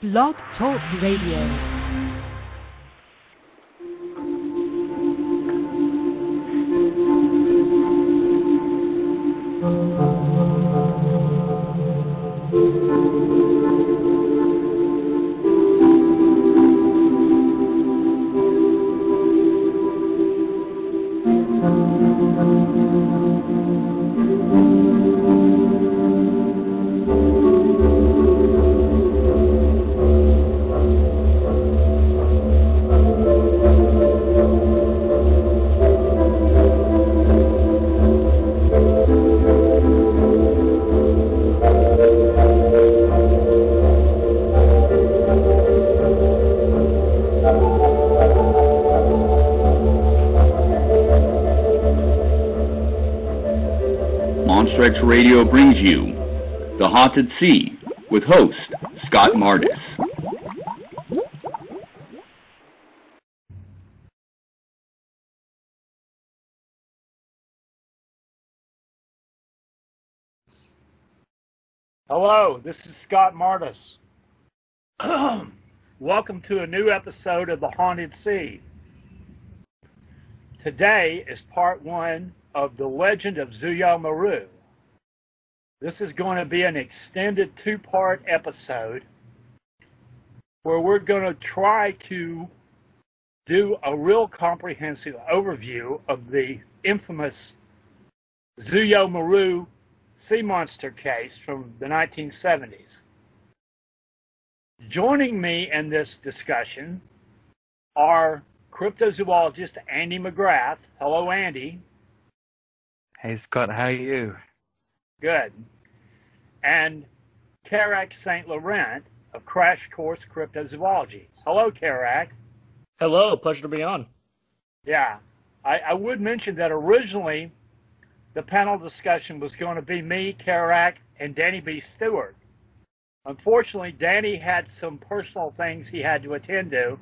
Blog Talk Radio. Radio brings you The Haunted Sea with host Scott Mardis. Hello, this is Scott Mardis. Welcome to a new episode of The Haunted Sea. Today is part one of The Legend of ZUIYO MARU. This is going to be an extended two-part episode where we're going to try to do a real comprehensive overview of the infamous ZUIYO MARU sea monster case from the 1970s. Joining me in this discussion are cryptozoologist Andy McGrath. Hello, Andy. Hey, Scott, how are you? Good. And Karak St. Laurent of Crash Course Cryptozoology. Hello, Karak. Hello, pleasure to be on. Yeah. I would mention that originally the panel discussion was going to be me, Karak, and Danny B. Stewart. Unfortunately, Danny had some personal things he had to attend to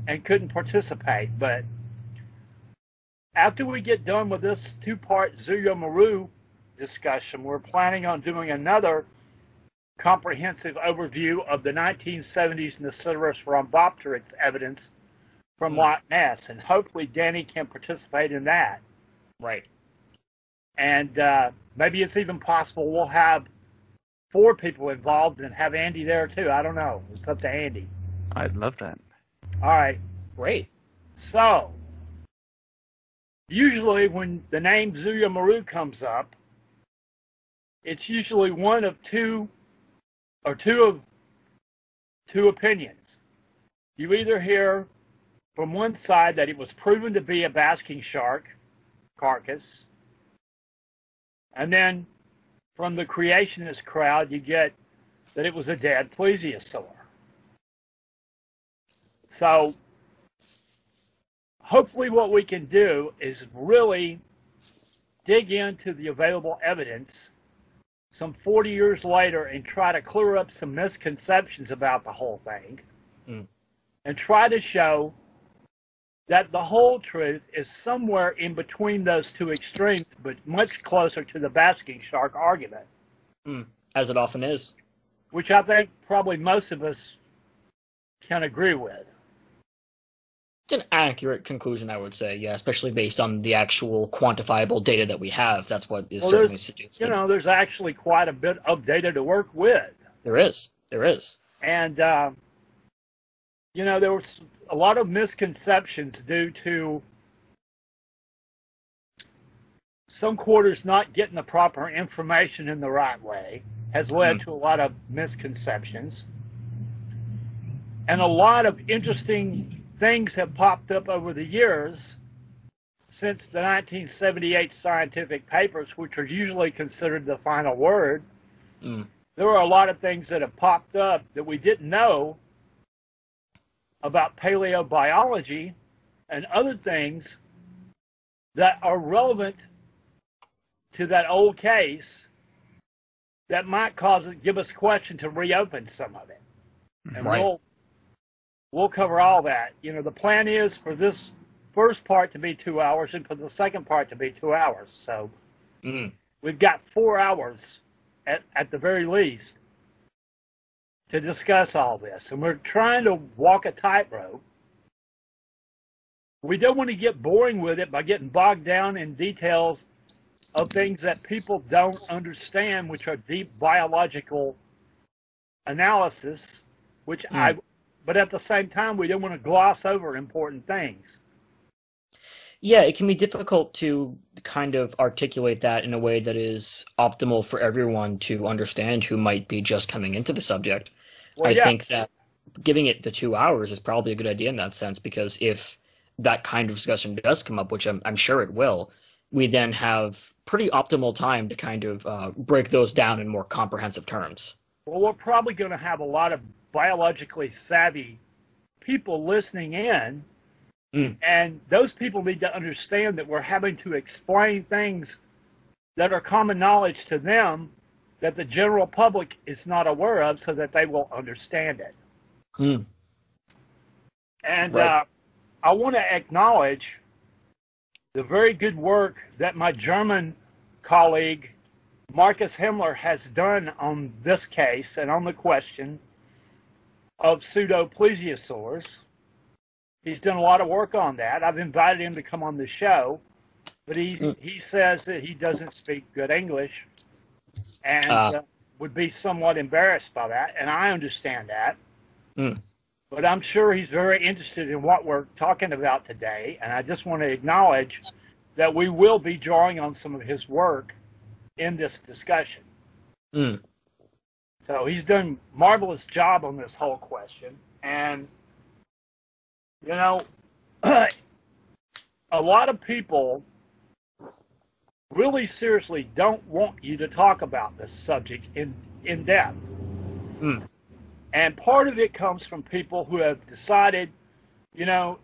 and couldn't participate. But after we get done with this two-part ZUIYO MARU discussion, we're planning on doing another comprehensive overview of the 1970s Nociturus rhombopteryx evidence from Loch Ness, and hopefully Danny can participate in that. Right. And maybe it's even possible we'll have 4 people involved and have Andy there too. I don't know. It's up to Andy. I'd love that. All right. Great. So, usually when the name ZUIYO MARU comes up, it's usually one of two opinions. You either hear from one side that it was proven to be a basking shark carcass, and then from the creationist crowd you get that it was a dead plesiosaur. So hopefully what we can do is really dig into the available evidence some 40 years later and try to clear up some misconceptions about the whole thing and try to show that the whole truth is somewhere in between those two extremes, but much closer to the basking shark argument. As it often is. Which I think probably most of us can agree with. It's an accurate conclusion, I would say, yeah, especially based on the actual quantifiable data that we have. That's what is certainly suggested. There's actually quite a bit of data to work with. There is. And, there was a lot of misconceptions due to some quarters not getting the proper information in the right way has led to a lot of misconceptions. And a lot of interesting things have popped up over the years since the 1978 scientific papers, which are usually considered the final word. There are a lot of things that have popped up that we didn't know about paleobiology and other things that are relevant to that old case that might give us question to reopen some of it. And we'll cover all that. The plan is for this first part to be 2 hours and for the second part to be 2 hours. So we've got 4 hours at the very least to discuss all this, and we're trying to walk a tightrope. We don't want to get boring with it by getting bogged down in details of things that people don't understand, which are deep biological analysis, but at the same time, we don't want to gloss over important things. Yeah, it can be difficult to kind of articulate that in a way that is optimal for everyone to understand who might be just coming into the subject. I think that giving it the 2 hours is probably a good idea in that sense, because if that kind of discussion does come up, which I'm sure it will, we then have pretty optimal time to kind of break those down in more comprehensive terms. Well, we're probably going to have a lot of biologically savvy people listening in, and those people need to understand that we're having to explain things that are common knowledge to them that the general public is not aware of, so that they will understand it. And right. I want to acknowledge the very good work that my German colleague Marcus Himmler has done on this case and on the question of pseudo-plesiosaurs. He's done a lot of work on that. I've invited him to come on the show, but he says that he doesn't speak good English and would be somewhat embarrassed by that, and I understand that. But I'm sure he's very interested in what we're talking about today, and I just want to acknowledge that we will be drawing on some of his work in this discussion. So he's done a marvelous job on this whole question, and you know, a lot of people really seriously don't want you to talk about this subject in depth. And part of it comes from people who have decided, you know,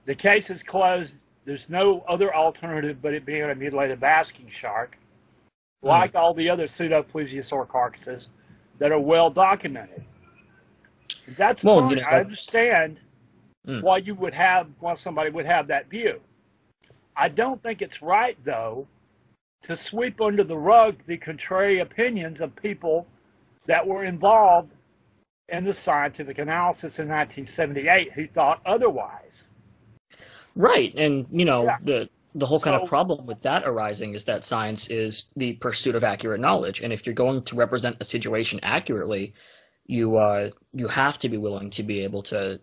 the case is closed, there's no other alternative but it being a mutilated basking shark, like all the other pseudo-plesiosaur carcasses that are well documented. That's fine. You know, I understand why somebody would have that view. I don't think it's right, though, to sweep under the rug the contrary opinions of people that were involved in the scientific analysis in 1978 who thought otherwise. Right, and you know, the whole kind of problem with that arising is that science is the pursuit of accurate knowledge, and if you're going to represent a situation accurately, you have to be willing to be able to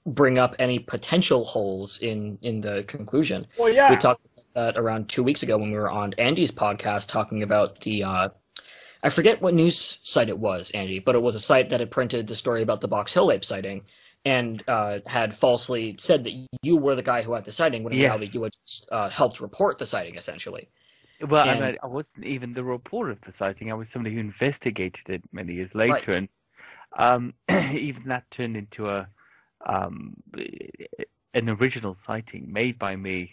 bring up any potential holes in the conclusion. Well, yeah. We talked about that around 2 weeks ago when we were on Andy's podcast talking about the I forget what news site it was, Andy, but it was a site that had printed the story about the Box Hill ape sighting and had falsely said that you were the guy who had the sighting, when in reality you had just helped report the sighting, essentially. Well, I wasn't even the reporter of the sighting. I was somebody who investigated it many years later, and even that turned into an original sighting made by me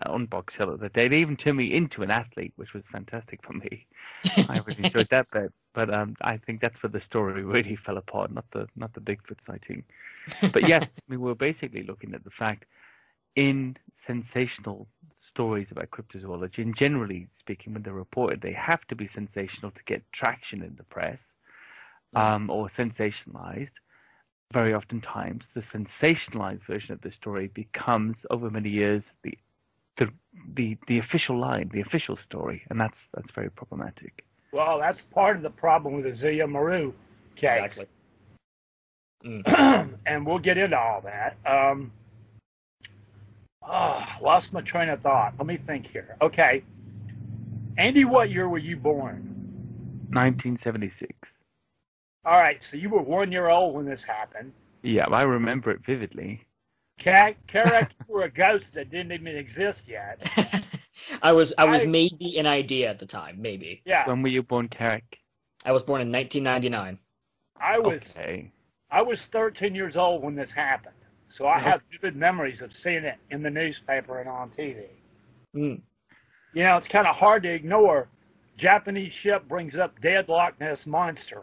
on Box Hill that day. They even turned me into an athlete, which was fantastic for me. I really enjoyed that bit, but I think that's where the story really fell apart, not the Bigfoot sighting. But yes, we were basically looking at the fact in sensational stories about cryptozoology, and generally speaking, when they're reported, they have to be sensational to get traction in the press, or sensationalized. Very often times, the sensationalized version of the story becomes, over many years, the official line, the official story, and that's very problematic. Well, that's part of the problem with the ZUIYO MARU case. Exactly. And we'll get into all that. Lost my train of thought. Let me think here. Okay. Andy, what year were you born? 1976. All right, so you were 1 year old when this happened. Yeah, I remember it vividly. Correct, you were a ghost that didn't even exist yet. I was maybe an idea at the time, maybe. Yeah. When were you born, Carrick? I was born in 1999. I was 13 years old when this happened, so I have vivid memories of seeing it in the newspaper and on TV. You know, it's kind of hard to ignore. Japanese ship brings up dead Loch Ness monster.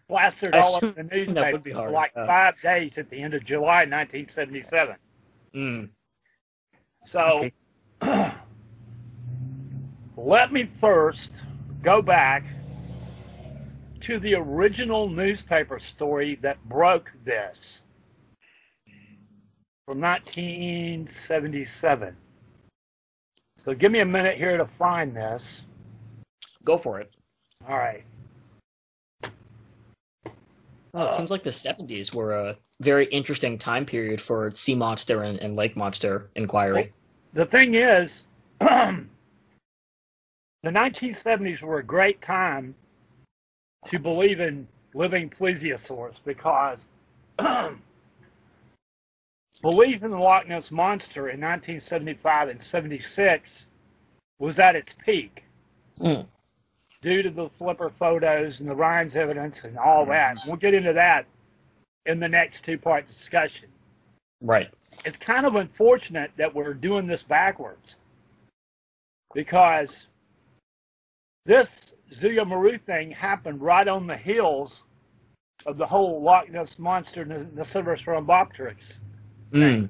Plastered all over the newspaper for like 5 days at the end of July 1977. So, let me first go back to the original newspaper story that broke this from 1977. So give me a minute here to find this. Go for it. All right. Well, it seems like the 70s were a very interesting time period for sea monster and lake monster inquiry. Well, the thing is, the 1970s were a great time to believe in living plesiosaurs because belief in the Loch Ness Monster in 1975 and 76 was at its peak due to the flipper photos and the Ryan's evidence and all that. We'll get into that in the next two-part discussion. Right. It's kind of unfortunate that we're doing this backwards because this ZUIYO MARU thing happened right on the heels of the whole Loch Ness Monster Nociverus rhombopteryx thing.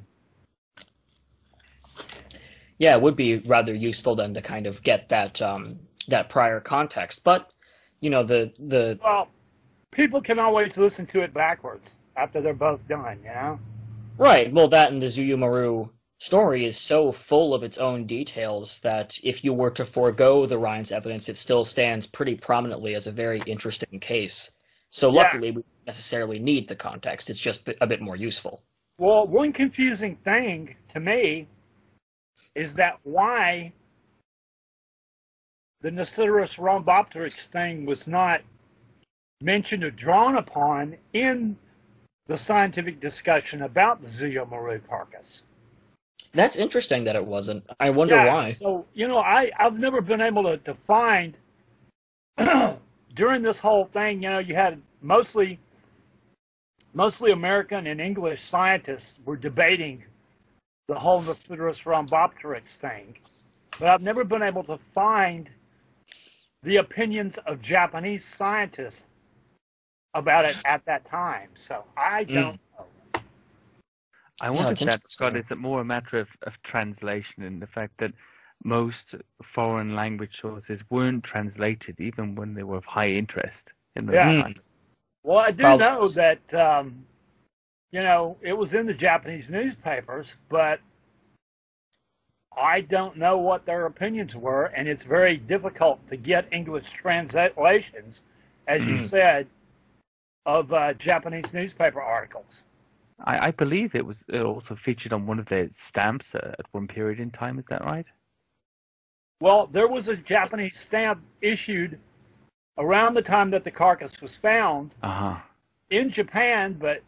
Yeah, it would be rather useful then to kind of get that that prior context. But well, people can always listen to it backwards after they're both done, you know? Right. Well, that and the ZUIYO MARU story is so full of its own details that if you were to forego the Ryan's evidence, it still stands pretty prominently as a very interesting case. So luckily, we don't necessarily need the context. It's just a bit more useful. Well, one confusing thing to me is that why the Nociverus rhombopteryx thing was not mentioned or drawn upon in the scientific discussion about the ZUIYO MARU carcass. That's interesting that it wasn't. I wonder why. So, I've never been able to find, during this whole thing, you had mostly American and English scientists were debating the whole Nociverus rhombopteryx thing. But I've never been able to find the opinions of Japanese scientists about it at that time. So I don't know. I wonder if that, Scott, is it more a matter of translation and the fact that most foreign language sources weren't translated even when they were of high interest in the time. Well, I do know that, it was in the Japanese newspapers, but I don't know what their opinions were, and it's very difficult to get English translations, as you said, of Japanese newspaper articles. I believe it also featured on one of their stamps at one period in time. Is that right? Well, there was a Japanese stamp issued around the time that the carcass was found in Japan, but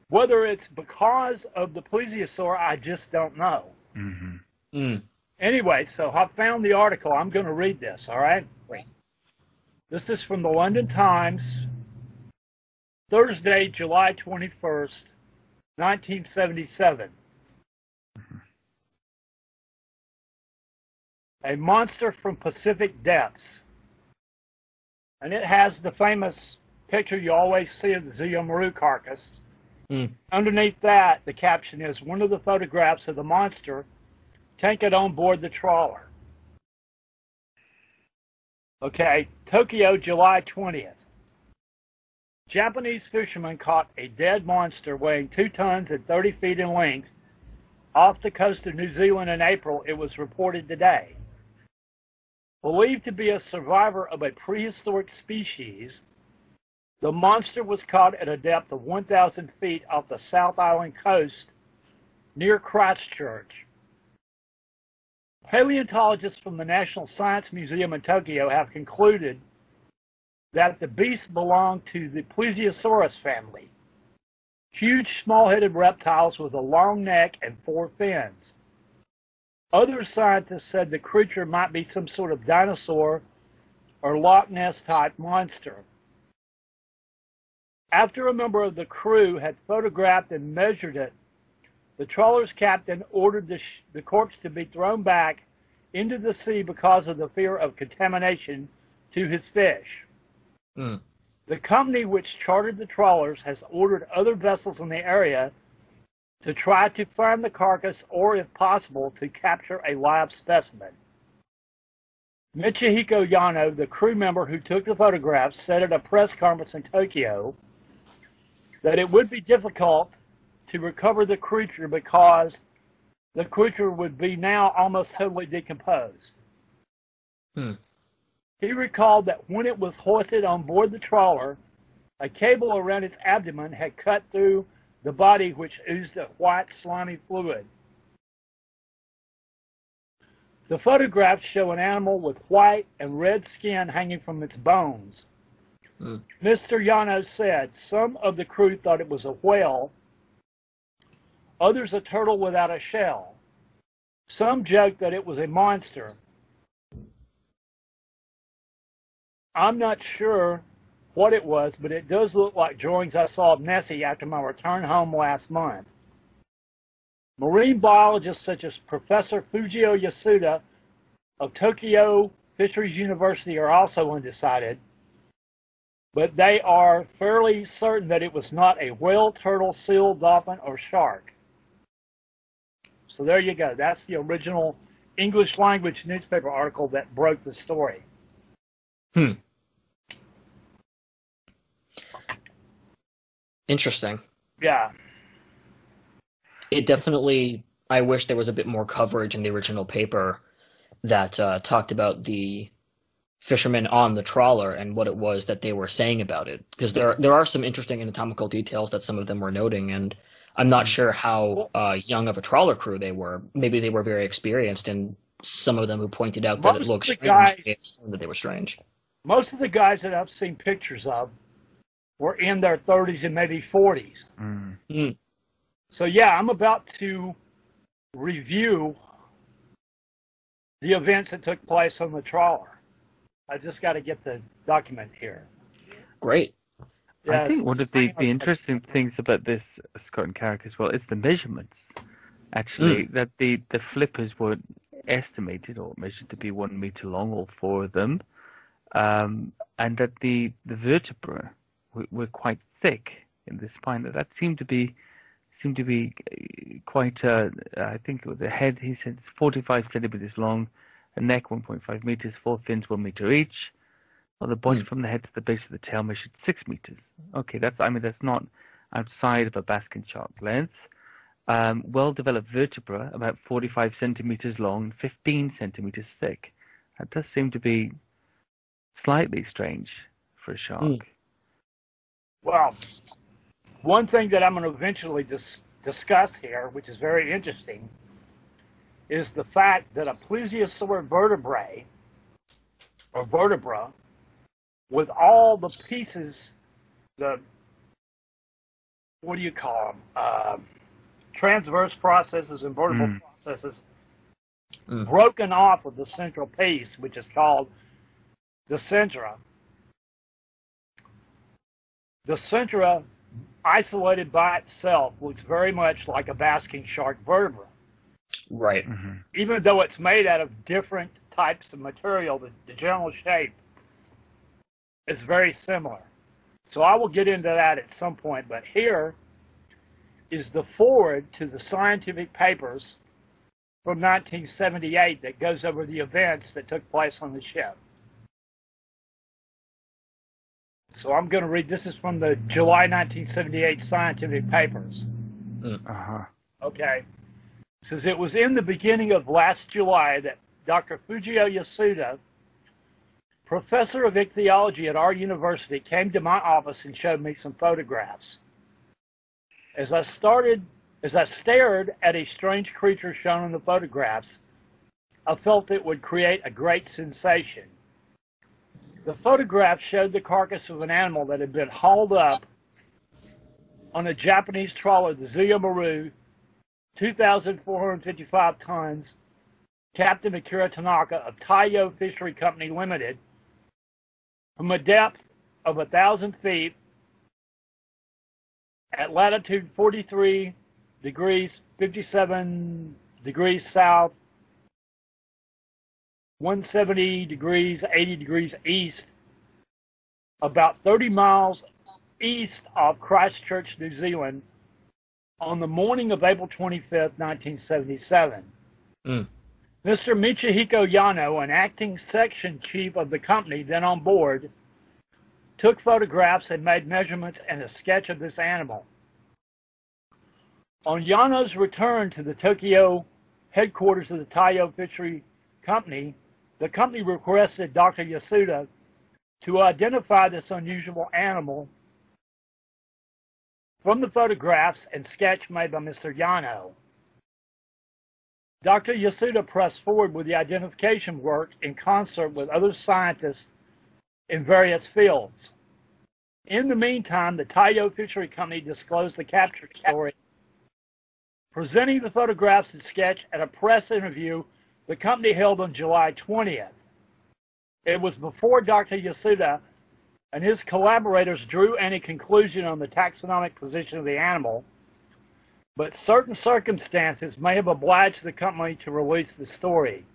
whether it's because of the plesiosaur, I just don't know. Anyway, so I found the article. I'm going to read this, all right? This is from the London Times, Thursday, July 21st, 1977. A monster from Pacific depths. And it has the famous picture you always see of the ZUIYO MARU carcass. Underneath that, the caption is, one of the photographs of the monster taken on board the trawler. Okay, Tokyo, July 20th. Japanese fishermen caught a dead monster weighing 2 tons and 30 feet in length off the coast of New Zealand in April, it was reported today. Believed to be a survivor of a prehistoric species, the monster was caught at a depth of 1,000 feet off the South Island coast near Christchurch. Paleontologists from the National Science Museum in Tokyo have concluded that the beast belonged to the Plesiosaurus family, huge small-headed reptiles with a long neck and 4 fins. Other scientists said the creature might be some sort of dinosaur or Loch Ness-type monster. After a member of the crew had photographed and measured it, the trawler's captain ordered the corpse to be thrown back into the sea because of the fear of contamination to his fish. The company which chartered the trawlers has ordered other vessels in the area to try to find the carcass or, if possible, to capture a live specimen. Michihiko Yano, the crew member who took the photographs, said at a press conference in Tokyo that it would be difficult to recover the creature because the creature would be now almost totally decomposed. He recalled that when it was hoisted on board the trawler, a cable around its abdomen had cut through the body, which oozed a white, slimy fluid. The photographs show an animal with white and red skin hanging from its bones. Mr. Yano said some of the crew thought it was a whale, others a turtle without a shell. Some joked that it was a monster. I'm not sure what it was, but it does look like drawings I saw of Nessie after my return home last month. Marine biologists such as Professor Fujio Yasuda of Tokyo Fisheries University are also undecided, but they are fairly certain that it was not a whale, turtle, seal, dolphin, or shark. So there you go. That's the original English language newspaper article that broke the story. Interesting. Yeah. It definitely, I wish there was a bit more coverage in the original paper that talked about the fishermen on the trawler and what it was that they were saying about it. Because there are some interesting anatomical details that some of them were noting, and I'm not sure how young of a trawler crew they were. Maybe they were very experienced, and some of them who pointed out that it looked strange, that they were strange. Most of the guys that I've seen pictures of were in their 30s and maybe 40s. So yeah, I'm about to review the events that took place on the trawler. I just got to get the document here. Great. Yeah, I think one of the interesting things about this, Scott and Carrick, as well, is the measurements. Actually, that the flippers were estimated or measured to be 1 meter long, all four of them, and that the vertebrae were quite thick in the spine. That seemed to be quite. I think the head, he said, is 45 centimeters long, a neck 1.5 meters, 4 fins 1 meter each. Well, the body from the head to the base of the tail measured 6 meters. Okay, that's not outside of a basket shark length. Well-developed vertebra, about 45 centimeters long, 15 centimeters thick. That does seem to be slightly strange for a shark. Well, one thing that I'm going to eventually discuss here, which is very interesting, is the fact that a plesiosaur vertebrae, or vertebra, with all the pieces, what do you call them? Transverse processes and vertebral processes, broken off of the central piece, which is called the centra. The centra, isolated by itself, looks very much like a basking shark vertebra. Right. Even though it's made out of different types of material, the general shape is very similar. So I will get into that at some point, but here is the forward to the scientific papers from 1978 that goes over the events that took place on the ship. So I'm going to read, this is from the July 1978 scientific papers. Okay. It says, it was in the beginning of last July that Dr. Fujio Yasuda, professor of ichthyology at our university, came to my office and showed me some photographs. As I stared at a strange creature shown in the photographs, I felt it would create a great sensation. The photograph showed the carcass of an animal that had been hauled up on a Japanese trawler, the ZUIYO MARU, 2,455 tons, Captain Akira Tanaka of Taiyo Fishery Company Limited, from a depth of 1,000 feet at latitude 43 degrees 57 degrees south, 170 degrees 80 degrees east, about 30 miles east of Christchurch, New Zealand, on the morning of April 25th, 1977. Mr. Michihiko Yano, an acting section chief of the company then on board, took photographs and made measurements and a sketch of this animal. On Yano's return to the Tokyo headquarters of the ZUIYO Fishery Company, the company requested Dr. Yasuda to identify this unusual animal from the photographs and sketch made by Mr. Yano. Dr. Yasuda pressed forward with the identification work in concert with other scientists in various fields. In the meantime, the ZUIYO Fishery Company disclosed the capture story, presenting the photographs and sketch at a press interview the company held on July 20th. It was before Dr. Yasuda and his collaborators drew any conclusion on the taxonomic position of the animal, but certain circumstances may have obliged the company to release the story.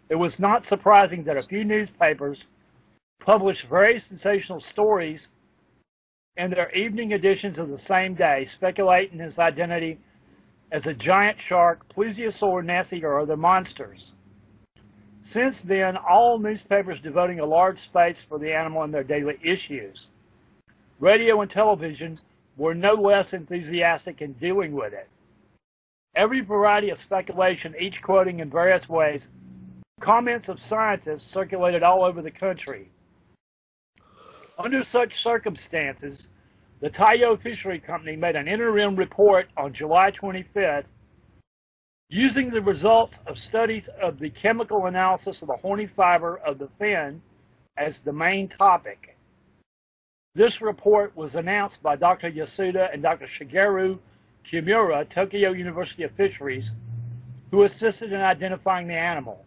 It was not surprising that a few newspapers published very sensational stories in their evening editions of the same day, speculating his identity as a giant shark, plesiosaur, nest-eater, or other monsters. Since then, all newspapers devoting a large space for the animal in their daily issues. Radio and television were no less enthusiastic in dealing with it. Every variety of speculation, each quoting in various ways, comments of scientists circulated all over the country. Under such circumstances, the ZUIYO Fishery Company made an interim report on July 25th using the results of studies of the chemical analysis of the horny fiber of the fin as the main topic. This report was announced by Dr. Yasuda and Dr. Shigeru Kimura, Tokyo University of Fisheries, who assisted in identifying the animal.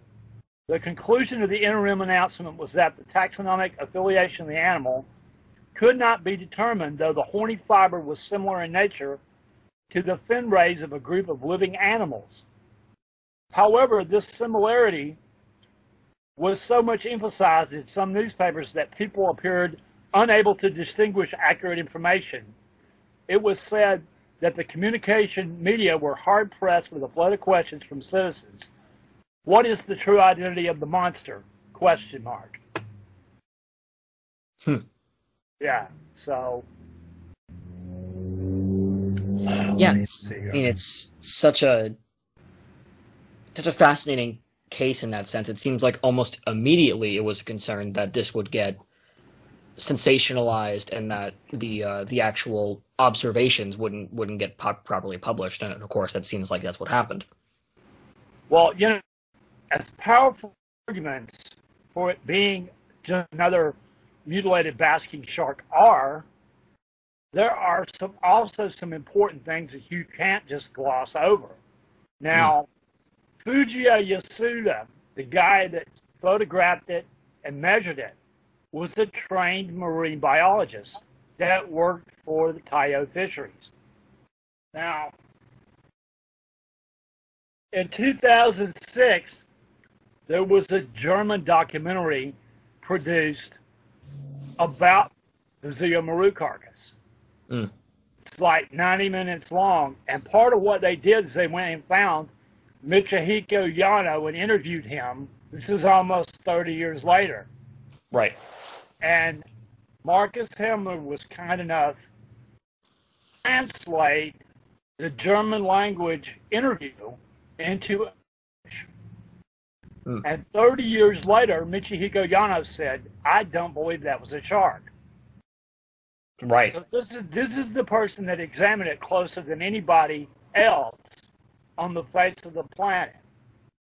The conclusion of the interim announcement was that the taxonomic affiliation of the animal could not be determined, though the horny fiber was similar in nature to the fin rays of a group of living animals. However, this similarity was so much emphasized in some newspapers that people appeared unable to distinguish accurate information. It was said that the communication media were hard-pressed with a flood of questions from citizens. What is the true identity of the monster? Question mark. Yeah, so... Yeah, it's such a fascinating case in that sense. It seems like almost immediately it was a concern that this would get sensationalized and that the actual observations wouldn't get properly published. And of course, that seems like that's what happened. Well, you know, as powerful arguments for it being just another mutilated basking shark are, there are also some important things that you can't just gloss over. Now, Fujio Yasuda, the guy that photographed it and measured it, was a trained marine biologist that worked for the ZUIYO Fisheries. Now, in 2006, there was a German documentary produced about the ZUIYO MARU carcass. It's like 90 minutes long, and part of what they did is they went and found Michihiko Yano and interviewed him. This is almost 30 years later. Right. And Marcus Himmler was kind enough to translate the German language interview into English. And 30 years later, Michihiko Yano said, "I don't believe that was a shark." Right. So this is the person that examined it closer than anybody else on the face of the planet.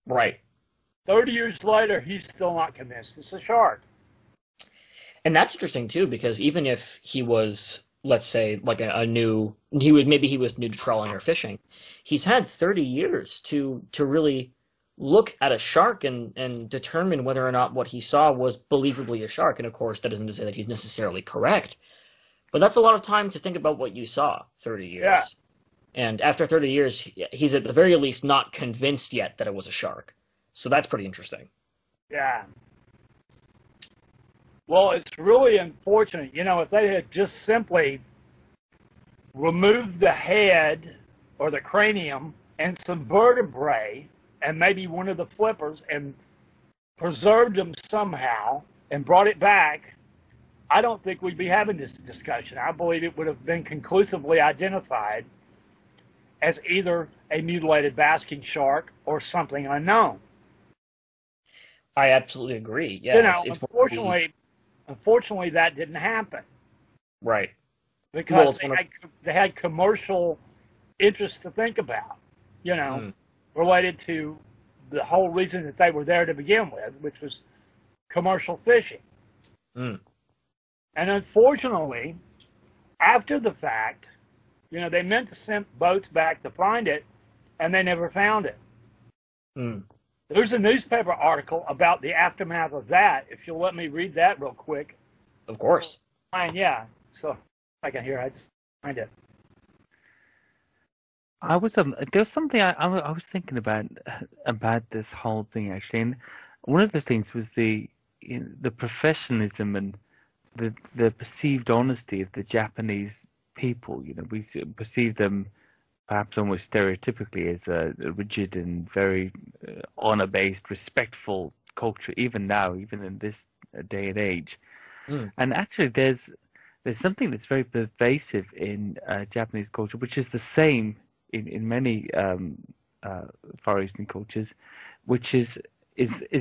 Right. 30 years later, he's still not convinced it's a shark. And that's interesting too, because even if he was, let's say, like maybe he was new to trawling or fishing, he's had 30 years to really look at a shark and determine whether or not what he saw was believably a shark. And of course, that isn't to say that he's necessarily correct. But that's a lot of time to think about what you saw, 30 years. Yeah. And after 30 years, he's at the very least not convinced yet that it was a shark. So that's pretty interesting. Yeah. Well, it's really unfortunate. You know, if they had just simply removed the head or the cranium and some vertebrae and maybe one of the flippers and preserved them somehow and brought it back, I don't think we'd be having this discussion. I believe it would have been conclusively identified as either a mutilated basking shark or something unknown. I absolutely agree. Yeah, You know, unfortunately, that didn't happen. Right. Because they had commercial interests to think about, you know, related to the whole reason that they were there to begin with, which was commercial fishing. And unfortunately, after the fact, you know, they meant to send boats back to find it, and they never found it. There's a newspaper article about the aftermath of that, if you'll let me read that real quick. Of course. Fine, yeah. So, I can hear, I'd find it. I was there's something I was thinking about this whole thing actually, and one of the things was the professionalism and the perceived honesty of the Japanese people. You know, we perceive them perhaps almost stereotypically as a rigid and very honor-based, respectful culture, even now, even in this day and age. And actually, there's something that's very pervasive in Japanese culture, which is the same in many Far Eastern cultures, which is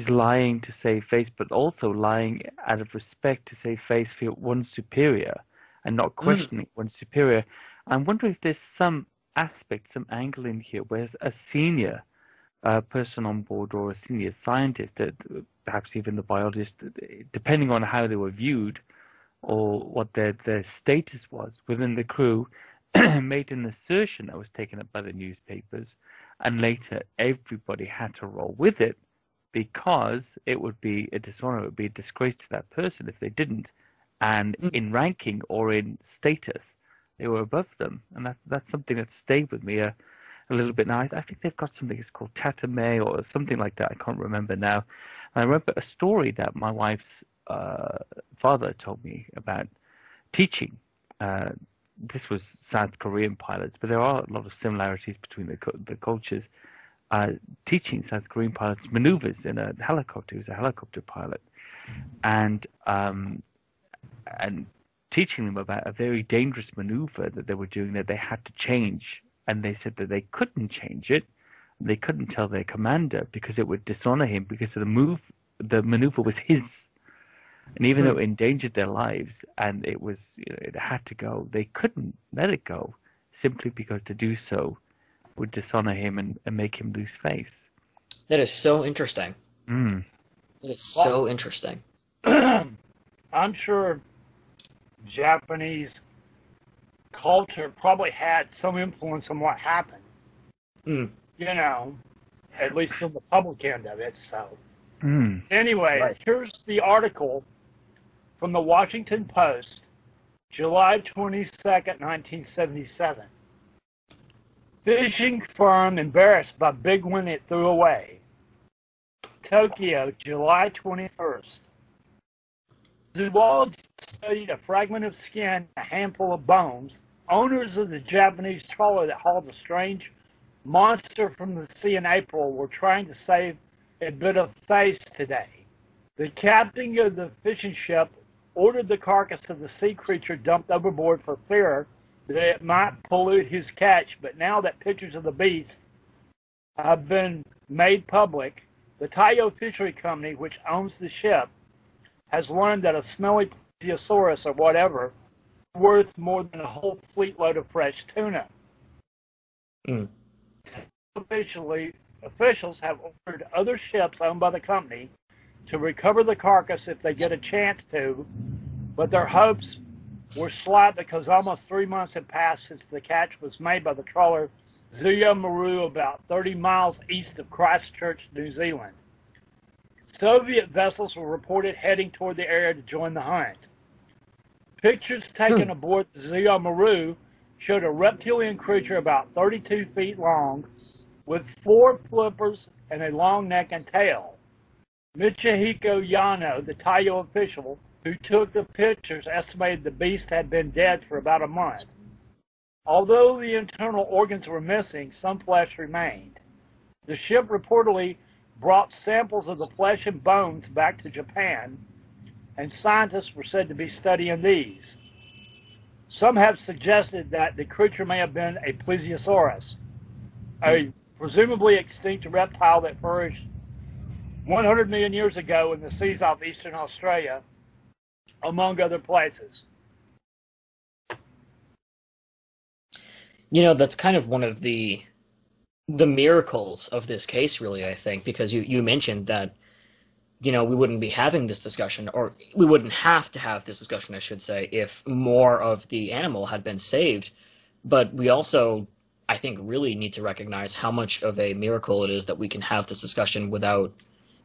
lying to save face, but also lying out of respect to save face for one's superior and not questioning one's superior. I'm wondering if there's some aspect, some angle in here where a senior person on board or a senior scientist, perhaps even the biologist, depending on how they were viewed or what their status was within the crew, made an assertion that was taken up by the newspapers, and later everybody had to roll with it because it would be a dishonor, it would be a disgrace to that person if they didn't. And in ranking or in status, they were above them. And that's something that stayed with me a little bit now. I think they've got something that's called tatame or something like that. I can't remember now. And I remember a story that my wife's father told me about teaching. This was South Korean pilots, but there are a lot of similarities between the cultures. Teaching South Korean pilots maneuvers in a helicopter. He was a helicopter pilot, and teaching them about a very dangerous maneuver that they were doing that they had to change, and they said that they couldn't change it. They couldn't tell their commander because it would dishonor him because the maneuver was his. And even though it endangered their lives and it was, it had to go, they couldn't let it go simply because to do so would dishonor him and make him lose face. That is so interesting. That is so interesting. I'm sure Japanese culture probably had some influence on what happened. You know, at least from the public end of it. So, anyway, here's the article from the Washington Post, July 22nd, 1977. Fishing firm embarrassed by big one it threw away. Tokyo, July 21st. Zoologists studied a fragment of skin, a handful of bones. Owners of the Japanese trawler that hauled a strange monster from the sea in April were trying to save a bit of face today. The captain of the fishing ship ordered the carcass of the sea creature dumped overboard for fear that it might pollute his catch, but now that pictures of the beast have been made public, the Taiyo Fishery Company, which owns the ship, has learned that a smelly plesiosaurus or whatever is worth more than a whole fleet load of fresh tuna. Officials have ordered other ships owned by the company to recover the carcass if they get a chance to, but their hopes were slight because almost 3 months had passed since the catch was made by the trawler ZUIYO MARU about 30 miles east of Christchurch, New Zealand. Soviet vessels were reported heading toward the area to join the hunt. Pictures taken aboard the ZUIYO MARU showed a reptilian creature about 32 feet long with 4 flippers and a long neck and tail. Michihiko Yano, the Taiyo official who took the pictures, estimated the beast had been dead for about a month. Although the internal organs were missing, some flesh remained. The ship reportedly brought samples of the flesh and bones back to Japan, and scientists were said to be studying these. Some have suggested that the creature may have been a plesiosaurus, a presumably extinct reptile that flourished 100 million years ago in the seas off eastern Australia, among other places. You know, that's kind of one of the miracles of this case, really, I think, because you mentioned that, you know, we wouldn't be having this discussion, or we wouldn't have to have this discussion, I should say, if more of the animal had been saved. But we also, I think, really need to recognize how much of a miracle it is that we can have this discussion without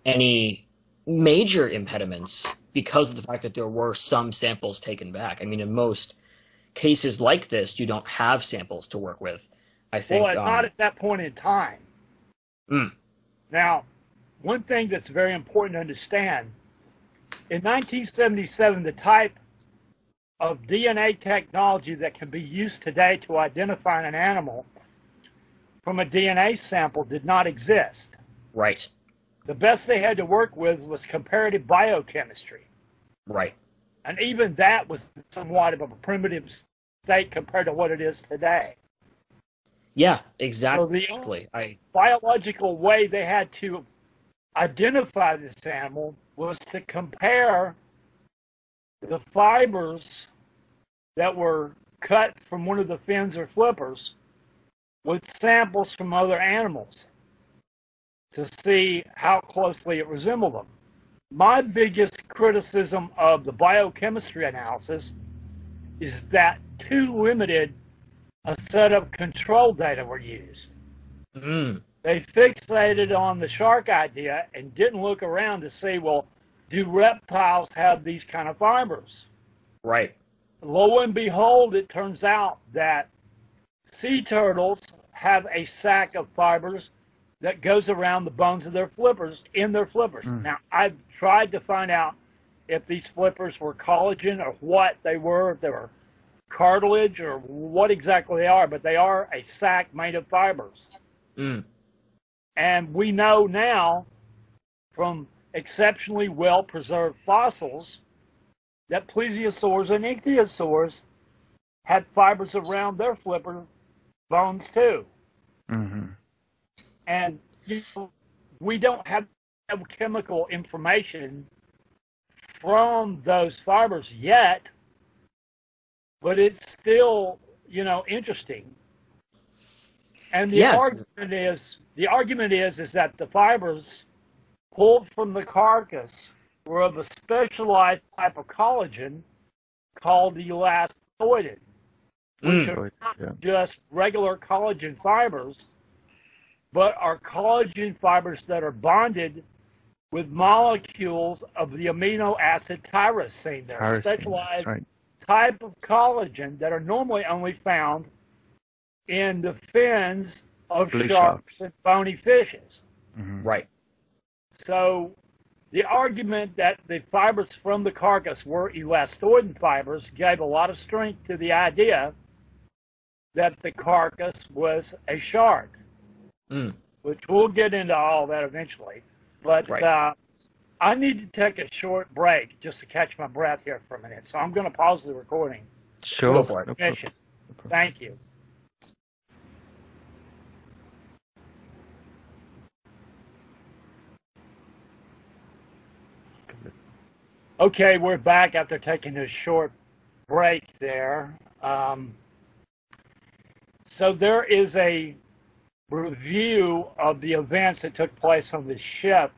any major impediments because of the fact that there were some samples taken back. I mean, in most cases like this, you don't have samples to work with, I think. Well, not at that point in time. Now, one thing that's very important to understand, in 1977, the type of DNA technology that can be used today to identify an animal from a DNA sample did not exist. Right. The best they had to work with was comparative biochemistry. Right. And even that was somewhat of a primitive state compared to what it is today. Yeah, exactly. So the only biological way they had to identify this animal was to compare the fibers that were cut from one of the fins or flippers with samples from other animals to see how closely it resembled them. My biggest criticism of the biochemistry analysis is that too limited a set of control data were used. They fixated on the shark idea and didn't look around to see, well, do reptiles have these kind of fibers? Right. Lo and behold, it turns out that sea turtles have a sac of fibers that goes around the bones of their flippers, in their flippers. Now, I've tried to find out if these flippers were collagen or what they were, if they were cartilage or what exactly they are, but they are a sac made of fibers. And we know now from exceptionally well-preserved fossils that plesiosaurs and ichthyosaurs had fibers around their flipper bones too. And you know, we don't have chemical information from those fibers yet, but it's still, you know, interesting. And the argument is that the fibers pulled from the carcass were of a specialized type of collagen called the elastoidin, which are not just regular collagen fibers, but are collagen fibers that are bonded with molecules of the amino acid tyrosine. They're a specialized type of collagen that are normally only found in the fins of sharks and bony fishes. Right. So the argument that the fibers from the carcass were elastoidin fibers gave a lot of strength to the idea that the carcass was a shark, which we'll get into all that eventually. But I need to take a short break just to catch my breath here for a minute. So I'm going to pause the recording. Sure. Go for it. Thank you. Okay, we're back after taking a short break there. So there is a review of the events that took place on the ship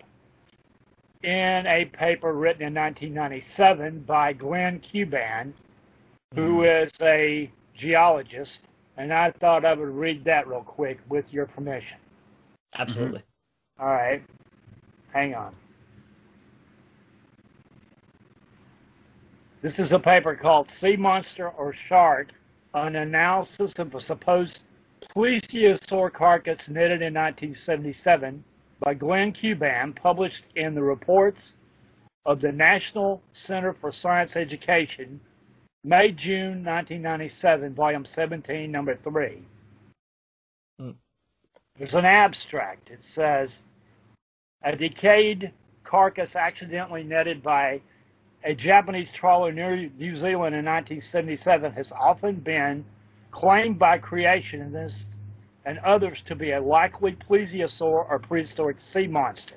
in a paper written in 1997 by Glenn Cuban, who is a geologist, and I thought I would read that real quick with your permission. Absolutely. All right. Hang on. This is a paper called Sea Monster or Shark, an analysis of a supposed plesiosaur carcass knitted in 1977 by Glenn Cuban, published in the Reports of the National Center for Science Education, May-June 1997, Volume 17, Number 3. There's an abstract. It says, a decayed carcass accidentally netted by a Japanese trawler near New Zealand in 1977 has often been claimed by creationists and others to be a likely plesiosaur or prehistoric sea monster.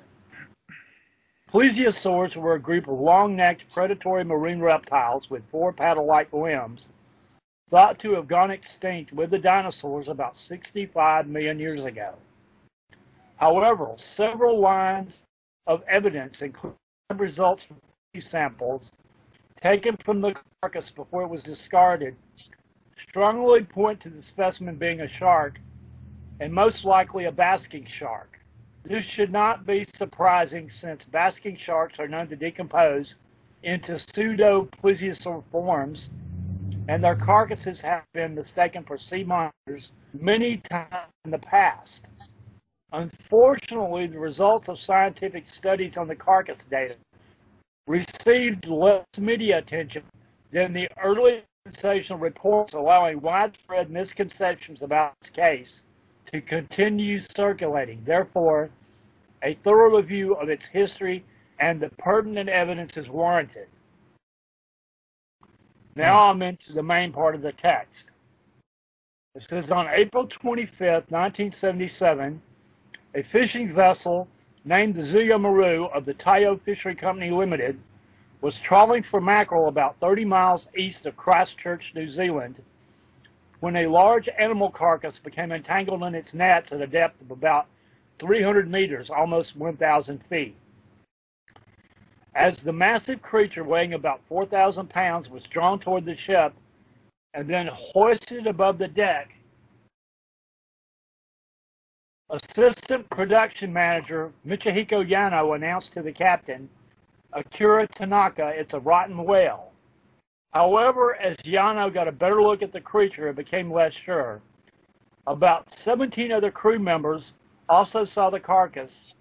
Plesiosaurs were a group of long-necked predatory marine reptiles with 4 paddle-like limbs, thought to have gone extinct with the dinosaurs about 65 million years ago. However, several lines of evidence, including results from samples taken from the carcass before it was discarded, strongly point to the specimen being a shark, and most likely a basking shark. This should not be surprising since basking sharks are known to decompose into pseudo-plesiosaur forms, and their carcasses have been mistaken for sea monsters many times in the past. Unfortunately, the results of scientific studies on the carcass data received less media attention than the early sensational reports, allowing widespread misconceptions about this case to continue circulating. Therefore, a thorough review of its history and the pertinent evidence is warranted. Now I'm into the main part of the text. It says, on April 25th, 1977, a fishing vessel named the ZUIYO MARU of the Tayo Fishery Company Limited was trawling for mackerel about 30 miles east of Christchurch, New Zealand, when a large animal carcass became entangled in its nets at a depth of about 300 meters, almost 1,000 feet. As the massive creature, weighing about 4,000 pounds, was drawn toward the ship and then hoisted above the deck, Assistant Production Manager Michihiko Yano announced to the captain, Akira Tanaka, it's a rotten whale. However, as Yano got a better look at the creature, it became less sure. About 17 other crew members also saw the carcass,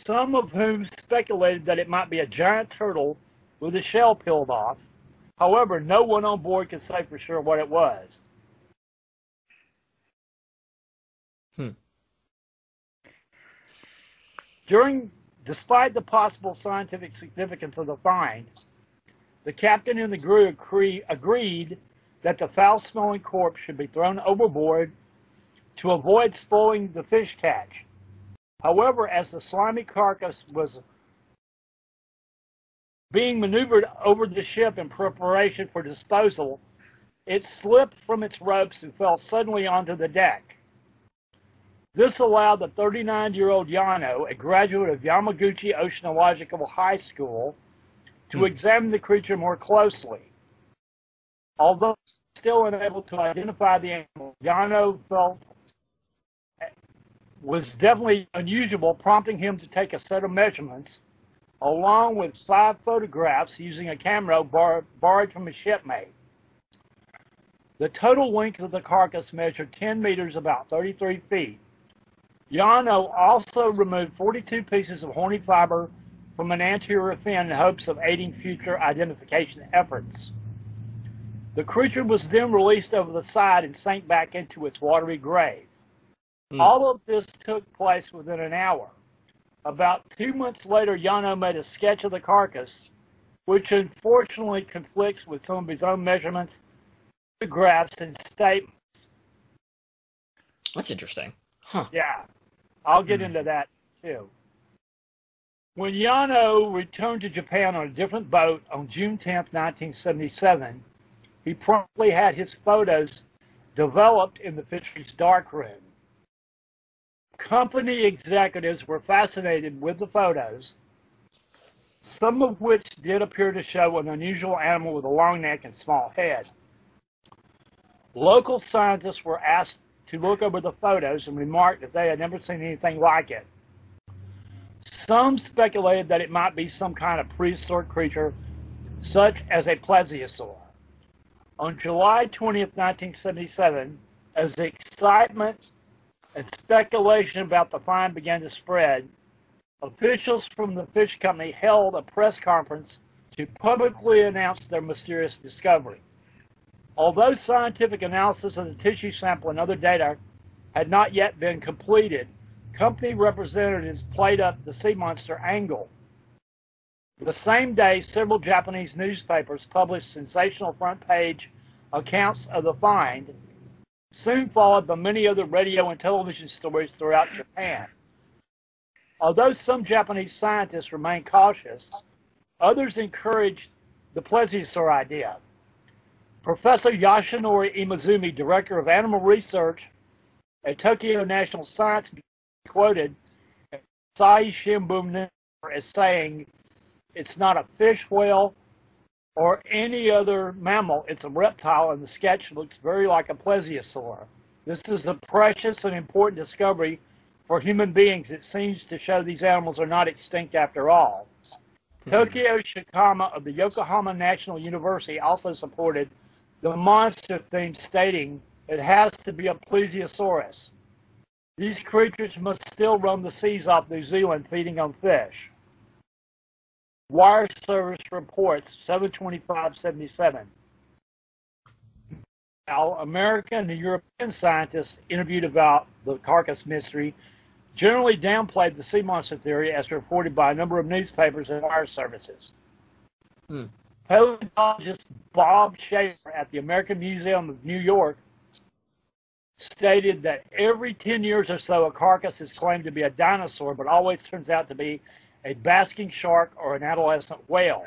some of whom speculated that it might be a giant turtle with the shell peeled off. However, no one on board could say for sure what it was. Despite the possible scientific significance of the find, the captain and the crew agreed that the foul-smelling corpse should be thrown overboard to avoid spoiling the fish catch. However, as the slimy carcass was being maneuvered over the ship in preparation for disposal, it slipped from its ropes and fell suddenly onto the deck. This allowed the 39-year-old Yano, a graduate of Yamaguchi Oceanological High School, to examine the creature more closely. Although still unable to identify the animal, Yano felt was definitely unusual, prompting him to take a set of measurements, along with 5 photographs using a camera borrowed from a shipmate. The total length of the carcass measured 10 meters, about 33 feet. Yano also removed 42 pieces of horny fiber from an anterior fin in hopes of aiding future identification efforts. The creature was then released over the side and sank back into its watery grave. All of this took place within an hour. About 2 months later, Yano made a sketch of the carcass, which unfortunately conflicts with some of his own measurements, photographs, and statements. That's interesting. Yeah, I'll get into that too. When Yano returned to Japan on a different boat on June 10, 1977, he promptly had his photos developed in the fishery's darkroom. Company executives were fascinated with the photos, some of which did appear to show an unusual animal with a long neck and small head. Local scientists were asked to look over the photos and remarked that they had never seen anything like it. Some speculated that it might be some kind of prehistoric creature, such as a plesiosaur. On July 20th, 1977, as the excitement and speculation about the find began to spread, officials from the fish company held a press conference to publicly announce their mysterious discovery. Although scientific analysis of the tissue sample and other data had not yet been completed, company representatives played up the sea monster angle. The same day, several Japanese newspapers published sensational front-page accounts of the find, soon followed by many other radio and television stories throughout Japan. Although some Japanese scientists remained cautious, others encouraged the plesiosaur idea. Professor Yasunori Imazumi, director of animal research at Tokyo National Science, quoted Asahi Shimbun as saying, "It's not a fish, whale, or any other mammal. It's a reptile, and the sketch looks very like a plesiosaur. This is a precious and important discovery for human beings. It seems to show these animals are not extinct after all." Tokyo Shikama of the Yokohama National University also supported the monster theme, stating it has to be a plesiosaurus. These creatures must still roam the seas off New Zealand feeding on fish. Wire Service reports 7/25/77. Now, American and European scientists interviewed about the carcass mystery generally downplayed the sea monster theory as reported by a number of newspapers and wire services. Paleontologist Bob Schaefer at the American Museum of New York stated that every 10 years or so a carcass is claimed to be a dinosaur, but always turns out to be a basking shark or an adolescent whale.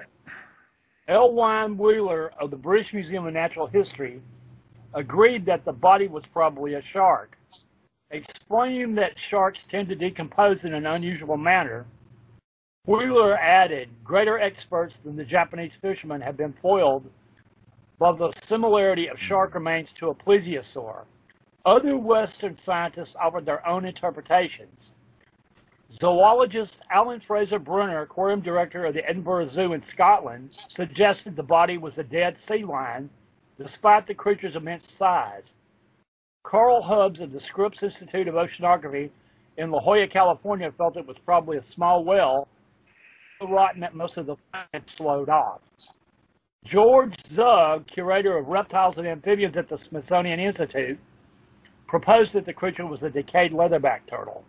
L. Wine Wheeler of the British Museum of Natural History agreed that the body was probably a shark. Explaining that sharks tend to decompose in an unusual manner, Wheeler added, greater experts than the Japanese fishermen have been foiled by the similarity of shark remains to a plesiosaur. Other Western scientists offered their own interpretations. Zoologist Alan Fraser Brunner, aquarium director of the Edinburgh Zoo in Scotland, suggested the body was a dead sea lion, despite the creature's immense size. Carl Hubbs of the Scripps Institute of Oceanography in La Jolla, California, felt it was probably a small whale, so rotten that most of the flight had slowed off. George Zug, curator of reptiles and amphibians at the Smithsonian Institute, proposed that the creature was a decayed leatherback turtle.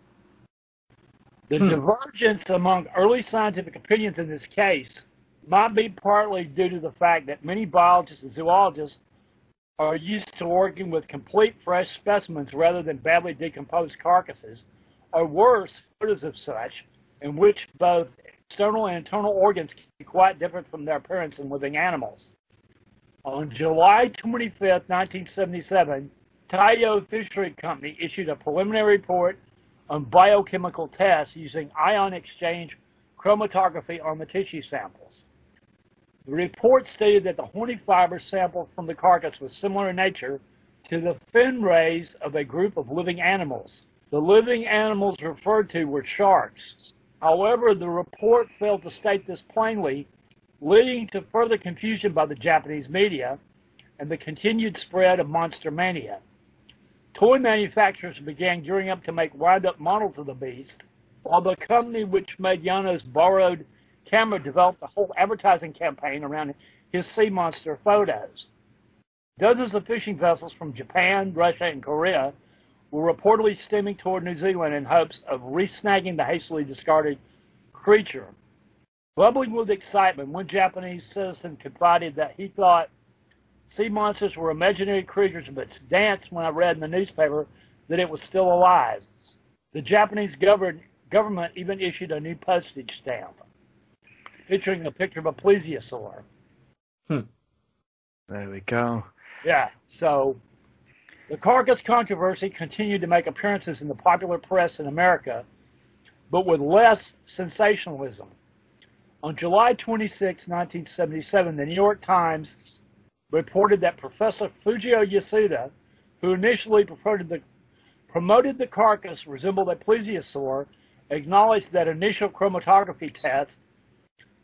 The divergence among early scientific opinions in this case might be partly due to the fact that many biologists and zoologists are used to working with complete fresh specimens rather than badly decomposed carcasses, or worse, photos of such, in which both external and internal organs can be quite different from their appearance in living animals. On July 25, 1977, Taiyo Fishery Company issued a preliminary report on biochemical tests using ion exchange chromatography on the tissue samples. The report stated that the horny fiber sampled from the carcass was similar in nature to the fin rays of a group of living animals. The living animals referred to were sharks. However, the report failed to state this plainly, leading to further confusion by the Japanese media and the continued spread of monster mania. Toy manufacturers began gearing up to make wind-up models of the beast, while the company which made Yano's borrowed camera developed a whole advertising campaign around his sea monster photos. Dozens of fishing vessels from Japan, Russia, and Korea were reportedly steaming toward New Zealand in hopes of re-snagging the hastily discarded creature. Bubbling with excitement, one Japanese citizen confided that he thought sea monsters were imaginary creatures, but danced when I read in the newspaper that it was still alive. The Japanese government even issued a new postage stamp featuring a picture of a plesiosaur. There we go. Yeah, so the carcass controversy continued to make appearances in the popular press in America, but with less sensationalism. On July 26, 1977, the New York Times reported that Professor Fujio Yasuda, who initially promoted the carcass resembled a plesiosaur, acknowledged that initial chromatography tests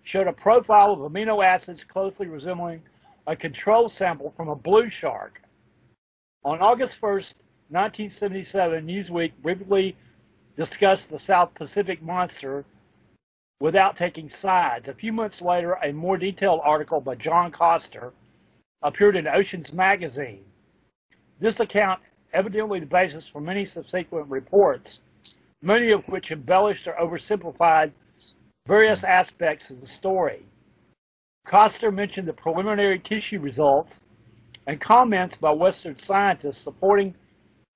showed a profile of amino acids closely resembling a control sample from a blue shark. On August 1st, 1977, Newsweek briefly discussed the South Pacific monster without taking sides. A few months later, a more detailed article by John Coster appeared in Oceans magazine. This account evidently the basis for many subsequent reports, many of which embellished or oversimplified various aspects of the story. Coster mentioned the preliminary tissue results and comments by Western scientists supporting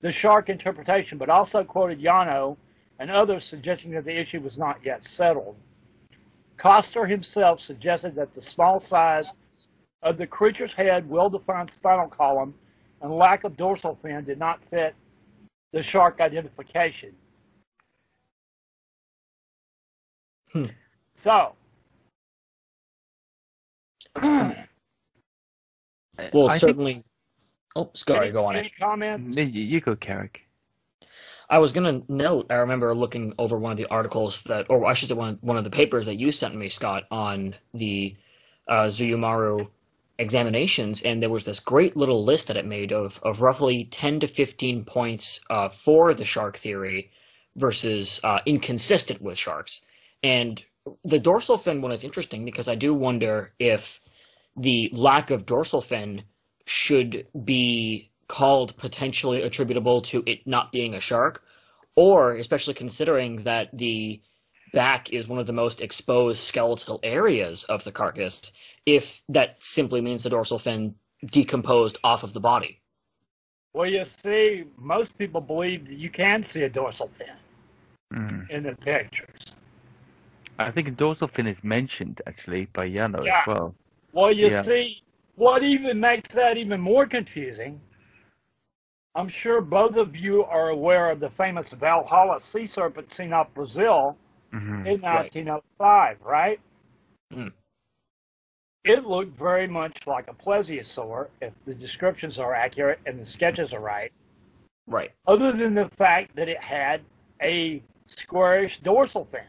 the shark interpretation, but also quoted Yano and others suggesting that the issue was not yet settled. Coster himself suggested that the small size of the creature's head, well-defined spinal column, and lack of dorsal fin did not fit the shark identification. So, well, certainly. Oh, sorry, go on. Any comments? You go, Carrick. I was going to note, I remember looking over one of the articles that, or I should say one of the papers that you sent me, Scott, on the ZUIYO MARU examinations, and there was this great little list that it made of roughly 10 to 15 points for the shark theory versus inconsistent with sharks. And the dorsal fin one is interesting because I do wonder if the lack of dorsal fin should be called potentially attributable to it not being a shark, or especially considering that the back is one of the most exposed skeletal areas of the carcass, if that simply means the dorsal fin decomposed off of the body. Well, you see, most people believe that you can see a dorsal fin in the pictures. I think a dorsal fin is mentioned, actually, by Yano as well. Well, you see, what even makes that even more confusing, I'm sure both of you are aware of the famous Valhalla sea serpent seen off Brazil in 1905, right? Mm. It looked very much like a plesiosaur, if the descriptions are accurate and the sketches are right. Right. Other than the fact that it had a squarish dorsal fin.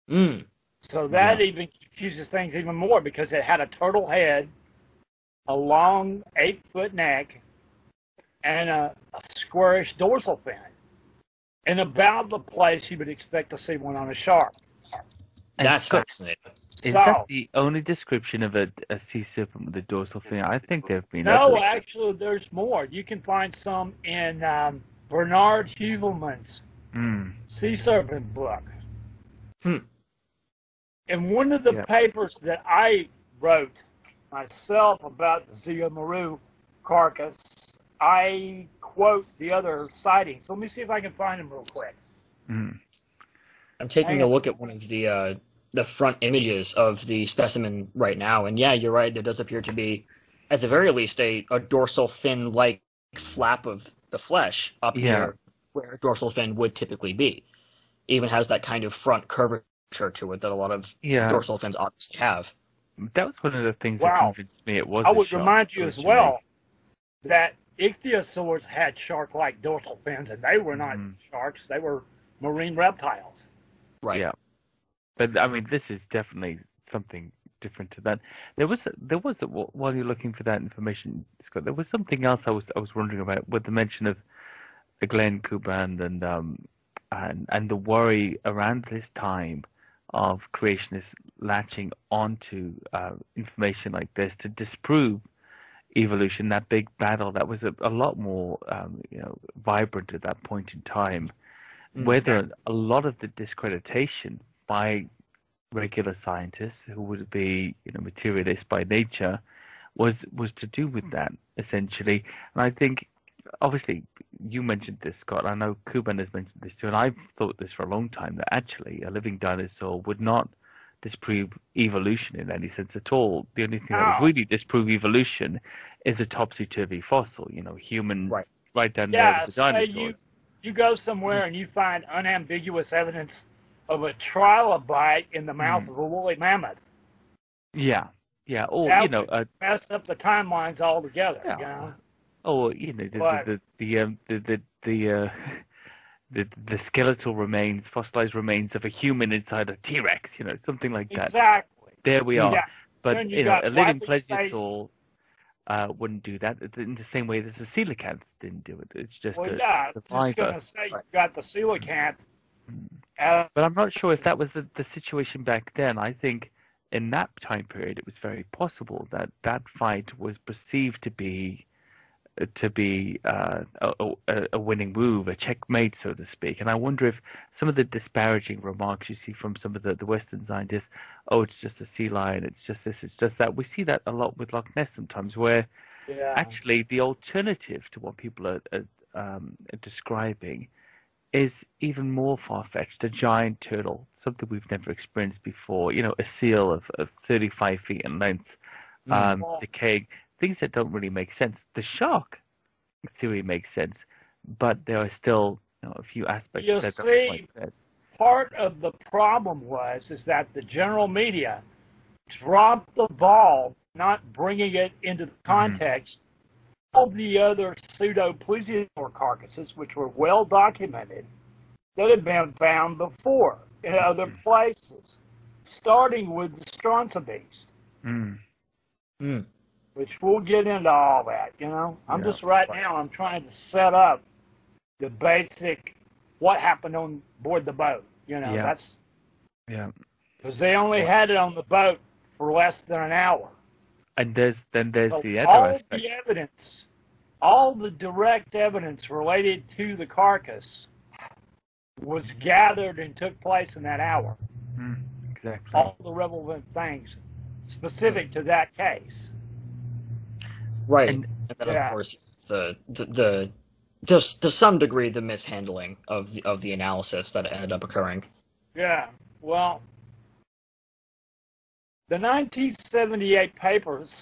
Mm. So that even confuses things even more because it had a turtle head, a long 8-foot neck, and a squarish dorsal fin. And about the place you would expect to see one on a shark. That's fascinating. Is that the only description of a sea serpent with a dorsal fin? I think there have been No, others. actually, there's more. You can find some in Bernard Heuvelmann's sea serpent book. In one of the papers that I wrote myself about the ZUIYO MARU carcass, I quote the other sightings. Let me see if I can find them real quick. I'm taking a look at one of the front images of the specimen right now, and yeah, you're right. There does appear to be, at the very least, a dorsal fin-like flap of the flesh up here, where a dorsal fin would typically be. Even has that kind of front curvature to it that a lot of dorsal fins obviously have. That was one of the things that convinced me it was. I would remind you as well that ichthyosaurs had shark-like dorsal fins, and they were not sharks; they were marine reptiles. Right. Yeah. But I mean, this is definitely something different to that. There was while you're looking for that information, Scott, there was something else I was wondering about with the mention of Glenn Kuban and the worry around this time of creationists latching onto information like this to disprove evolution. That big battle that was a lot more vibrant at that point in time. Whether a lot of the discreditation by regular scientists who would be materialists by nature was to do with that essentially. And I think obviously you mentioned this, Scott. I know Kuban has mentioned this too, and I've thought this for a long time, that actually a living dinosaur would not disprove evolution in any sense at all. The only thing that would really disprove evolution is a topsy-turvy fossil. Humans right down there with the dinosaurs. You go somewhere and you find unambiguous evidence of a trilobite in the mouth of a woolly mammoth. Yeah. Or that would mess up the timelines altogether. Yeah. Or the skeletal remains, fossilized remains of a human inside a T-Rex. Something like that. Exactly. There we are. Yeah. But a living plesiosaur wouldn't do that in the same way as a coelacanth didn't do it. It's just a survivor. I was going to say you've got the coelacanth. But I'm not sure if that was the situation back then. I think in that time period it was very possible that fight was perceived to be to be a winning move, a checkmate, so to speak. And I wonder if some of the disparaging remarks you see from some of the Western scientists, oh, it's just a sea lion, it's just this, it's just that. We see that a lot with Loch Ness sometimes, where actually the alternative to what people are describing is even more far-fetched, a giant turtle, something we've never experienced before, a seal of 35 feet in length, decaying. Things that don't really make sense. The shark theory makes sense, but there are still a few aspects that don't make sense. Part of the problem is that the general media dropped the ball, not bringing it into the context of the other pseudo-plesiosaur carcasses, which were well documented, that had been found before in other places, starting with the Strontia beast. Which we'll get into all that, I'm just now I'm trying to set up the basic what happened on board the boat. That's because they only had it on the boat for less than an hour. And there's the other aspect. All the direct evidence related to the carcass was gathered and took place in that hour. Exactly. All the relevant things specific to that case. Right, and then of course the just to some degree the mishandling of the analysis that ended up occurring. Yeah, well, the 1978 papers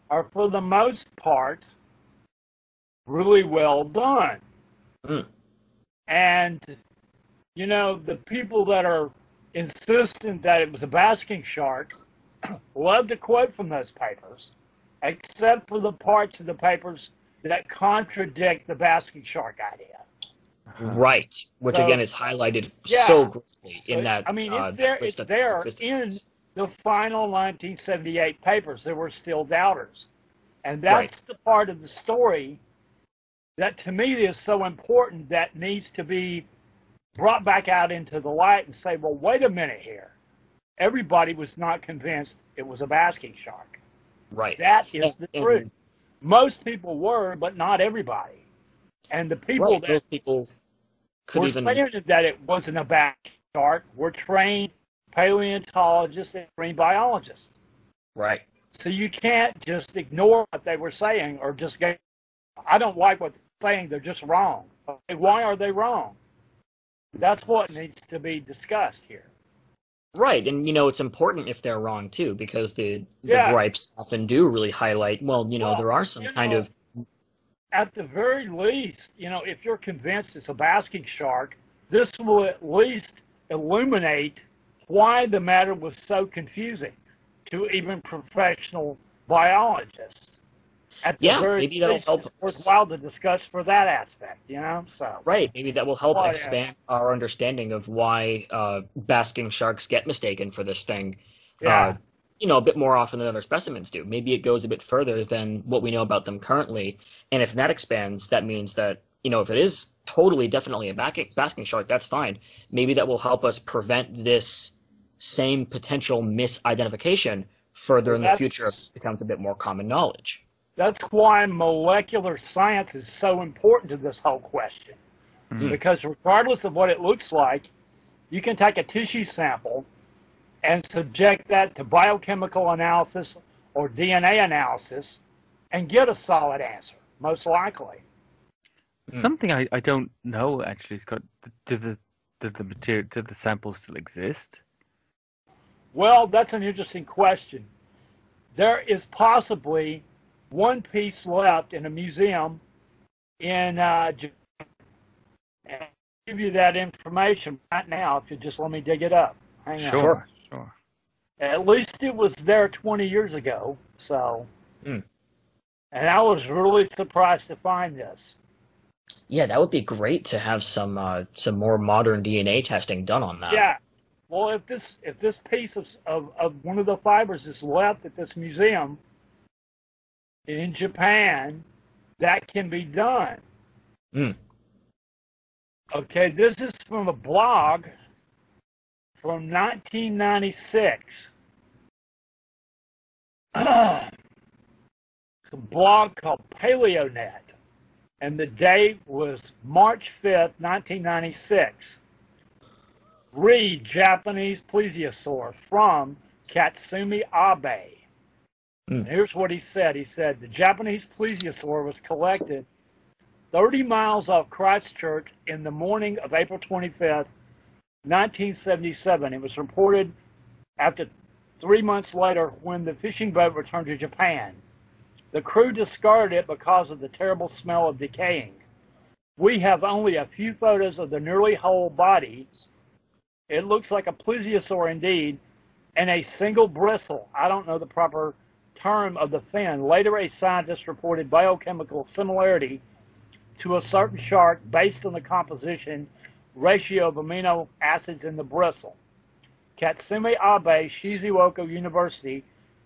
are for the most part really well done, and the people that are insistent that it was a basking shark love to quote from those papers, except for the parts of the papers that contradict the basking shark idea. Right, which again is highlighted so greatly in that. I mean, it's there in the final 1978 papers. There were still doubters, and that's the part of the story that to me is so important, that needs to be brought back out into the light and say, well, wait a minute here. Everybody was not convinced it was a basking shark. Right. That is the truth. Most people were, but not everybody. And the people that those people were saying that it wasn't a basking shark were trained paleontologists and marine biologists. Right. So you can't just ignore what they were saying or just go, I don't like what they're saying, they're just wrong. Okay, why are they wrong? That's what needs to be discussed here. Right, and it's important if they're wrong too, because the gripes often do really highlight, there are some kind of... At the very least, if you're convinced it's a basking shark, this will at least illuminate why the matter was so confusing to even professional biologists. At the very maybe that'll help. It's worthwhile to discuss for that aspect, So right, maybe that will help expand our understanding of why basking sharks get mistaken for this thing. A bit more often than other specimens do. Maybe it goes a bit further than what we know about them currently, and if that expands, that means that if it is totally, definitely a basking shark, that's fine. Maybe that will help us prevent this same potential misidentification further in the future if it becomes a bit more common knowledge. That's why molecular science is so important to this whole question. Because regardless of what it looks like, you can take a tissue sample and subject that to biochemical analysis or DNA analysis and get a solid answer, most likely. Something I don't know, actually, Scott, do the samples still exist? Well, that's an interesting question. There is possibly one piece left in a museum in Japan. And I'll give you that information right now if you just let me dig it up. Hang on. Sure. At least it was there 20 years ago, so. And I was really surprised to find this. Yeah, that would be great to have some more modern DNA testing done on that. Yeah. Well, if this piece of one of the fibers is left at this museum in Japan, that can be done. Okay, this is from a blog from 1996. It's a blog called PaleoNet. and the date was March 5th, 1996. Read Japanese plesiosaur from Katsumi Abe. And here's what he said. He said, the Japanese plesiosaur was collected 30 miles off Christchurch in the morning of April 25th, 1977. It was reported after 3 months later when the fishing boat returned to Japan. The crew discarded it because of the terrible smell of decaying. We have only a few photos of the nearly whole body. It looks like a plesiosaur indeed, and a single bristle. I don't know the proper term of the fin. Later, a scientist reported biochemical similarity to a certain shark based on the composition ratio of amino acids in the bristle. Katsumi Abe, Shizuoka University,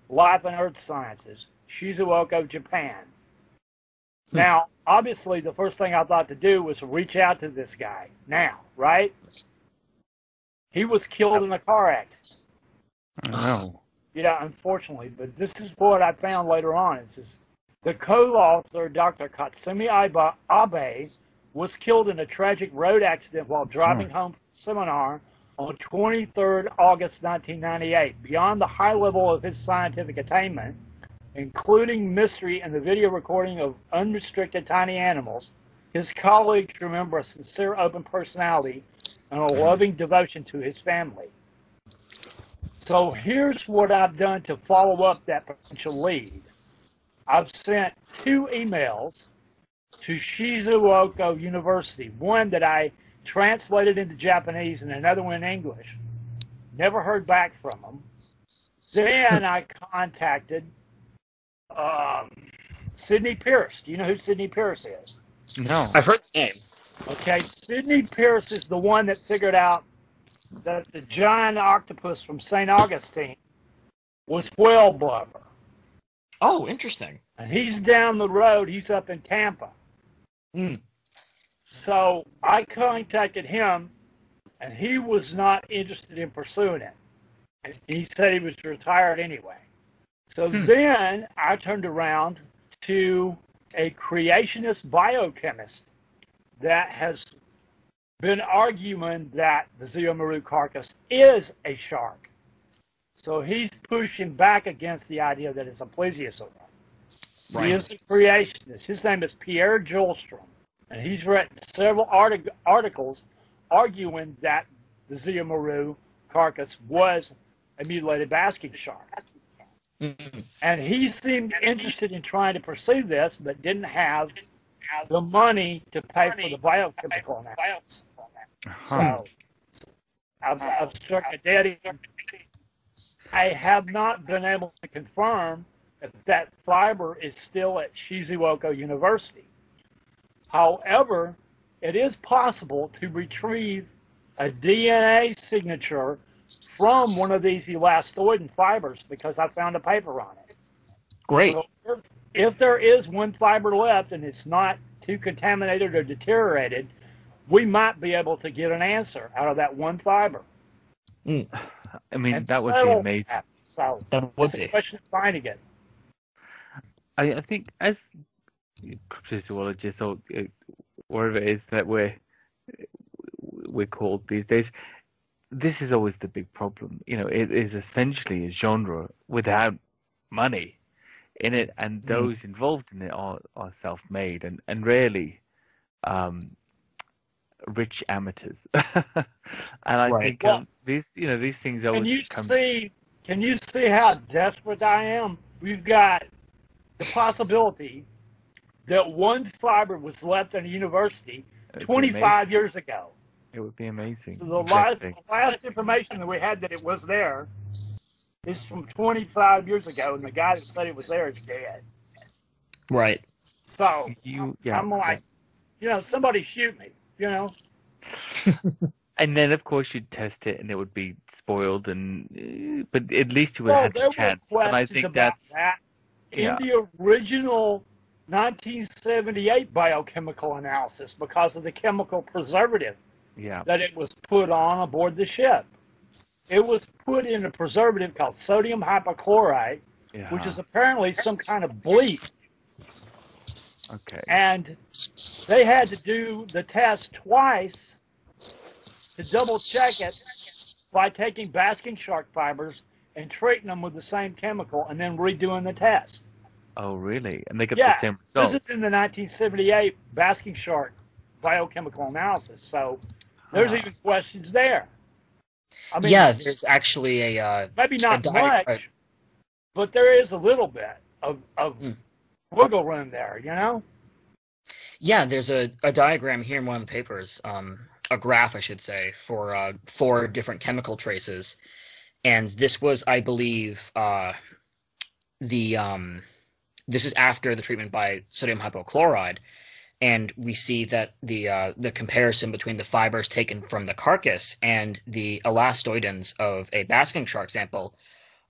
Life and Earth Sciences, Shizuoka, Japan. Now, obviously, the first thing I thought to do was reach out to this guy now, right? He was killed in a car accident. Oh. Yeah, unfortunately, but this is what I found later on. It says, the co-author, Dr. Katsumi Abe, was killed in a tragic road accident while driving home from a seminar on 23rd August 1998. Beyond the high level of his scientific attainment, including mystery and the video recording of unrestricted tiny animals, his colleagues remember a sincere, open personality and a loving devotion to his family. So here's what I've done to follow up that potential lead. I've sent 2 emails to Shizuoka University, one that I translated into Japanese and another one in English. Never heard back from them. Then I contacted Sidney Pierce. Do you know who Sidney Pierce is? No. I've heard the name. Okay, Sidney Pierce is the one that figured out that the giant octopus from St. Augustine was whale blubber. Oh, interesting. And he's down the road. He's up in Tampa. So I contacted him, and he was not interested in pursuing it. He said he was retired anyway. So then I turned around to a creationist biochemist that has been arguing that the ZUIYO MARU carcass is a shark. So he's pushing back against the idea that it's a plesiosaur. Right. He is a creationist. His name is Pierre Julstrom, and he's written several articles arguing that the ZUIYO MARU carcass was a mutilated basking shark. And he seemed interested in trying to pursue this, but didn't have the money to pay for the biochemical analysis. So I've struck a dead end. I have not been able to confirm if that fiber is still at Shizuoka University. However, it is possible to retrieve a DNA signature from one of these elastoidin fibers because I found a paper on it. Great. So if there is one fiber left and it's not too contaminated or deteriorated, we might be able to get an answer out of that one fiber. I mean, that would be amazing. So that would be a question of finding it. I think as cryptozoologists or whatever it is that we're called these days, this is always the big problem. You know, it is essentially a genre without money in it, and those involved in it are self-made and rarely rich amateurs. And I think these things always Can you see how desperate I am? We've got the possibility that one fiber was left in a university 25 years ago. It would be amazing. So the last information that we had that it was there is from 25 years ago, and the guy that said it was there is dead. Right. So I'm like, somebody shoot me, And then, of course, you'd test it, and it would be spoiled, but at least you would have had the chance. And I think that's in the original 1978 biochemical analysis because of the chemical preservative that it was put on aboard the ship. It was put in a preservative called sodium hypochlorite, which is apparently some kind of bleach. Okay. And they had to do the test twice to double check it by taking basking shark fibers and treating them with the same chemical and then redoing the test. Oh, really? And they got the same results? This is in the 1978 basking shark biochemical analysis, so there's even questions there. I mean, yeah, there's actually a maybe not much, but there is a little bit of wiggle room there, you know? Yeah, there's a diagram here in one of the papers, a graph, I should say, for 4 different chemical traces, and this was, I believe, this is after the treatment by sodium hypochlorite, and we see that the comparison between the fibers taken from the carcass and the elastoidins of a basking shark sample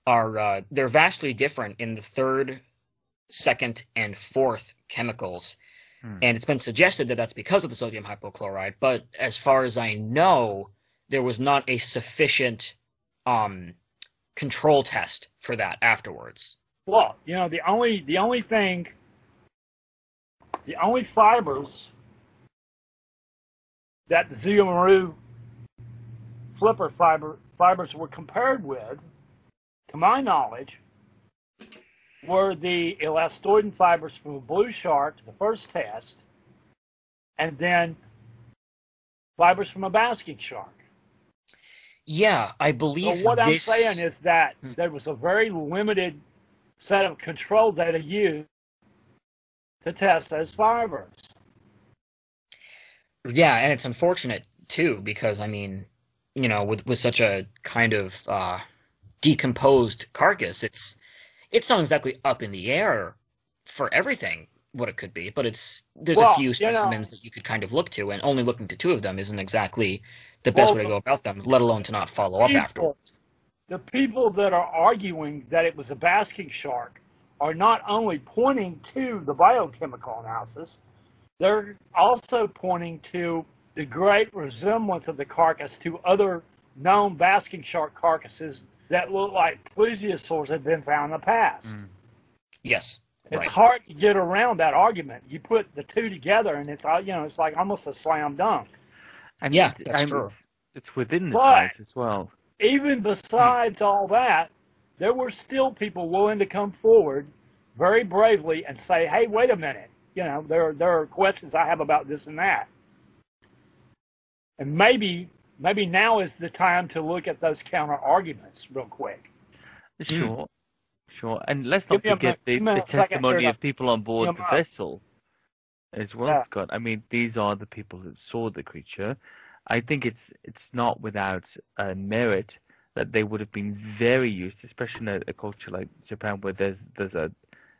are they're vastly different in the 3rd, 2nd, and 4th chemicals. And it's been suggested that that's because of the sodium hypochlorite, but as far as I know, there was not a sufficient control test for that afterwards. Well, you know, the only fibers that the ZUIYO MARU flipper fibers were compared with, to my knowledge, were the elastoidin fibers from a blue shark, the first test, and then fibers from a basking shark. Yeah, I believe. So what I'm saying is that there was a very limited set of control data used to test those fibers. Yeah, and it's unfortunate too, because I mean, you know, with such a kind of decomposed carcass, it's not exactly up in the air for everything what it could be, but there's a few specimens that you could kind of look to, and only looking to 2 of them isn't exactly the best way to go about them, let alone to not follow up afterwards. The people that are arguing that it was a basking shark are not only pointing to the biochemical analysis, they're also pointing to the great resemblance of the carcass to other known basking shark carcasses that look like plesiosaurs have been found in the past. Yes. It's hard to get around that argument. You put the 2 together, and it's like almost a slam dunk. And yeah, that's true. It's within the size as well. Even besides all that, there were still people willing to come forward very bravely and say, "Hey, wait a minute. You know, there are questions I have about this and that." And maybe now is the time to look at those counter arguments real quick. Sure. And let's not forget the testimony of people on board the vessel as well, Scott. I mean, these are the people that saw the creature. I think it's not without merit that they would have been very used, especially in a culture like Japan, where there's a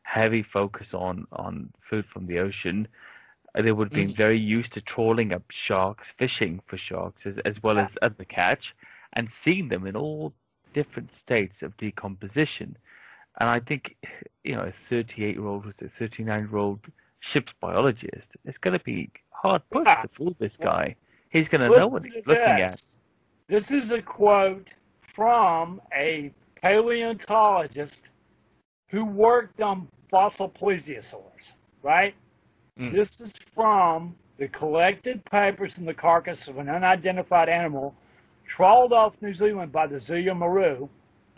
heavy focus on food from the ocean. They would have been very used to trawling up sharks, fishing for sharks, as well as other catch, and seeing them in all different states of decomposition. And I think, you know, a 38-year-old, 39-year-old ship's biologist is going to be hard pushed to fool this guy. He's going to know what he's looking at. This is a quote from a paleontologist who worked on fossil plesiosaurs, right? This is from the collected papers in the carcass of an unidentified animal trawled off New Zealand by the ZUIYO MARU,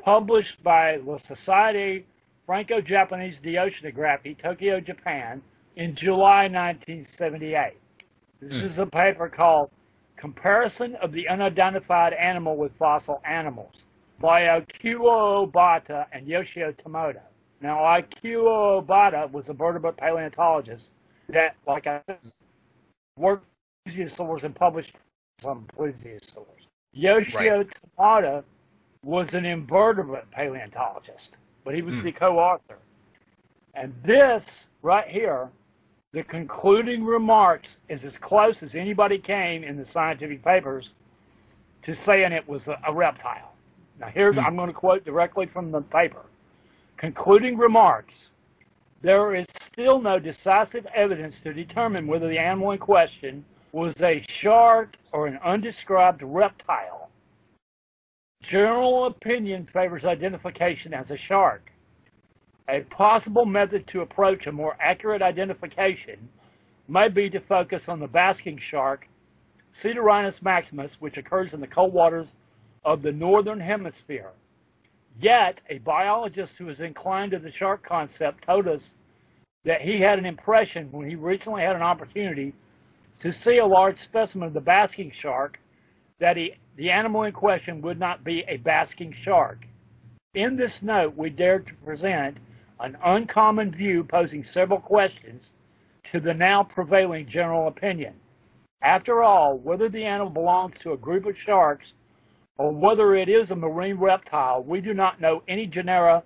published by La Société Franco-Japonaise d'Oceanography, Tokyo, Japan, in July 1978. This is a paper called Comparison of the Unidentified Animal with Fossil Animals by Akio Obata and Yoshio Tomoda. Now, Akio Obata was a vertebrate paleontologist that, like I said, worked with plesiosaurs and published some plesiosaurs. Yoshio Tomoda was an invertebrate paleontologist, but he was the co-author. And this right here, the concluding remarks, is as close as anybody came in the scientific papers to saying it was a reptile. Now here, I'm going to quote directly from the paper. Concluding remarks: there is still no decisive evidence to determine whether the animal in question was a shark or an undescribed reptile. General opinion favors identification as a shark. A possible method to approach a more accurate identification may be to focus on the basking shark, Cedorhinus maximus, which occurs in the cold waters of the northern hemisphere. Yet, a biologist who is inclined to the shark concept told us that he had an impression when he recently had an opportunity to see a large specimen of the basking shark that the animal in question would not be a basking shark. In this note, we dared to present an uncommon view posing several questions to the now prevailing general opinion. After all, whether the animal belongs to a group of sharks or whether it is a marine reptile, we do not know any genera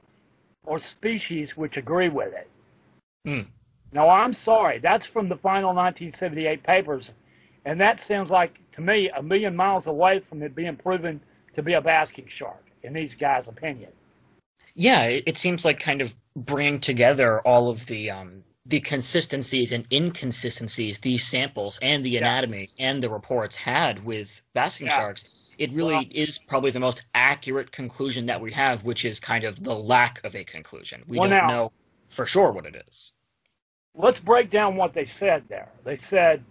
or species which agree with it. Now, I'm sorry, that's from the final 1978 papers, and that sounds like, to me, a million miles away from it being proven to be a basking shark, in these guys' opinion. Yeah, it seems like kind of bringing together all of the consistencies and inconsistencies these samples and the anatomy and the reports had with basking sharks. It really is probably the most accurate conclusion that we have, which is kind of the lack of a conclusion. We don't know for sure what it is. Let's break down what they said there. They said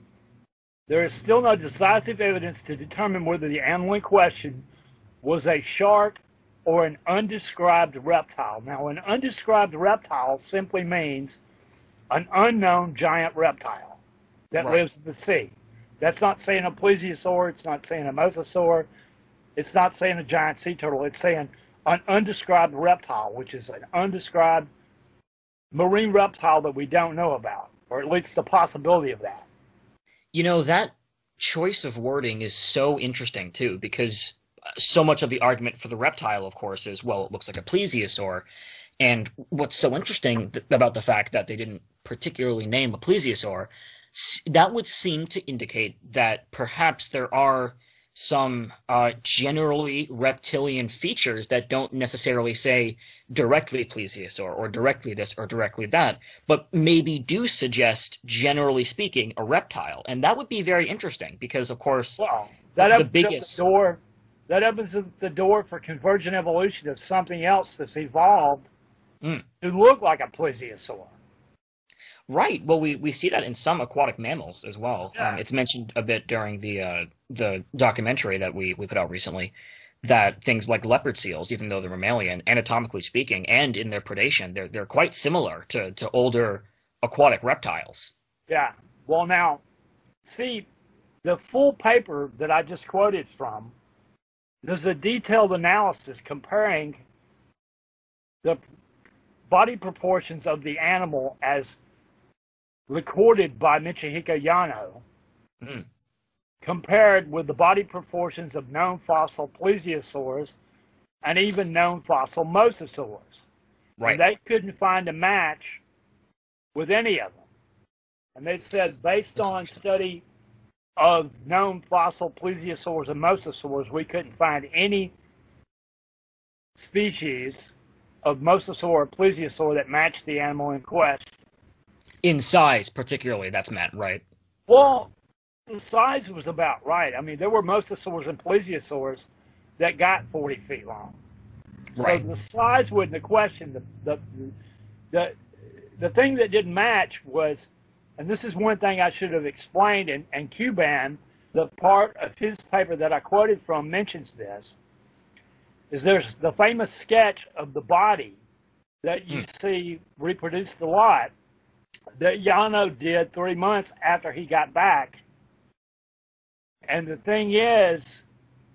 there is still no decisive evidence to determine whether the animal in question was a shark or an undescribed reptile. Now, an undescribed reptile simply means an unknown giant reptile that lives in the sea. That's not saying a plesiosaur, it's not saying a mosasaur, it's not saying a giant sea turtle, it's saying an undescribed reptile, which is an undescribed marine reptile that we don't know about, or at least the possibility of that. You know, that choice of wording is so interesting, too, because so much of the argument for the reptile, of course, is, well, it looks like a plesiosaur. And what's so interesting about the fact that they didn't particularly name a plesiosaur, that would seem to indicate that perhaps there are some generally reptilian features that don't necessarily say directly plesiosaur or directly this or directly that, but maybe do suggest, generally speaking, a reptile. And that would be very interesting because, of course, the biggest... That opens the door for convergent evolution of something else that's evolved to look like a plesiosaur. Right. Well, we see that in some aquatic mammals as well. Yeah. It's mentioned a bit during the documentary that we put out recently, that things like leopard seals, even though they're mammalian, anatomically speaking, and in their predation, they're quite similar to older aquatic reptiles. Yeah. Well, now, see, the full paper that I just quoted from, there's a detailed analysis comparing the body proportions of the animal as recorded by Michihiko Yano, compared with the body proportions of known fossil plesiosaurs and even known fossil mosasaurs. Right. And they couldn't find a match with any of them. And they said, based on study of known fossil plesiosaurs and mosasaurs, we couldn't find any species of mosasaur or plesiosaur that matched the animal in question. In size, particularly, that's meant, right? Well, the size was about right. I mean, there were mosasaurs and plesiosaurs that got 40 feet long. Right. So the size wasn't the question. The thing that didn't match was, and this is one thing I should have explained, and Cuban, the part of his paper that I quoted from mentions this, is there's the famous sketch of the body that you see reproduced a lot that Yano did 3 months after he got back. And the thing is,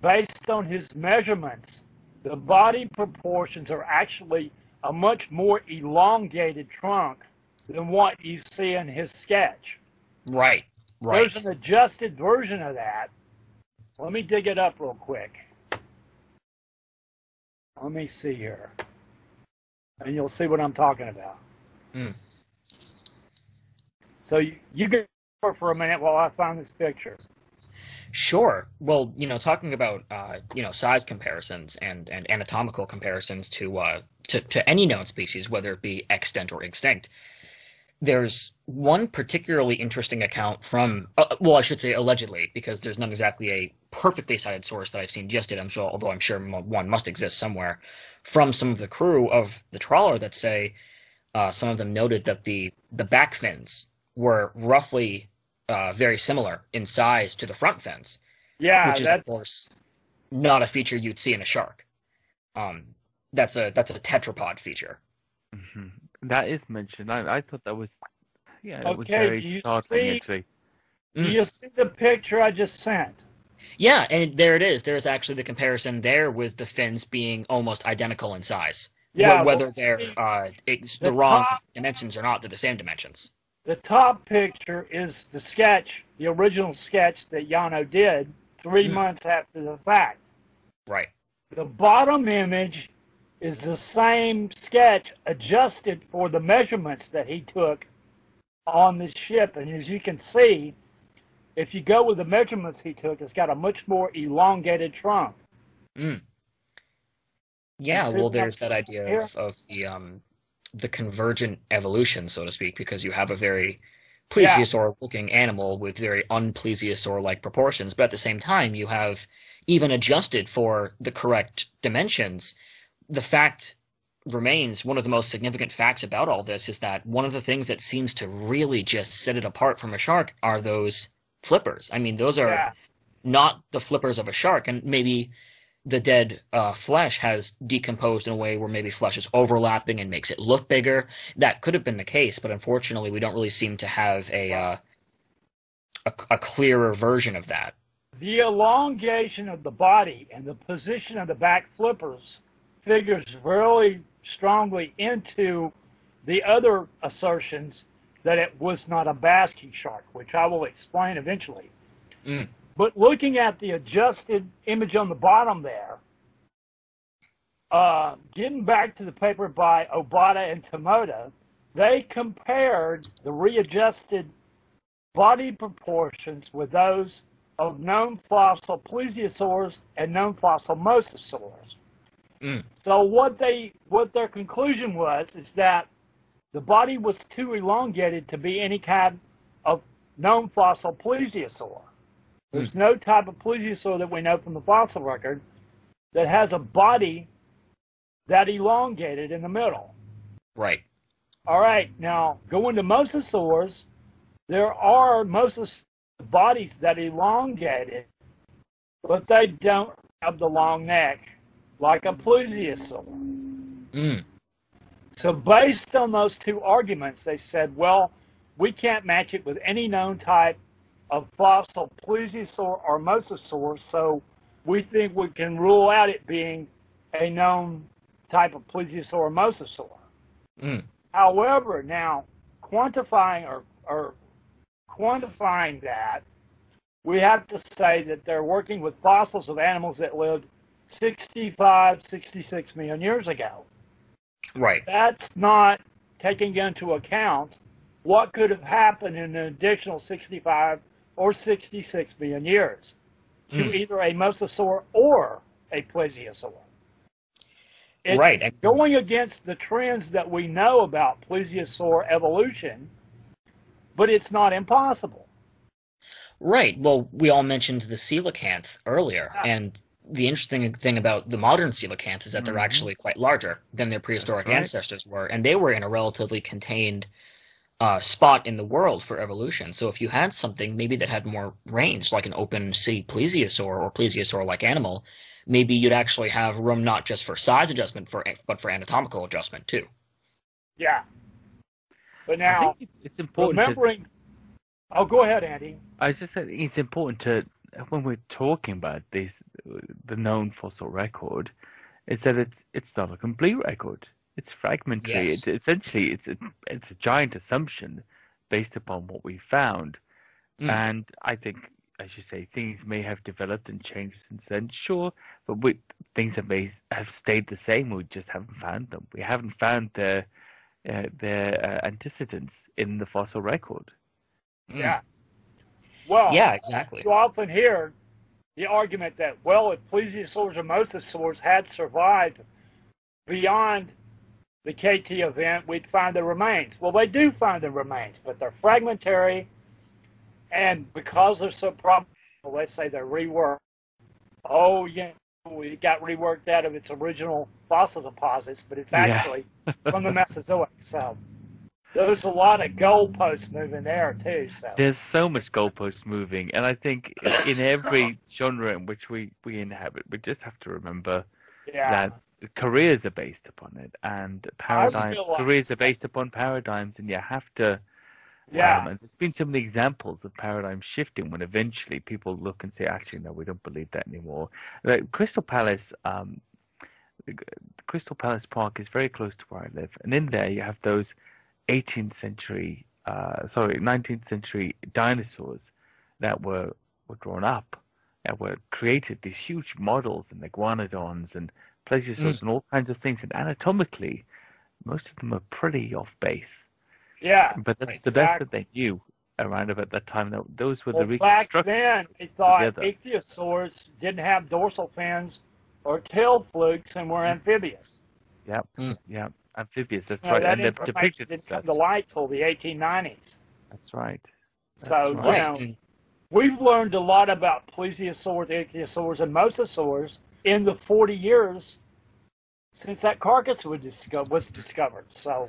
based on his measurements, the body proportions are actually a much more elongated trunk than what you see in his sketch. Right. There's an adjusted version of that. Let me dig it up real quick. Let me see here. And you'll see what I'm talking about. So you go for a minute while I find this picture. Sure. Well, talking about size comparisons and anatomical comparisons to any known species, whether it be extant or extinct, there's one particularly interesting account from, I should say allegedly, because there's not exactly a perfectly cited source that I've seen just yet, although I'm sure one must exist somewhere, from some of the crew of the trawler that say some of them noted that the back fins were roughly very similar in size to the front fins, Yeah, which is, of course, not a feature you'd see in a shark. That's a tetrapod feature. Hmm. That is mentioned. I thought that was, yeah, it was okay. very startling, actually. Do you see the picture I just sent? Yeah, and there it is. There's actually the comparison there with the fins being almost identical in size. Yeah, Whether well, they're the the wrong top- dimensions or not, they're the same dimensions. The top picture is the sketch, the original sketch that Yano did 3 months after the fact. Right. The bottom image is the same sketch adjusted for the measurements that he took on the ship. And as you can see, if you go with the measurements he took, it's got a much more elongated trunk. Mm. Yeah, well, there's that idea of the convergent evolution, so to speak, because you have a very plesiosaur-looking animal with very unplesiosaur-like proportions, but at the same time, you have, even adjusted for the correct dimensions, the fact remains, one of the most significant facts about all this is that one of the things that seems to really just set it apart from a shark are those flippers. I mean, those are not the flippers of a shark, and maybe the dead flesh has decomposed in a way where maybe flesh is overlapping and makes it look bigger. That could have been the case, but unfortunately, we don't really seem to have a clearer version of that. The elongation of the body and the position of the back flippers figures really strongly into the other assertions that it was not a basking shark, which I will explain eventually. Mm. But looking at the adjusted image on the bottom there, getting back to the paper by Obata and Tomoda, they compared the readjusted body proportions with those of known fossil plesiosaurs and known fossil mosasaurs. Mm. So what their conclusion was is that the body was too elongated to be any kind of known fossil plesiosaur. There's no type of plesiosaur that we know from the fossil record that has a body that elongated in the middle. Right. All right, now going to mosasaurs, there are bodies that elongated, but they don't have the long neck like a plesiosaur. Mm. So based on those two arguments, they said, well, we can't match it with any known type of fossil plesiosaur or mosasaur, so we think we can rule out it being a known type of plesiosaur or mosasaur. Mm. However, now quantifying that, we have to say that they're working with fossils of animals that lived 65, 66 million years ago. Right. That's not taking into account what could have happened in an additional 65 or 66 million years to either a mosasaur or a plesiosaur. It's right. going against the trends that we know about plesiosaur evolution, but it's not impossible. Right. Well, we all mentioned the coelacanth earlier, and the interesting thing about the modern coelacanth is that they're actually quite larger than their prehistoric ancestors were, and they were in a relatively contained spot in the world for evolution. So if you had something maybe that had more range, like an open sea plesiosaur or plesiosaur-like animal, maybe you'd actually have room not just for size adjustment, but for anatomical adjustment too. Yeah. But now, I think it's important remembering... Oh, go ahead, Andy. I just said it's important to, when we're talking about this, the known fossil record, is that it's not a complete record. It's fragmentary. Yes. It's a giant assumption based upon what we found, and I think, as you say, things may have developed and changed since then. Sure, but things may have stayed the same. We just haven't found them. We haven't found their antecedents in the fossil record. Yeah. Well, yeah, exactly. You often hear the argument that, well, if plesiosaurs or mosasaurs had survived beyond the KT event, we'd find the remains. Well, they do find the remains, but they're fragmentary, and because they're so probable, let's say they're reworked. Oh, yeah, we got reworked out of its original fossil deposits, but it's actually from the Mesozoic. So There's a lot of goalposts moving there too. So There's so much goalpost moving, and I think in every genre in which we inhabit, we just have to remember yeah, that careers are based upon it, and careers are based upon paradigms, and you have to. yeah, And there's been so many examples of paradigm shifting when eventually people look and say, actually, no, we don't believe that anymore. Like Crystal Palace, Crystal Palace Park is very close to where I live, and in there you have those 19th century dinosaurs that were drawn up, that were created, these huge models and iguanodons and plesiosaurs and all kinds of things, and anatomically, most of them are pretty off base. yeah. But that's the best that they knew around about that time. Those were the Back reconstructions. then, they thought together. ichthyosaurs didn't have dorsal fins or tail flukes and were amphibious. Yep, yep. Amphibious, that's So right. that And they're information depicted didn't as come such. to light till the 1890s. That's right. So, you know, we've learned a lot about plesiosaurs, ichthyosaurs, and mosasaurs in the 40 years since that carcass was discovered. So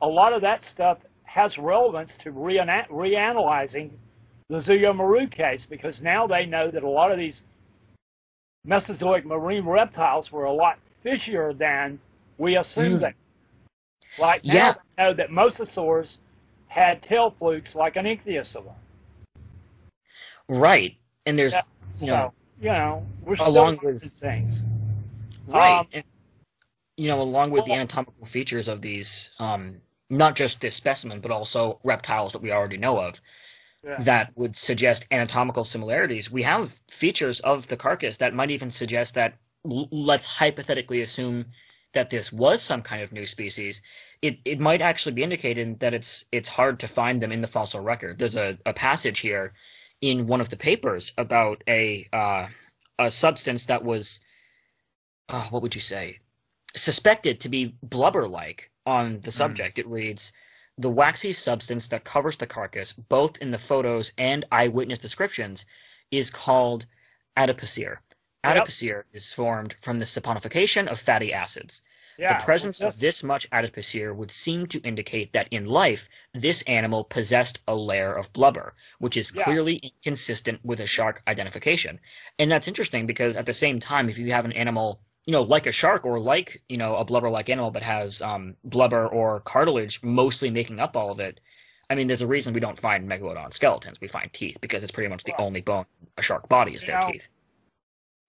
a lot of that stuff has relevance to reanalyzing the ZUIYO MARU case, because now they know that a lot of these Mesozoic marine reptiles were a lot fishier than we assumed they were. Like now they know that mosasaurs had tail flukes like an ichthyosaur. Right. And there's, we're still along learning with things. Right. And, along with the anatomical features of these, not just this specimen, but also reptiles that we already know of, that would suggest anatomical similarities. We have features of the carcass that might even suggest that, let's hypothetically assume that this was some kind of new species. It might actually be indicating that it's hard to find them in the fossil record. There's a passage here in one of the papers about a substance that was, what would you say, suspected to be blubber-like on the subject. It reads, "The waxy substance that covers the carcass, both in the photos and eyewitness descriptions, is called adipocere. Adipocere is formed from the saponification of fatty acids. The presence of this much adipocere would seem to indicate that in life, this animal possessed a layer of blubber, which is clearly inconsistent with a shark identification." And that's interesting because at the same time, if you have an animal, like a shark or like, a blubber-like animal that has blubber or cartilage mostly making up all of it, I mean, there's a reason we don't find megalodon skeletons. We find teeth because it's pretty much the only bone a shark body is their teeth.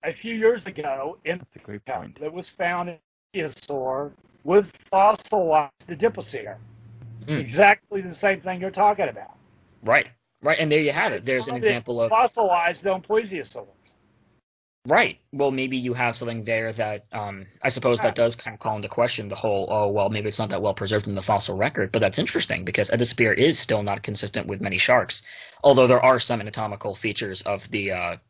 A few years ago, there was found an ichthyosaur with fossilized adipocere. Exactly the same thing you're talking about. Right. And there you have it. There's an example of fossilized on plesiosaurs. Right. Well, maybe you have something there that I suppose that does kind of call into question the whole, maybe it's not that well preserved in the fossil record, but that's interesting because adipocere is still not consistent with many sharks, although there are some anatomical features of the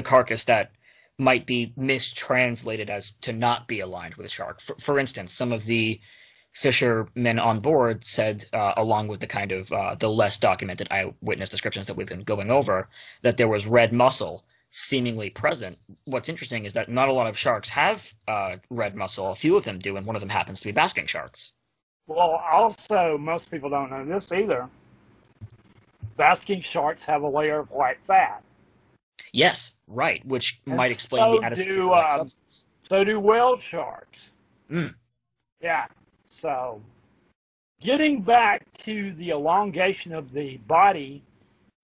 carcass that might be mistranslated as to not be aligned with a shark. For instance, some of the fishermen on board said, along with the kind of the less documented eyewitness descriptions that we've been going over, that there was red muscle seemingly present. What's interesting is that not a lot of sharks have red muscle. A few of them do, and one of them happens to be basking sharks. Well, also, most people don't know this either. Basking sharks have a layer of white fat. Yes, right, which might explain the adipocere substance. So do whale sharks. Yeah. So, getting back to the elongation of the body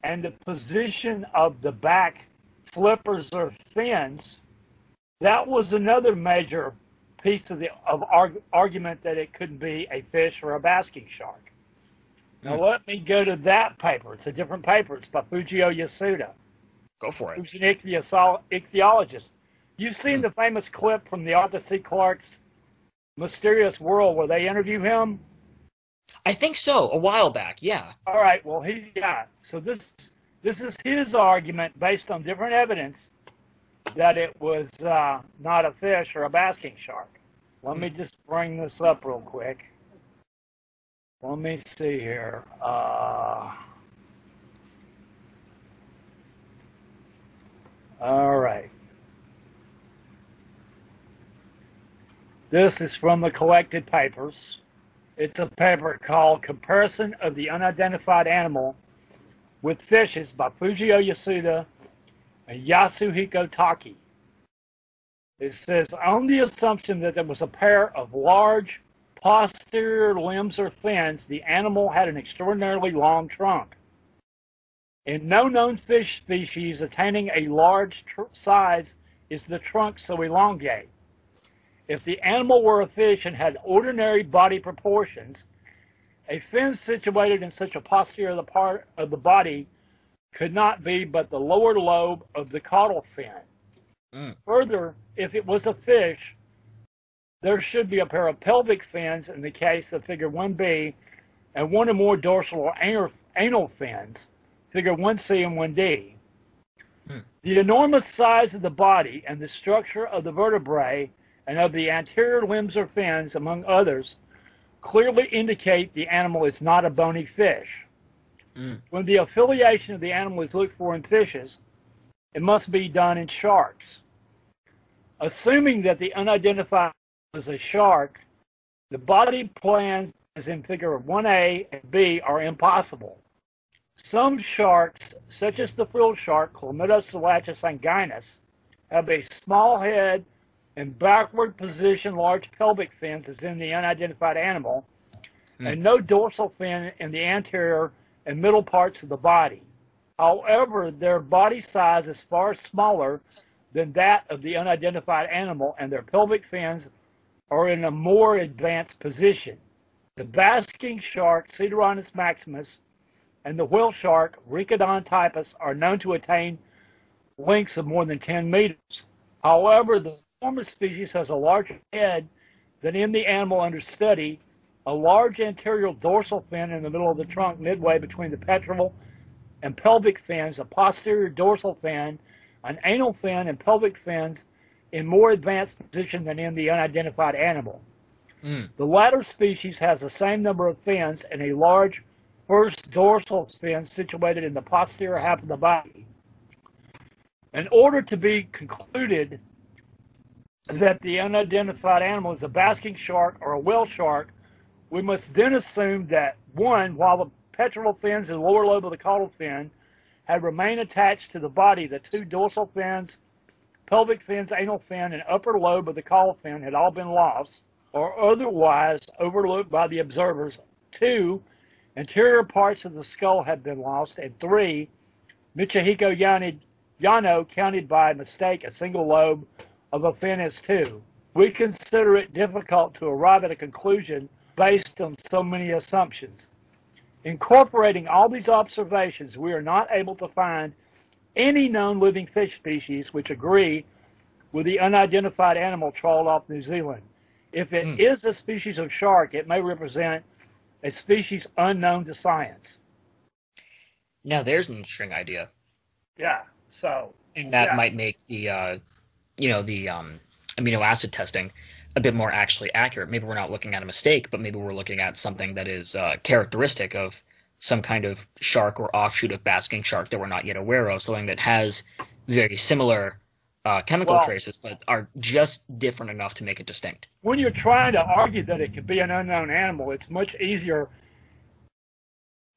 and the position of the back flippers or fins, that was another major piece of argument that it could be a fish or a basking shark. Now let me go to that paper. It's a different paper. It's by Fujio Yasuda. Go for it. Who's an ichthyologist. You've seen the famous clip from the Arthur C. Clarke's Mysterious World where they interview him? I think so, a while back, yeah. All right, well, so this is his argument based on different evidence that it was not a fish or a basking shark. Let me just bring this up real quick. Let me see here. All right. This is from the collected papers. It's a paper called Comparison of the Unidentified Animal with Fishes by Fujio Yasuda and Yasuhiko Taki. It says, on the assumption that there was a pair of large posterior limbs or fins, the animal had an extraordinarily long trunk. In no known fish species attaining a large size is the trunk so elongate. If the animal were a fish and had ordinary body proportions, a fin situated in such a posterior part of the body could not be but the lower lobe of the caudal fin. Further, if it was a fish, there should be a pair of pelvic fins in the case of figure 1b and one or more dorsal or anal fins, figure 1c and 1d. The enormous size of the body and the structure of the vertebrae and of the anterior limbs or fins, among others, clearly indicate the animal is not a bony fish. When the affiliation of the animal is looked for in fishes, it must be done in sharks. Assuming that the unidentified is a shark, the body plans as in figure 1a and b are impossible. Some sharks, such as the frilled shark, Chlamydosalacus anguinus, have a small head and backward position large pelvic fins as in the unidentified animal, and no dorsal fin in the anterior and middle parts of the body. However, their body size is far smaller than that of the unidentified animal, and their pelvic fins are in a more advanced position. The basking shark, Cedronus maximus, and the whale shark, Rhicodon typus, are known to attain lengths of more than 10 meters. However, the former species has a larger head than in the animal under study, a large anterior dorsal fin in the middle of the trunk midway between the pectoral and pelvic fins, a posterior dorsal fin, an anal fin, and pelvic fins in more advanced position than in the unidentified animal. The latter species has the same number of fins and a large first dorsal fin situated in the posterior half of the body. In order to be concluded that the unidentified animal is a basking shark or a whale shark, we must then assume that, one, while the pectoral fins and lower lobe of the caudal fin had remained attached to the body, the two dorsal fins, pelvic fins, anal fin, and upper lobe of the caudal fin had all been lost or otherwise overlooked by the observers. Two, anterior parts of the skull had been lost. And three, Michihiko Yano counted by mistake a single lobe of a fin as two. We consider it difficult to arrive at a conclusion based on so many assumptions. Incorporating all these observations, we are not able to find any known living fish species which agree with the unidentified animal trawled off New Zealand. If it is a species of shark, it may represent a species unknown to science. Now there's an interesting idea. Yeah. So. And that might make the, the amino acid testing a bit more actually accurate. Maybe we're not looking at a mistake, but maybe we're looking at something that is characteristic of some kind of shark or offshoot of basking shark that we're not yet aware of, something that has very similar chemical traces, but are just different enough to make it distinct. When you're trying to argue that it could be an unknown animal, it's much easier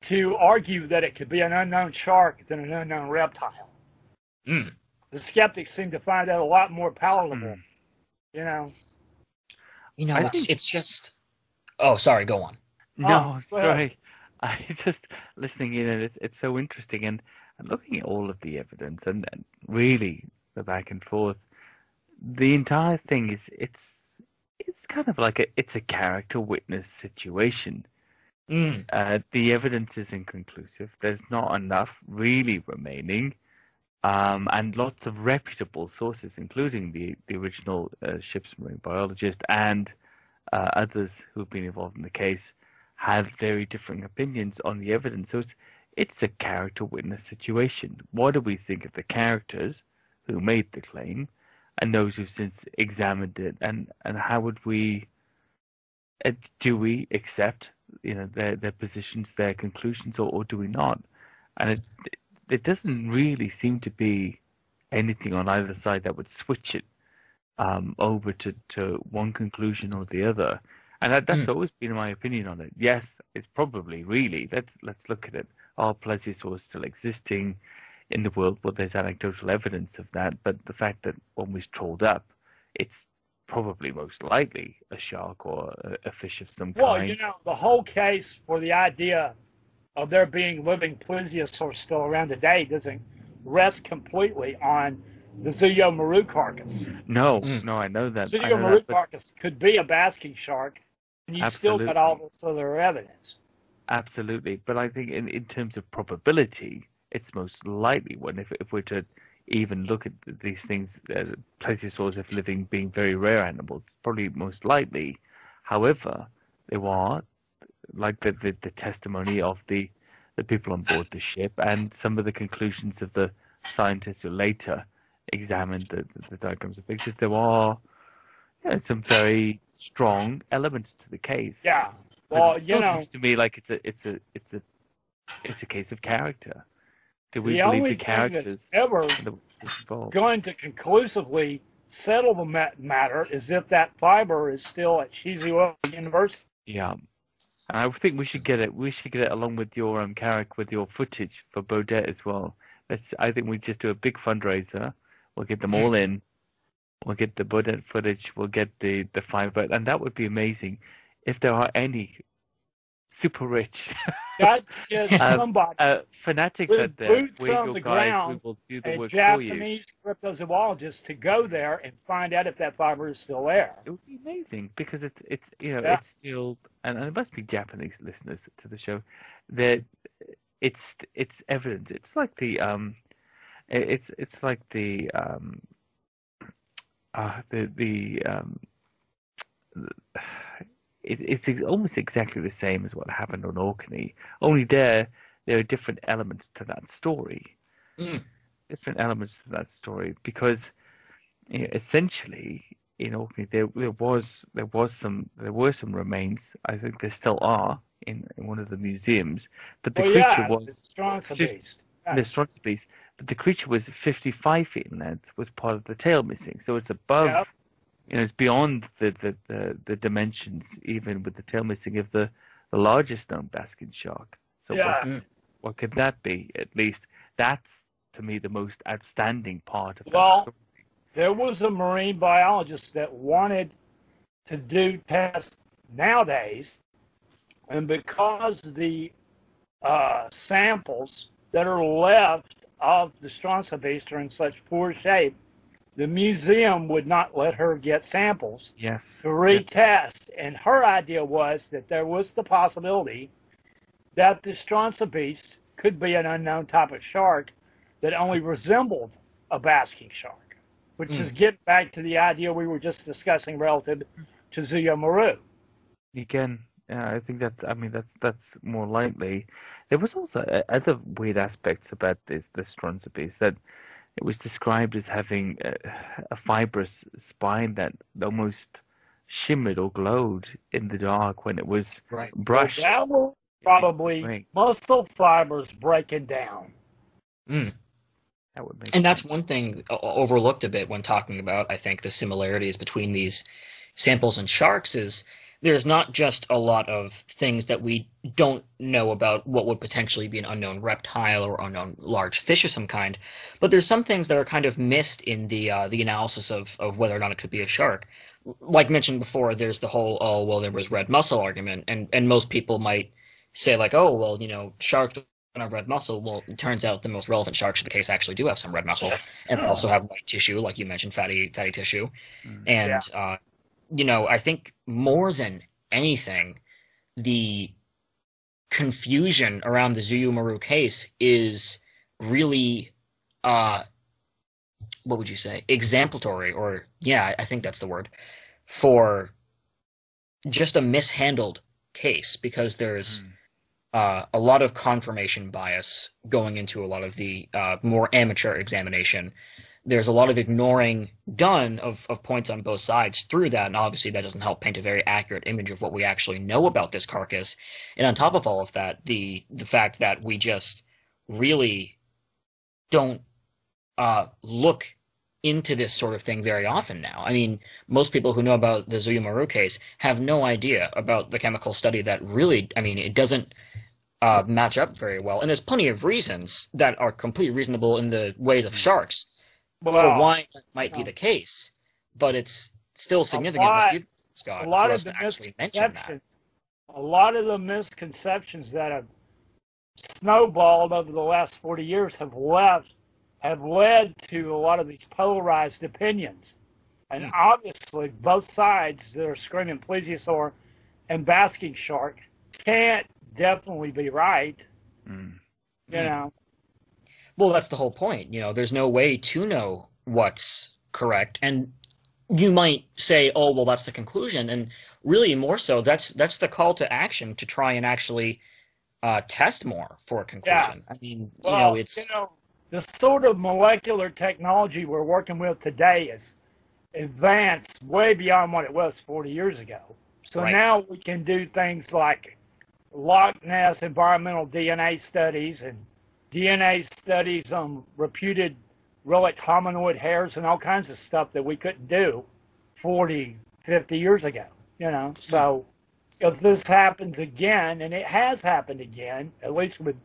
to argue that it could be an unknown shark than an unknown reptile. The skeptics seem to find that a lot more palatable, It's just... Oh, sorry, go on. No, sorry. I just listening in, and it's so interesting, and looking at all of the evidence, and really the back and forth. The entire thing is it's kind of like it's a character witness situation. The evidence is inconclusive. There's not enough really remaining, and lots of reputable sources, including the original ship's marine biologist and others who've been involved in the case, have very differing opinions on the evidence. So it's a character witness situation. What do we think of the characters who made the claim and those who've since examined it, and how would we do we accept their positions, their conclusions, or do we not? And it doesn't really seem to be anything on either side that would switch it over to one conclusion or the other. And that's always been my opinion on it. Yes, it's probably really. Let's look at it. Are plesiosaurs still existing in the world? Well, there's anecdotal evidence of that, but the fact that one was trawled up, it's probably most likely a shark or a fish of some kind. Well, you know, the whole case for the idea of there being living plesiosaurs still around today doesn't rest completely on the ZUIYO MARU carcass. No, I know that. ZUIYO MARU carcass could be a basking shark, and you still got all this other evidence. Absolutely, but I think in terms of probability, it's most likely one. If we're to even look at these things, plesiosaurs, if living, being very rare animals, probably most likely. However, there are, like the testimony of the people on board the ship and some of the conclusions of the scientists who later examined the diagrams of pictures, there are some very strong elements to the case. Yeah. Well, it seems to me like it's a case of character. Do we the believe only the characters thing that's ever going to conclusively settle the matter is if that fiber is still at Shizuoka University. Yeah. And I think we should get it. We should get it along with your Carrick, with your footage for Baudet as well. I think we just do a big fundraiser. We'll get them all in. We'll get the Baudet footage. We'll get the fiber, and that would be amazing. If there are any super rich somebody fanatic with out there, boots on the ground, we will do the work for you. Japanese cryptozoologist to go there and find out if that fiber is still there. It would be amazing because it's it's still, and it must be Japanese listeners to the show, that it's evident. It's like the it's like the it's almost exactly the same as what happened on Orkney. Only there are different elements to that story. Different elements to that story because essentially in Orkney there were some remains. I think there still are in one of the museums. But the creature was the Strontibeast. But the creature was 55 feet in length, with part of the tail missing. So it's above. Yep. It's beyond the dimensions, even with the tail missing, of the largest known basking shark. So what could that be? At least that's, to me, the most outstanding part of that story. There was a marine biologist that wanted to do tests nowadays, and because the samples that are left of the Strontibeast are in such poor shape, the museum would not let her get samples to retest. Yes. And her idea was that there was the possibility that the Strontibeast could be an unknown type of shark that only resembled a basking shark, which is getting back to the idea we were just discussing relative to ZUIYO MARU. Again, I think that's more likely. There was also other weird aspects about the Strontibeast, that it was described as having a fibrous spine that almost shimmered or glowed in the dark when it was brushed. Well, that was probably muscle fibers breaking down. That would make sense. That's one thing overlooked a bit when talking about, I think, the similarities between these samples and sharks is there's not just a lot of things that we don't know about what would potentially be an unknown reptile or unknown large fish of some kind, but there's some things that are kind of missed in the analysis of whether or not it could be a shark. Like mentioned before, there's the whole, there was red mussel argument, and most people might say like, sharks don't have red mussel. Well, it turns out the most relevant sharks in the case actually do have some red mussel, and also have white tissue, like you mentioned, fatty tissue, and I think more than anything, the confusion around the ZUIYO MARU case is really, what would you say, exemplary, or I think that's the word, for just a mishandled case, because there's a lot of confirmation bias going into a lot of the more amateur examination. There's a lot of ignoring done of points on both sides through that, and obviously that doesn't help paint a very accurate image of what we actually know about this carcass. And on top of all of that, the fact that we just really don't look into this sort of thing very often now. I mean, most people who know about the ZUIYO MARU case have no idea about the chemical study that really, I mean, it doesn't match up very well. And there's plenty of reasons that are completely reasonable in the ways of sharks for why that might be the case. But it's still significant, what you've Scott, for us to actually mention that. A lot of the misconceptions that have snowballed over the last 40 years have led to a lot of these polarized opinions. And obviously, both sides that are screaming plesiosaur and basking shark can't definitely be right. You know. Well, that's the whole point. You know, there's no way to know what's correct. And you might say, oh, well, that's the conclusion. And really, more so, that's the call to action to try and actually test more for a conclusion. Yeah. I mean, well, it's... You know, the sort of molecular technology we're working with today is advanced way beyond what it was 40 years ago. So now we can do things like Loch Ness environmental DNA studies and DNA studies on reputed relic hominoid hairs and all kinds of stuff that we couldn't do 40, 50 years ago, you know. So if this happens again, and it has happened again, at least with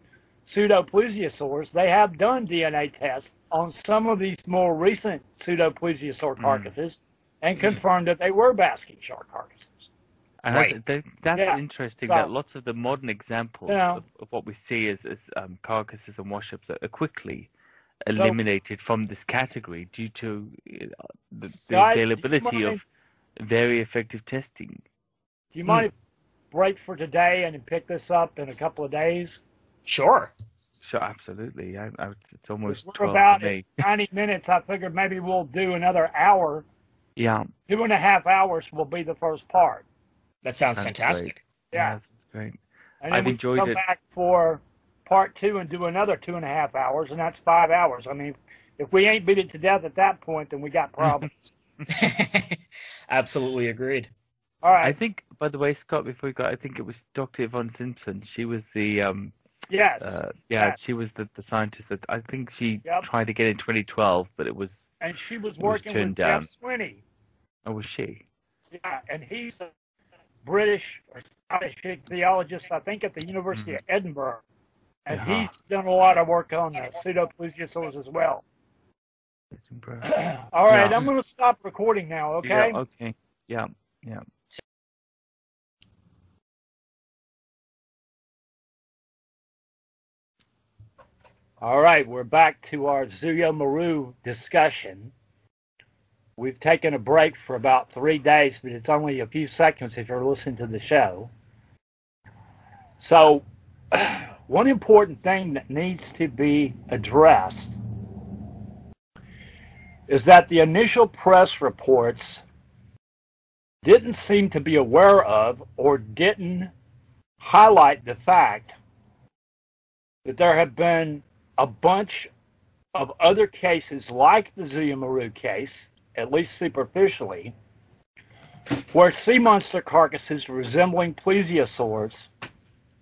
pseudoplesiosaurs, they have done DNA tests on some of these more recent pseudoplesiosaur carcasses and confirmed that they were basking shark carcasses. And that's interesting, that lots of the modern examples of what we see as carcasses and washups are quickly eliminated from this category due to the availability of very effective testing. Do you mind if we break for today and pick this up in a couple of days? Sure, absolutely. It's almost we're about 90 minutes. I figured maybe we'll do another hour. Yeah. 2.5 hours will be the first part. That sounds fantastic. Great. Yeah. That's great. And then I've enjoyed come back for part 2 and do another 2.5 hours, and that's 5 hours. I mean, if we ain't beat it to death at that point, then we got problems. Absolutely agreed. All right. I think, by the way, Scott, before we got, I think it was Dr. Yvonne Simpson. She was the yes. She was the scientist that I think she tried to get in 2012, but it was. And she was working with Jeff Swinney. Oh, was she? Yeah, and he's a British or Scottish ichthyologist, I think, at the University of Edinburgh. And he's done a lot of work on the pseudoplesiosaurs as well. All right, I'm going to stop recording now, okay? Yeah, okay. Yeah. All right, we're back to our ZUIYO MARU discussion. We've taken a break for about 3 days, but it's only a few seconds if you're listening to the show. So, one important thing that needs to be addressed is that the initial press reports didn't seem to be aware of or didn't highlight the fact that there have been a bunch of other cases like the ZUIYO MARU case, at least superficially, where sea monster carcasses resembling plesiosaurs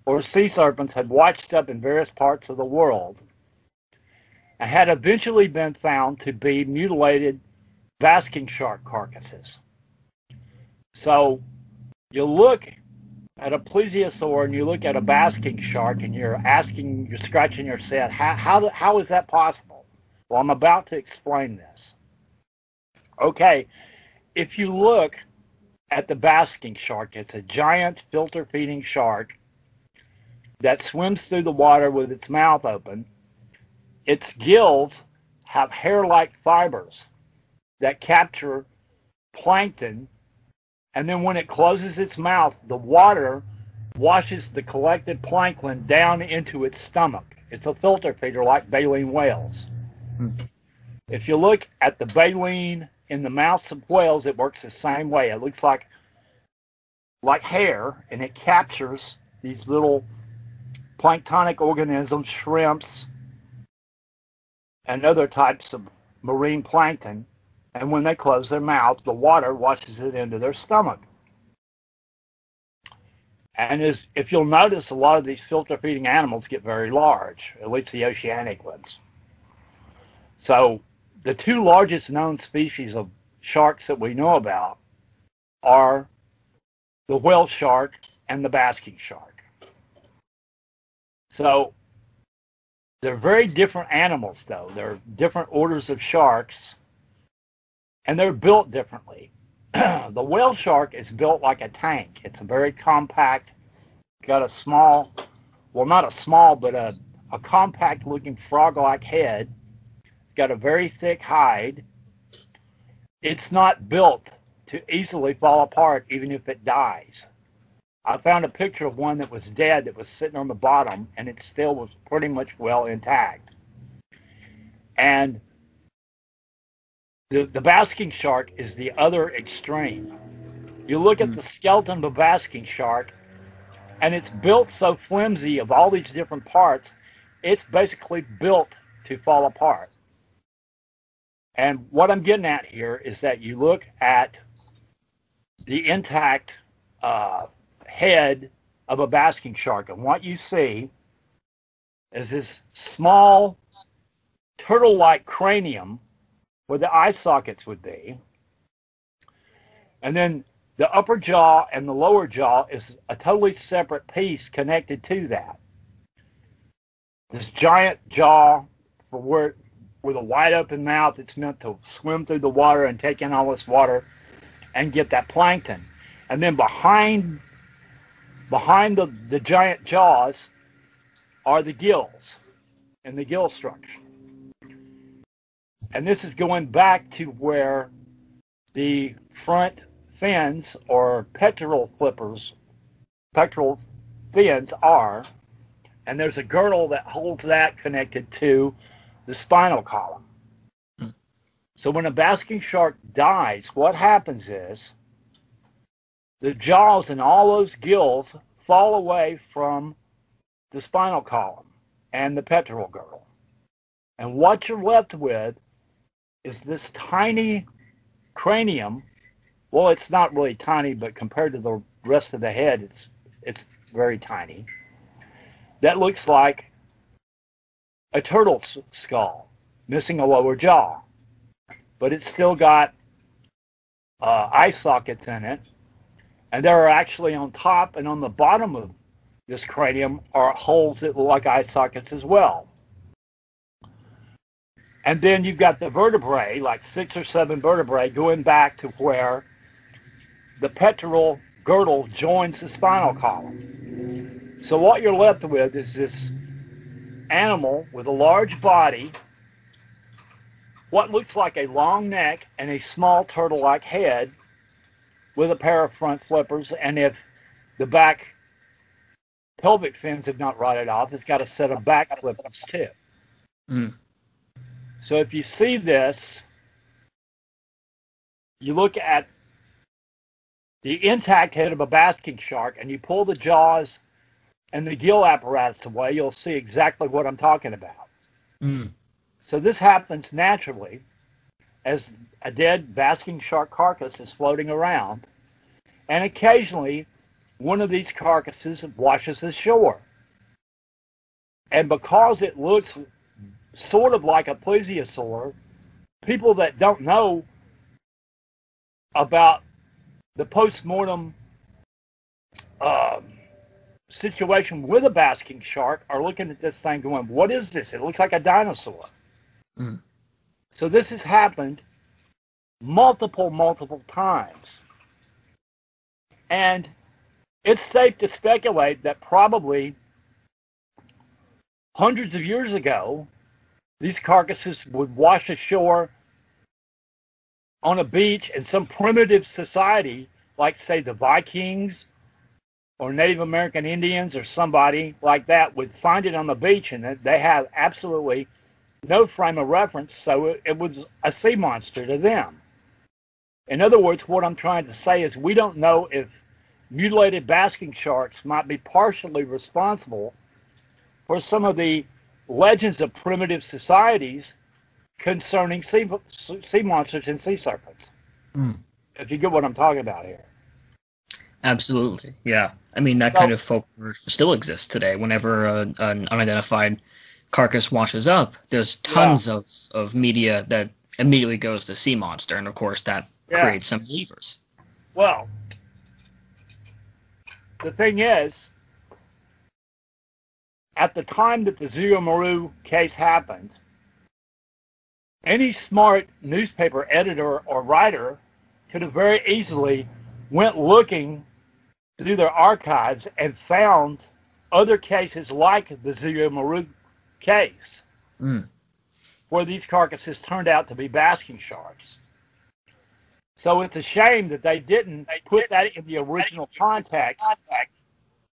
or sea serpents had washed up in various parts of the world and had eventually been found to be mutilated basking shark carcasses. So you look at a plesiosaur and you look at a basking shark and you're scratching your head, how is that possible? Well, I'm about to explain this. Okay, if you look at the basking shark, it's a giant filter-feeding shark that swims through the water with its mouth open. Its gills have hair-like fibers that capture plankton, and then when it closes its mouth, the water washes the collected plankton down into its stomach. It's a filter feeder like baleen whales. If you look at the baleen in the mouths of whales, it works the same way. It looks like hair, and it captures these little planktonic organisms, shrimps, and other types of marine plankton. And when they close their mouth, the water washes it into their stomach. And if you'll notice, a lot of these filter-feeding animals get very large, at least the oceanic ones. So the two largest known species of sharks that we know about are the whale shark and the basking shark. So they're very different animals, though. They're different orders of sharks, and they're built differently. The whale shark is built like a tank. It's a very compact, got a small, well, not a small, but a compact-looking frog-like head. Got a very thick hide. It's not built to easily fall apart, even if it dies. I found a picture of one that was dead that was sitting on the bottom, and it still was pretty much well intact. And the basking shark is the other extreme. You look at the skeleton of a basking shark, and it's built so flimsy of all these different parts, it's basically built to fall apart. And what I'm getting at here is that you look at the intact head of a basking shark, and what you see is this small turtle-like cranium where the eye sockets would be, and then the upper jaw and the lower jaw is a totally separate piece connected to that. This giant jaw with a wide open mouth, it's meant to swim through the water and take in all this water and get that plankton. And then behind the giant jaws are the gills and the gill structure. And this is going back to where the front fins or pectoral fins are, and there's a girdle that holds that connected to the spinal column. So when a basking shark dies, what happens is the jaws and all those gills fall away from the spinal column and the pectoral girdle. And what you're left with is this tiny cranium. Well, it's not really tiny, but compared to the rest of the head, it's very tiny. That looks like a turtle's skull, missing a lower jaw. But it's still got eye sockets in it. And there are actually on top and on the bottom of this cranium are holes that look like eye sockets as well. And then you've got the vertebrae, like 6 or 7 vertebrae, going back to where the pectoral girdle joins the spinal column. So what you're left with is this animal with a large body, what looks like a long neck, and a small turtle-like head with a pair of front flippers, and if the back pelvic fins have not rotted off, it's got a set of back flippers too. So if you see this, you look at the intact head of a basking shark and you pull the jaws and the gill apparatus away, you'll see exactly what I'm talking about. So this happens naturally as a dead basking shark carcass is floating around, and occasionally one of these carcasses washes ashore. And because it looks sort of like a plesiosaur, people that don't know about the post-mortem situation with a basking shark are looking at this thing going, what is this? It looks like a dinosaur. So this has happened multiple times. And it's safe to speculate that probably hundreds of years ago, these carcasses would wash ashore on a beach, and some primitive society, like, say, the Vikings or Native American Indians or somebody like that, would find it on the beach, and they have absolutely no frame of reference, so it was a sea monster to them. In other words, what I'm trying to say is we don't know if mutilated basking sharks might be partially responsible for some of the legends of primitive societies concerning sea monsters and sea serpents. If you get what I'm talking about here. Absolutely, yeah. I mean, that kind of folklore still exists today. Whenever an unidentified carcass washes up, there's tons of media that immediately goes to sea monster, and of course that creates some believers. Well, the thing is, at the time that the ZUIYO MARU case happened, any smart newspaper editor or writer could have very easily went looking through their archives and found other cases like the ZUIYO MARU case, where these carcasses turned out to be basking sharks. So it's a shame that they didn't put that in the original context,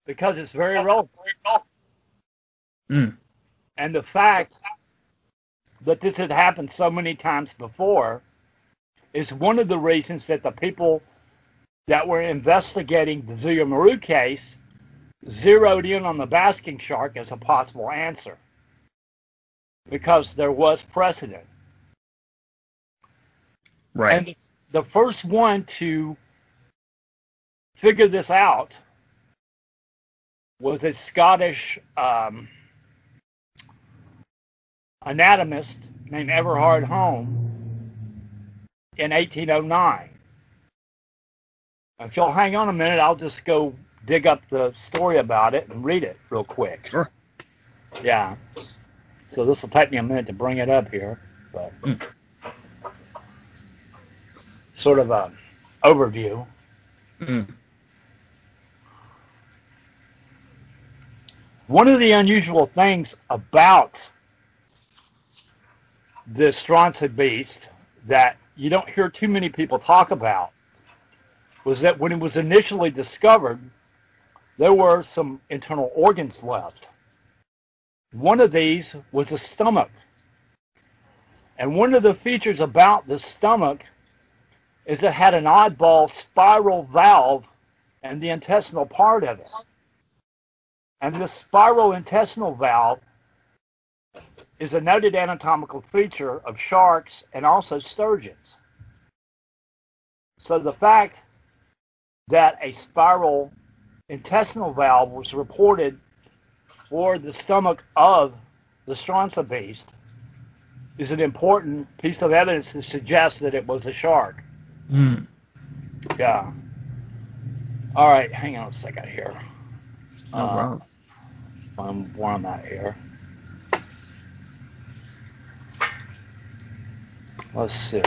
because it's very relevant. And the fact that this had happened so many times before is one of the reasons that the people that were investigating the ZUIYO MARU case zeroed in on the basking shark as a possible answer, because there was precedent. Right. And the first one to figure this out was a Scottish anatomist named Everard Home in 1809. If you'll hang on a minute, I'll just go dig up the story about it and read it real quick. Sure. Yeah. So this will take me a minute to bring it up here, but sort of a overview. One of the unusual things about the Strontia beast that you don't hear too many people talk about was that when it was initially discovered, there were some internal organs left. One of these was the stomach. And one of the features about the stomach is it had an oddball spiral valve in the intestinal part of it. And this spiral intestinal valve is a noted anatomical feature of sharks and also sturgeons. So the fact that a spiral intestinal valve was reported for the stomach of the Strontia beast is an important piece of evidence to suggest that it was a shark. Yeah. All right, hang on a second here. No problem. Where I'm at here. Let's see.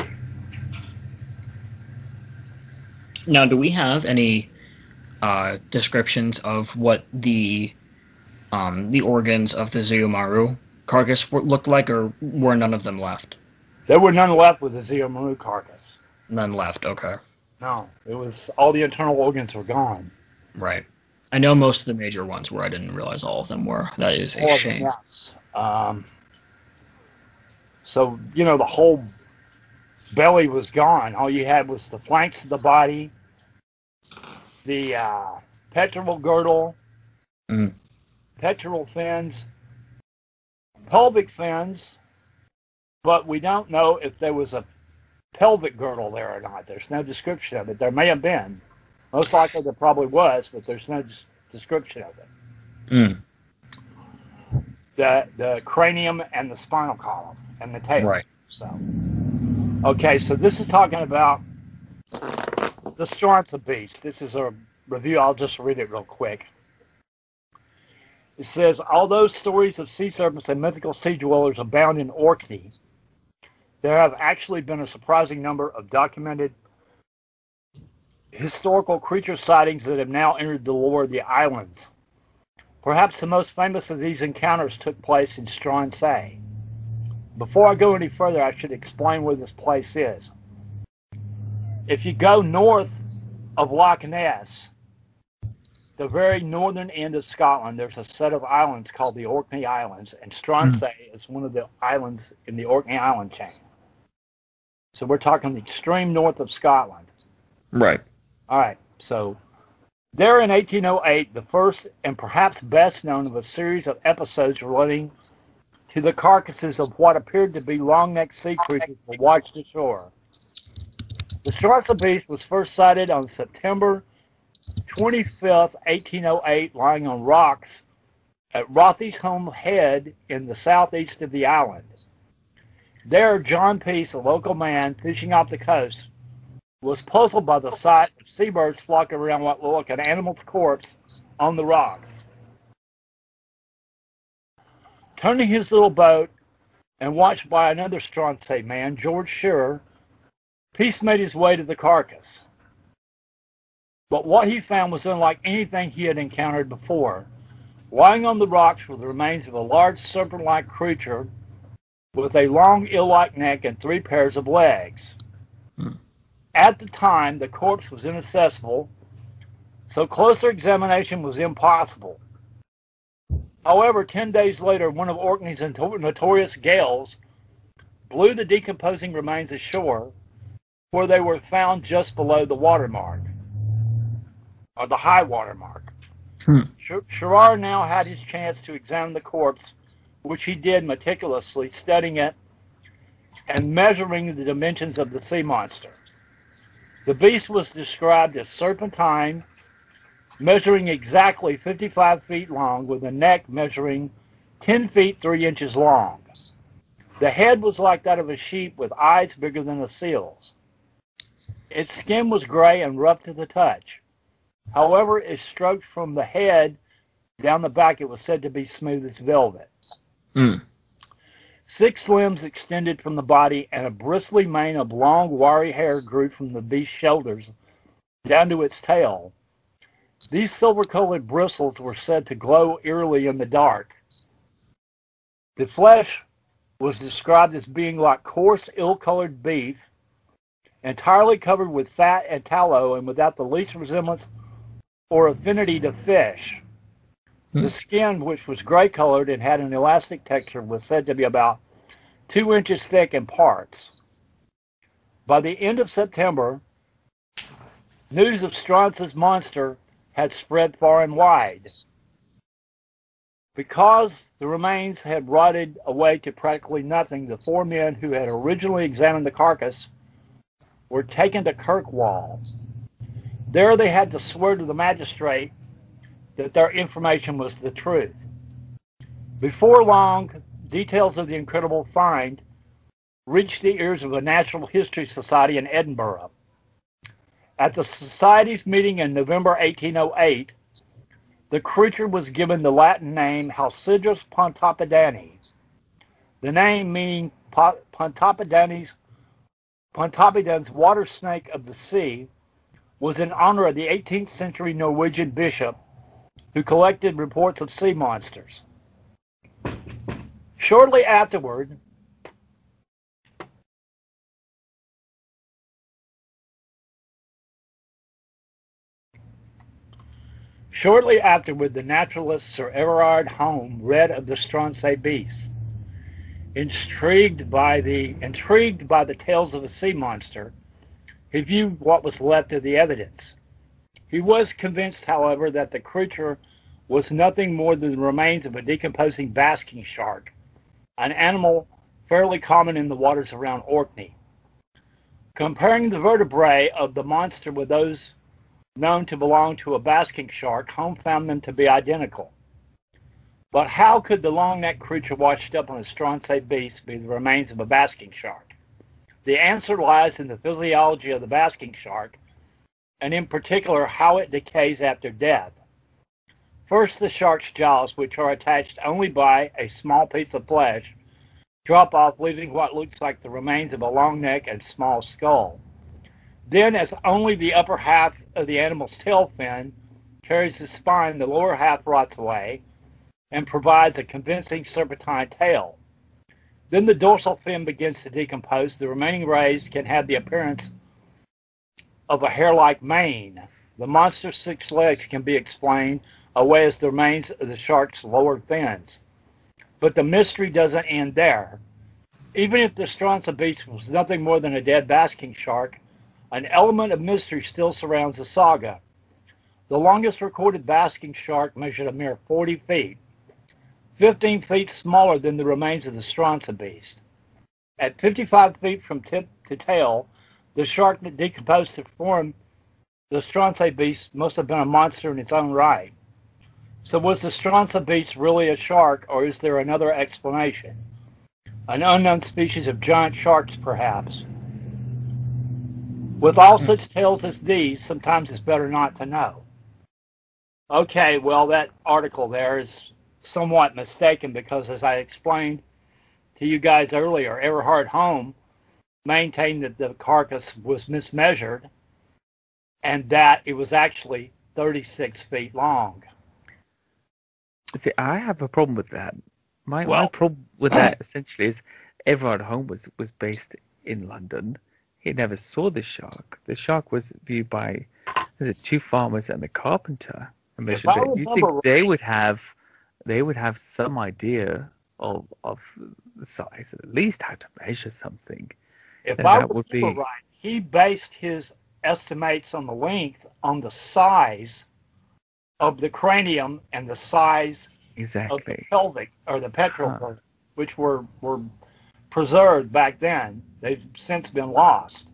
Now, do we have any descriptions of what the organs of the ZUIYO MARU carcass looked like, or were none of them left? There were none left with the ZUIYO MARU carcass. None left, okay. No, it was all the internal organs were gone. Right. I know most of the major ones were. I didn't realize all of them were. That is a shame. Yes. So, you know, the whole belly was gone. All you had was the flanks of the body, the pectoral girdle, pectoral fins, pelvic fins, but we don't know if there was a pelvic girdle there or not. There's no description of it. There may have been. Most likely there probably was, but there's no description of it. The cranium and the spinal column and the tail. Right. So, okay, so this is talking about the Strontia beast. This is a review. I'll just read it real quick. It says, although stories of sea serpents and mythical sea dwellers abound in Orkney, there have actually been a surprising number of documented historical creature sightings that have now entered the lore of the islands. Perhaps the most famous of these encounters took place in Strontia. Before I go any further, I should explain where this place is. If you go north of Loch Ness, the very northern end of Scotland, there's a set of islands called the Orkney Islands, and Strontia is one of the islands in the Orkney Island chain. So we're talking the extreme north of Scotland. Right. All right, so there in 1808, the first and perhaps best known of a series of episodes relating to the carcasses of what appeared to be long-necked sea creatures were washed ashore. The Strontia beast was first sighted on September 25th, 1808, lying on rocks at Rothiesholme Head in the southeast of the island. There, John Peace, a local man fishing off the coast, was puzzled by the sight of seabirds flocking around what looked like an animal's corpse on the rocks. Turning his little boat and watched by another Stronsay man, George Shearer, Peace made his way to the carcass. But what he found was unlike anything he had encountered before. Lying on the rocks were the remains of a large serpent-like creature with a long eel-like neck and 3 pairs of legs. At the time, the corpse was inaccessible, so closer examination was impossible. However, 10 days later, one of Orkney's notorious gales blew the decomposing remains ashore, where they were found just below the watermark, or the high water mark. Shearer now had his chance to examine the corpse, which he did meticulously, studying it and measuring the dimensions of the sea monster. The beast was described as serpentine, measuring exactly 55 feet long, with a neck measuring 10 feet 3 inches long. The head was like that of a sheep with eyes bigger than a seal's. Its skin was gray and rough to the touch. However, if stroked from the head down the back, it was said to be smooth as velvet. 6 limbs extended from the body, and a bristly mane of long, wiry hair grew from the beast's shoulders down to its tail. These silver-colored bristles were said to glow eerily in the dark. The flesh was described as being like coarse, ill-colored beef, entirely covered with fat and tallow, and without the least resemblance or affinity to fish. The skin, which was gray-colored and had an elastic texture, was said to be about 2 inches thick in parts. By the end of September, news of Stronsay's monster had spread far and wide. Because the remains had rotted away to practically nothing, the 4 men who had originally examined the carcass were taken to Kirkwall. There they had to swear to the magistrate that their information was the truth. Before long, details of the incredible find reached the ears of the Natural History Society in Edinburgh. At the Society's meeting in November 1808, the creature was given the Latin name Halcydrus pontoppidanus. The name meaning Pontoppidanus, water snake of the sea, was in honor of the 18th century Norwegian bishop who collected reports of sea monsters. Shortly afterward, the naturalist Sir Everard Home read of the Stronsay beast. Intrigued by the tales of a sea monster, he viewed what was left of the evidence. He was convinced, however, that the creature was nothing more than the remains of a decomposing basking shark, an animal fairly common in the waters around Orkney. Comparing the vertebrae of the monster with those known to belong to a basking shark, Holmes found them to be identical. But how could the long-necked creature washed up on a Stronsay beast be the remains of a basking shark? The answer lies in the physiology of the basking shark, and in particular how it decays after death. First, the shark's jaws, which are attached only by a small piece of flesh, drop off, leaving what looks like the remains of a long neck and small skull. Then, as only the upper half of the animal's tail fin carries the spine, the lower half rots away and provides a convincing serpentine tail. Then the dorsal fin begins to decompose. The remaining rays can have the appearance of a hair-like mane. The monster's 6 legs can be explained away as the remains of the shark's lower fins. But the mystery doesn't end there. Even if the Stronsay beast was nothing more than a dead basking shark, an element of mystery still surrounds the saga. The longest recorded basking shark measured a mere 40 feet, 15 feet smaller than the remains of the Stronsay beast. At 55 feet from tip to tail, the shark that decomposed to form the Stronsay beast must have been a monster in its own right. So was the Stronsay beast really a shark, or is there another explanation? An unknown species of giant sharks, perhaps. With all such tales as these, sometimes it's better not to know. Okay, well, that article there is somewhat mistaken because, as I explained to you guys earlier, Everhard Holm maintained that the carcass was mismeasured and that it was actually 36 feet long. See, I have a problem with that. My problem with that essentially is Everard Holm was based in London. He never saw the shark. The shark was viewed by two farmers and a carpenter. And measured it. You think they would have some idea of the size, at least how to measure something? If I remember right, he based his estimates on the length on the size of the cranium and the size of the pelvic or the pectoral, which were preserved back then. They've since been lost.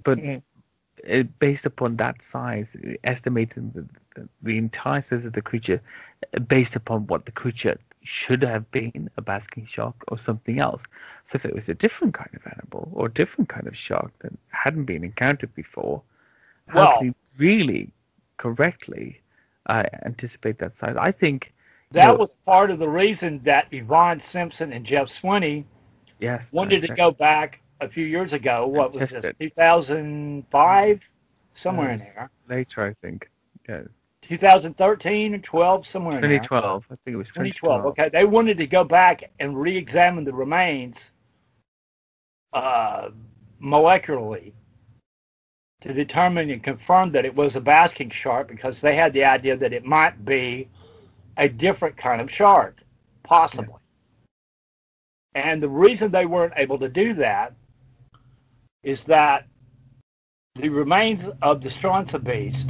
But based upon that size, estimating the entire size of the creature, based upon what the creature should have been, a basking shark or something else. So if it was a different kind of animal or a different kind of shark that hadn't been encountered before, how can you really correctly anticipate that size? I think that was part of the reason that Yvonne Simpson and Jeff Swinney wanted to go back a few years ago. What was this, 2005? Somewhere in there. Later, I think. Yeah. 2013 or 12, somewhere in there. 2012. I think it was 2012. Okay, they wanted to go back and re-examine the remains molecularly to determine and confirm that it was a basking shark, because they had the idea that it might be a different kind of shark, possibly. Yeah. And the reason they weren't able to do that is that the remains of the Stronza beast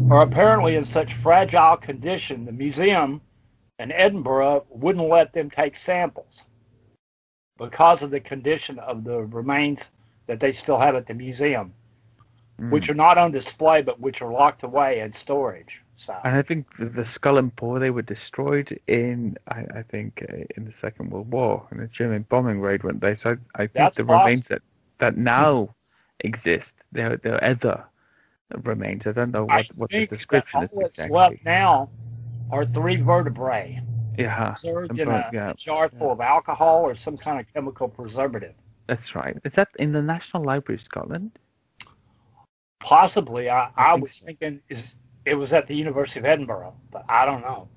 are apparently in such fragile condition, the museum in Edinburgh wouldn't let them take samples because of the condition of the remains that they still have at the museum, which are not on display, but which are locked away in storage. So. And I think the skull and paw, they were destroyed in, I think, in the Second World War, in a German bombing raid, weren't they? So I think the remains that now exist, they're other remains. I don't know what the description is exactly. What's left now are 3 vertebrae. Yeah. Preserved in a jar full of alcohol or some kind of chemical preservative. That's right. Is that in the National Library of Scotland? Possibly. I was thinking it was at the University of Edinburgh, but I don't know.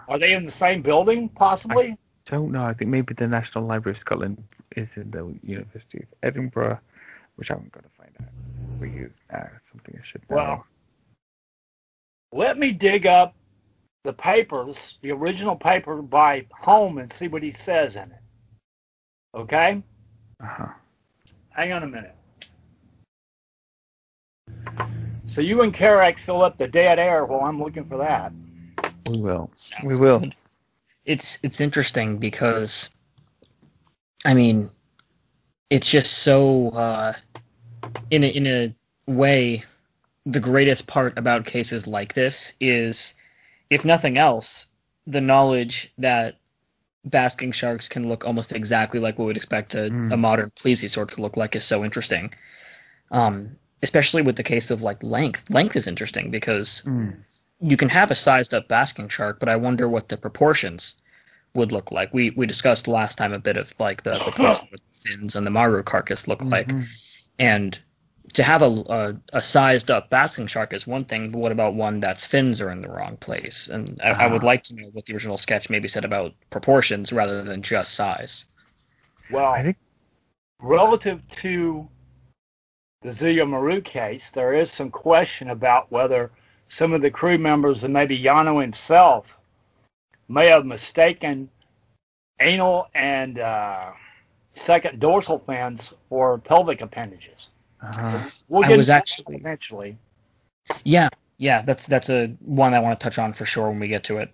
Are they in the same building, possibly? I don't know. I think maybe the National Library of Scotland is in the University of Edinburgh, which I'm going to find out for you. Something I should know. Well, let me dig up the papers, the original paper by Holm, and see what he says in it. Okay? Hang on a minute. So you and Carrick fill up the dead air while I'm looking for that. We will. Sounds good. It's interesting because, I mean, it's just so in a way, the greatest part about cases like this is, if nothing else, the knowledge that basking sharks can look almost exactly like what we'd expect a modern plesiosaur to look like is so interesting. Especially with the case of like length. Length is interesting because you can have a sized up basking shark, but I wonder what the proportions would look like. We discussed last time a bit of like the fins and the Maru carcass look like. And to have a sized up basking shark is one thing, but what about one that's fins are in the wrong place? And I would like to know what the original sketch maybe said about proportions rather than just size. Well, I think relative to the ZUIYO MARU case, there is some question about whether some of the crew members and maybe Yano himself may have mistaken anal and second dorsal fins for pelvic appendages. We'll get into that eventually. Yeah, that's a one I want to touch on for sure when we get to it.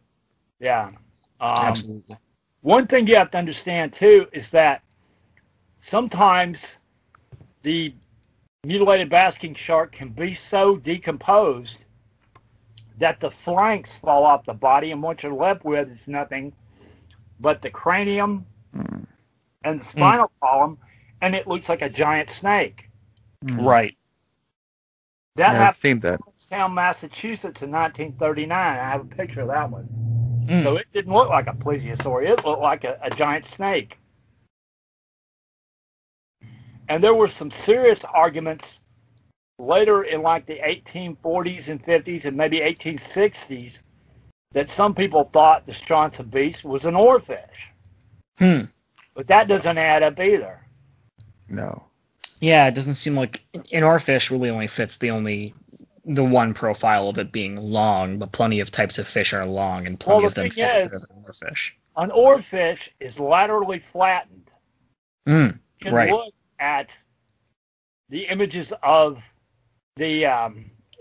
Yeah, absolutely. One thing you have to understand too is that sometimes the mutilated basking shark can be so decomposed that the flanks fall off the body, and what you're left with is nothing but the cranium and the spinal column, and it looks like a giant snake. Right. That I've seen happened in that. Provincetown, Massachusetts in 1939. I have a picture of that one. So it didn't look like a plesiosaur. It looked like a giant snake. And there were some serious arguments later in like the 1840s and 50s and maybe 1860s that some people thought the Strontia beast was an oarfish. But that doesn't add up either. No. Yeah, it doesn't seem like an oarfish really only fits the one profile of it being long, but plenty of types of fish are long, and plenty of them fit better than an oarfish. An oarfish is laterally flattened. You can look at the images of the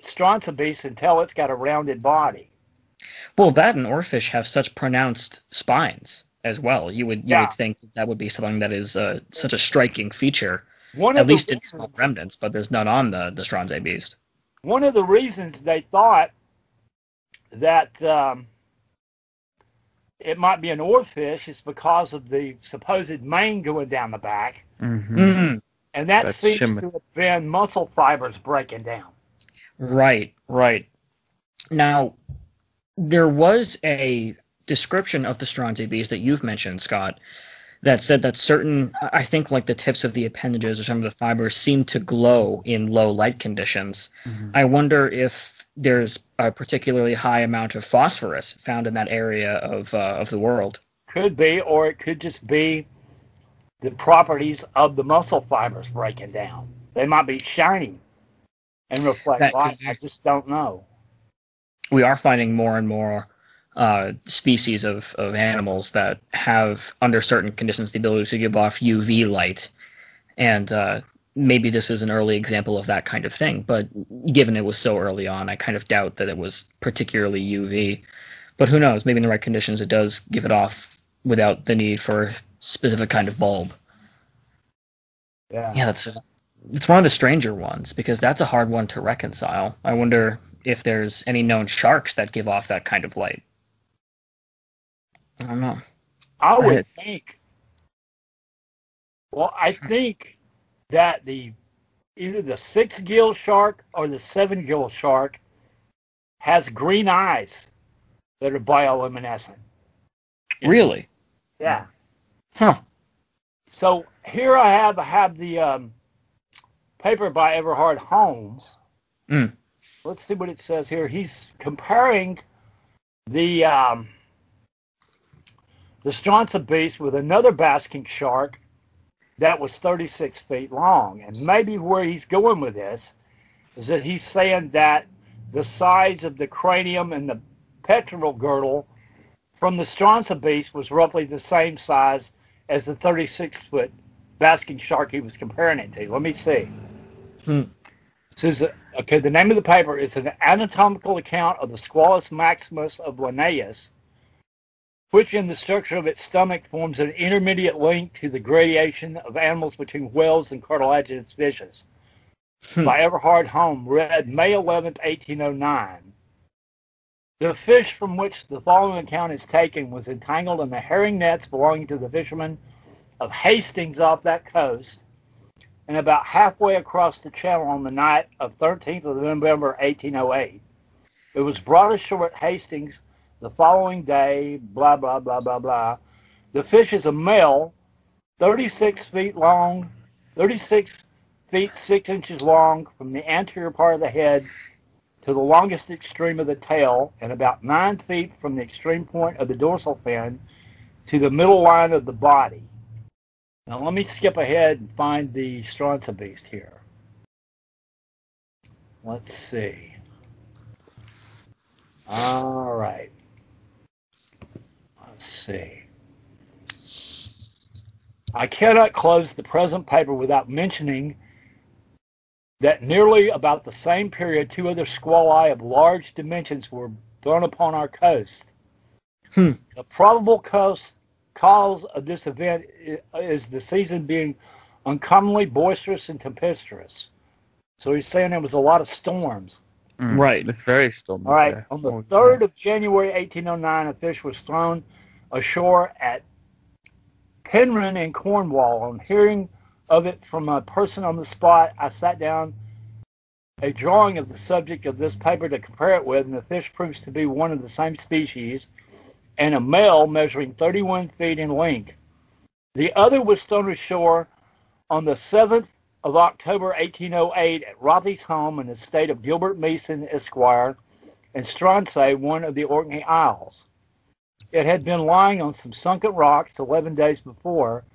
Strontia beast and tell it's got a rounded body. Well, that and oarfish have such pronounced spines as well. You would think that would be something that is such a striking feature, at least in small remnants, but there's none on the Strontia beast. One of the reasons they thought that it might be an oarfish is because of the supposed mane going down the back. And that seems to have been muscle fibers breaking down. Right. Now, there was a description of the Strontia beast that you've mentioned, Scott, that said that certain, I think like the tips of the appendages or some of the fibers seem to glow in low light conditions. I wonder if there's a particularly high amount of phosphorus found in that area of the world. Could be, or it could just be the properties of the muscle fibers breaking down. They might be shiny and reflect light. I just don't know. We are finding more and more species of animals that have, under certain conditions, the ability to give off UV light. And maybe this is an early example of that kind of thing. But given it was so early on, I kind of doubt that it was particularly UV. But who knows? Maybe in the right conditions it does give it off without the need for a specific kind of bulb. Yeah, it's one of the stranger ones, because that's a hard one to reconcile. I wonder if there's any known sharks that give off that kind of light. I don't know. I would think. Well, I think that either the 6-gill shark or the 7-gill shark has green eyes that are bioluminescent. Really? Yeah. Huh. So here I have the paper by Everhard Holmes. Let's see what it says here. He's comparing the Strontia beast with another basking shark that was 36 feet long. And maybe where he's going with this is that he's saying that the size of the cranium and the pectoral girdle from the Strontia beast was roughly the same size as the 36-foot basking shark he was comparing it to. Let me see. It says, okay, the name of the paper is an anatomical account of the Squalus maximus of Linnaeus, which in the structure of its stomach forms an intermediate link to the gradation of animals between whales and cartilaginous fishes. By Everhard Holmes, read May 11th, 1809. The fish from which the following account is taken was entangled in the herring nets belonging to the fishermen of Hastings off that coast, and about halfway across the channel on the night of 13th of November, 1808. It was brought ashore at Hastings the following day, blah, blah, blah, blah, blah. The fish is a male, 36 feet long, 36 feet 6 inches long from the anterior part of the head to the longest extreme of the tail, and about 9 feet from the extreme point of the dorsal fin to the middle line of the body. Now let me skip ahead and find the Strontia beast here. Let's see. All right. Let's see. I cannot close the present paper without mentioning that nearly about the same period, 2 other squali of large dimensions were thrown upon our coast. The probable cause of this event is the season being uncommonly boisterous and tempestuous. So he's saying there was a lot of storms. Right. It's very stormy. All right. On the 3rd of January, 1809, a fish was thrown ashore at Penryn in Cornwall. On hearing of it from a person on the spot, I sat down a drawing of the subject of this paper to compare it with, and the fish proves to be one of the same species, and a male measuring 31 feet in length. The other was thrown ashore on the 7th of October 1808 at Rothy's home in the estate of Gilbert Mason, Esquire, in Stronsay, one of the Orkney Isles. It had been lying on some sunken rocks 11 days before,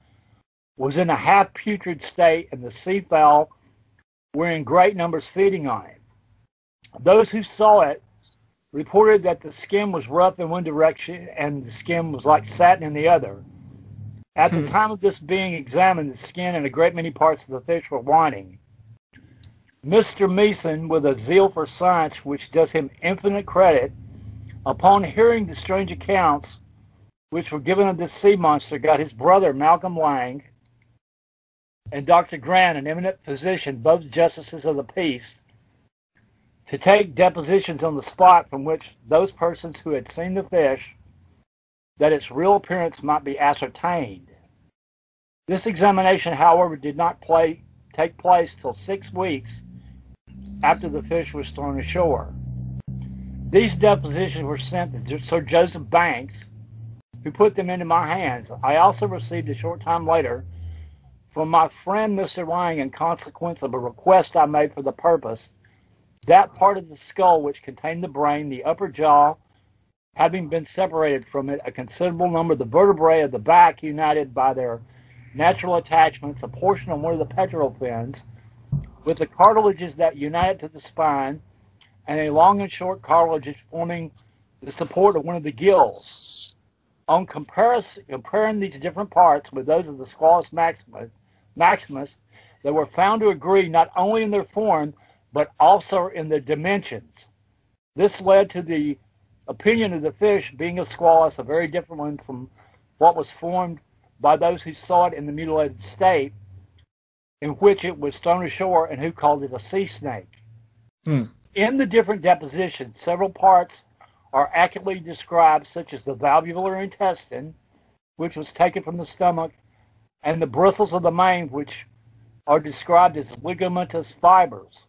was in a half-putrid state, and the seafowl were in great numbers feeding on it. Those who saw it reported that the skin was rough in one direction and the skin was like satin in the other. At the time of this being examined, the skin and a great many parts of the fish were whining. Mr. Meeson, with a zeal for science which does him infinite credit, upon hearing the strange accounts which were given of this sea monster, got his brother Malcolm Lang and Dr. Grant, an eminent physician, both justices of the peace, to take depositions on the spot from which those persons who had seen the fish, that its real appearance might be ascertained. This examination, however, did not take place till 6 weeks after the fish was thrown ashore. These depositions were sent to Sir Joseph Banks, who put them into my hands. I also received a short time later from my friend Mr. Lang, in consequence of a request I made for the purpose, that part of the skull which contained the brain, the upper jaw, having been separated from it, a considerable number of the vertebrae of the back united by their natural attachments, a portion of one of the pectoral fins, with the cartilages that unite it to the spine, and a long and short cartilage forming the support of one of the gills. On comparing these different parts with those of the Squalus maximus, they were found to agree not only in their form, but also in their dimensions. This led to the opinion of the fish being a squalus, a very different one from what was formed by those who saw it in the mutilated state, in which it was thrown ashore, and who called it a sea snake. In the different depositions, several parts are accurately described, such as the valvular intestine, which was taken from the stomach, and the bristles of the mane, which are described as ligamentous fibers.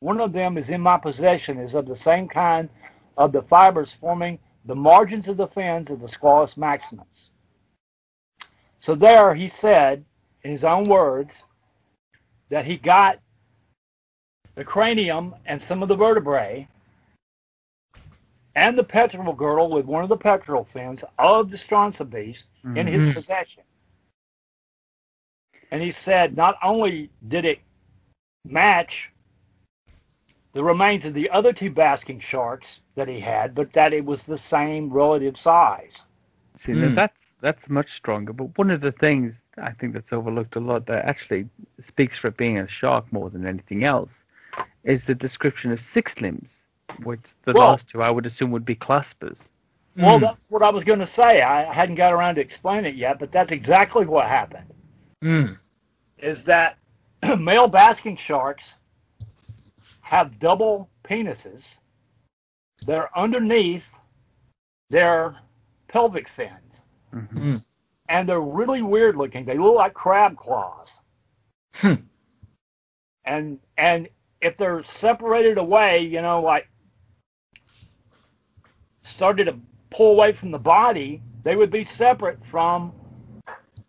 One of them is in my possession, is of the same kind of the fibers forming the margins of the fins of the Squalus maximus. So there he said, in his own words, that he got the cranium and some of the vertebrae and the pectoral girdle with one of the pectoral fins of the strontia beast in his possession. And he said not only did it match the remains of the other two basking sharks that he had, but that it was the same relative size. See, now that's much stronger. But one of the things I think that's overlooked a lot, that actually speaks for it being a shark more than anything else, is the description of six limbs, which the last two I would assume would be claspers. Well, that's what I was going to say. I hadn't got around to explain it yet, but that's exactly what happened. Is that male basking sharks have double penises. They're underneath their pelvic fins. And they're really weird looking. They look like crab claws. And if they're separated away, you know, like started to pull away from the body, they would be separate from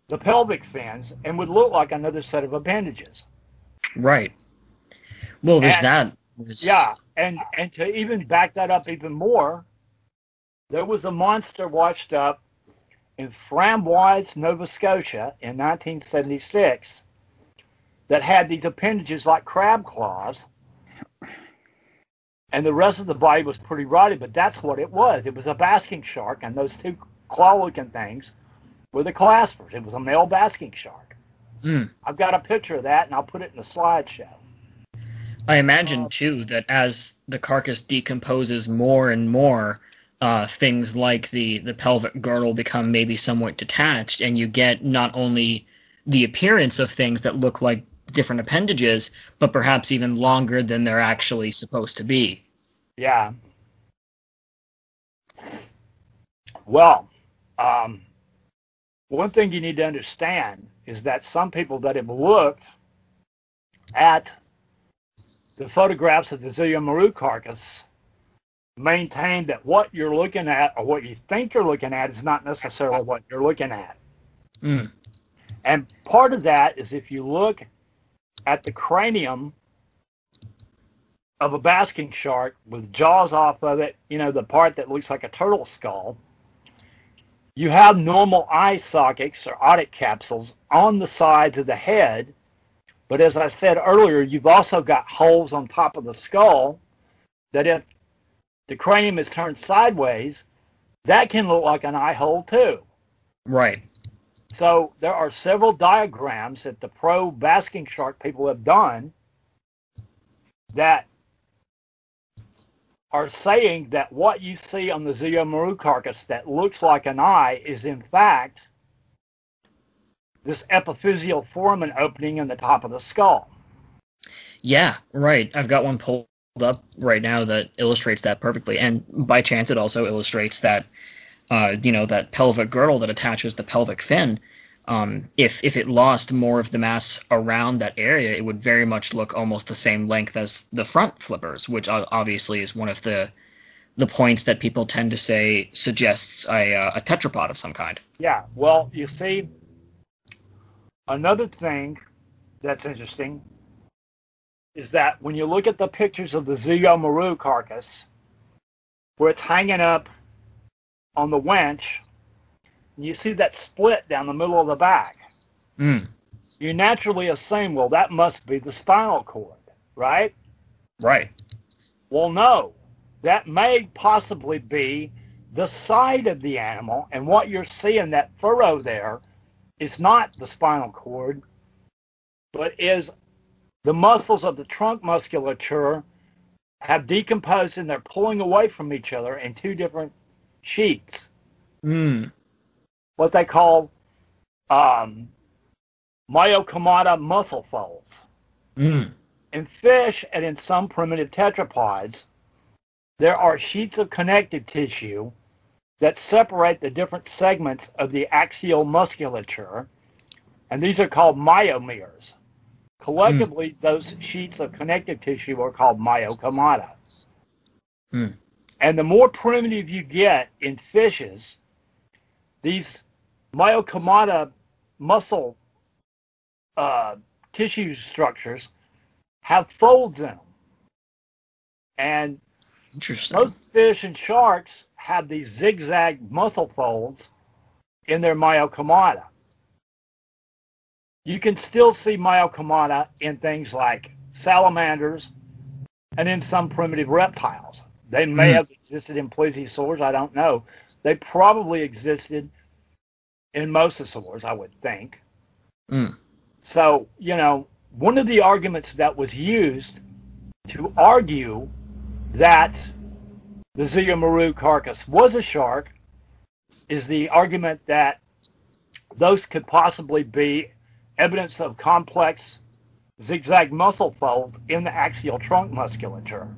the pelvic fins and would look like another set of appendages. Right. Well, there's that. Yeah, and to even back that up even more, there was a monster washed up in Framboise, Nova Scotia in 1976 that had these appendages like crab claws, and the rest of the body was pretty rotted, but that's what it was. It was a basking shark, and those two claw-looking things were the claspers. It was a male basking shark. I've got a picture of that, and I'll put it in the slideshow. I imagine, too, that as the carcass decomposes more and more, things like the pelvic girdle become maybe somewhat detached, and you get not only the appearance of things that look like different appendages, but perhaps even longer than they're actually supposed to be. Yeah. Well, one thing you need to understand is that some people that have looked at the photographs of the ZUIYO MARU carcass maintain that what you're looking at, or what you think you're looking at, is not necessarily what you're looking at. Mm. And part of that is if you look at the cranium of a basking shark with jaws off of it, you know, the part that looks like a turtle skull, you have normal eye sockets or otic capsules on the sides of the head. But as I said earlier, you've also got holes on top of the skull that if the cranium is turned sideways, that can look like an eye hole too. Right. So there are several diagrams that the pro basking shark people have done that are saying that what you see on the ZUIYO MARU carcass that looks like an eye is in fact this epiphyseal foramen opening in the top of the skull. Yeah, right. I've got one pulled up right now that illustrates that perfectly. And by chance, it also illustrates that, that pelvic girdle that attaches the pelvic fin. If it lost more of the mass around that area, it would very much look almost the same length as the front flippers, which obviously is one of the points that people tend to say suggests a tetrapod of some kind. Yeah, well, you see, another thing that's interesting is that when you look at the pictures of the ZUIYO MARU carcass, where it's hanging up on the winch, you see that split down the middle of the back. Mm. You naturally assume, well, that must be the spinal cord, right? Right. Well, no. That may possibly be the side of the animal, and what you're seeing, that furrow there, is not the spinal cord, but is the muscles of the trunk musculature have decomposed and they're pulling away from each other in two different sheets. Mm. What they call myocomata muscle folds. Mm. In fish and in some primitive tetrapods, there are sheets of connective tissue that separate the different segments of the axial musculature, and these are called myomeres. Collectively, those sheets of connective tissue are called myocomata. Mm. And the more primitive you get in fishes, these myocomata muscle tissue structures have folds in them. And Interesting. most fish and sharks have these zigzag muscle folds in their myocomata. You can still see myocomata in things like salamanders and in some primitive reptiles. They may have existed in plesiosaurs, I don't know. They probably existed in mosasaurs, I would think. Mm. So, one of the arguments that was used to argue that the ZUIYO MARU carcass was a shark is the argument that those could possibly be evidence of complex zigzag muscle folds in the axial trunk musculature,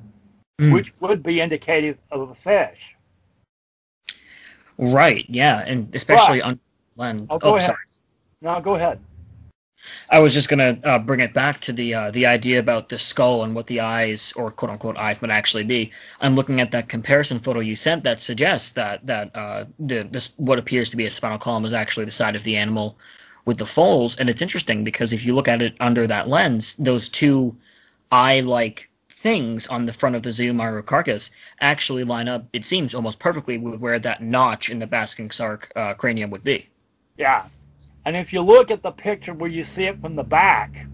which would be indicative of a fish. Right, yeah, and especially on land. Go ahead. Sorry. No, go ahead. I was just going to bring it back to the idea about the skull and what the eyes, or quote-unquote eyes, might actually be. I'm looking at that comparison photo you sent that suggests that this what appears to be a spinal column is actually the side of the animal with the folds, and it's interesting because if you look at it under that lens, those two eye-like things on the front of the ZUIYO MARU carcass actually line up, it seems, almost perfectly with where that notch in the basking shark cranium would be. Yeah. And if you look at the picture where you see it from the back,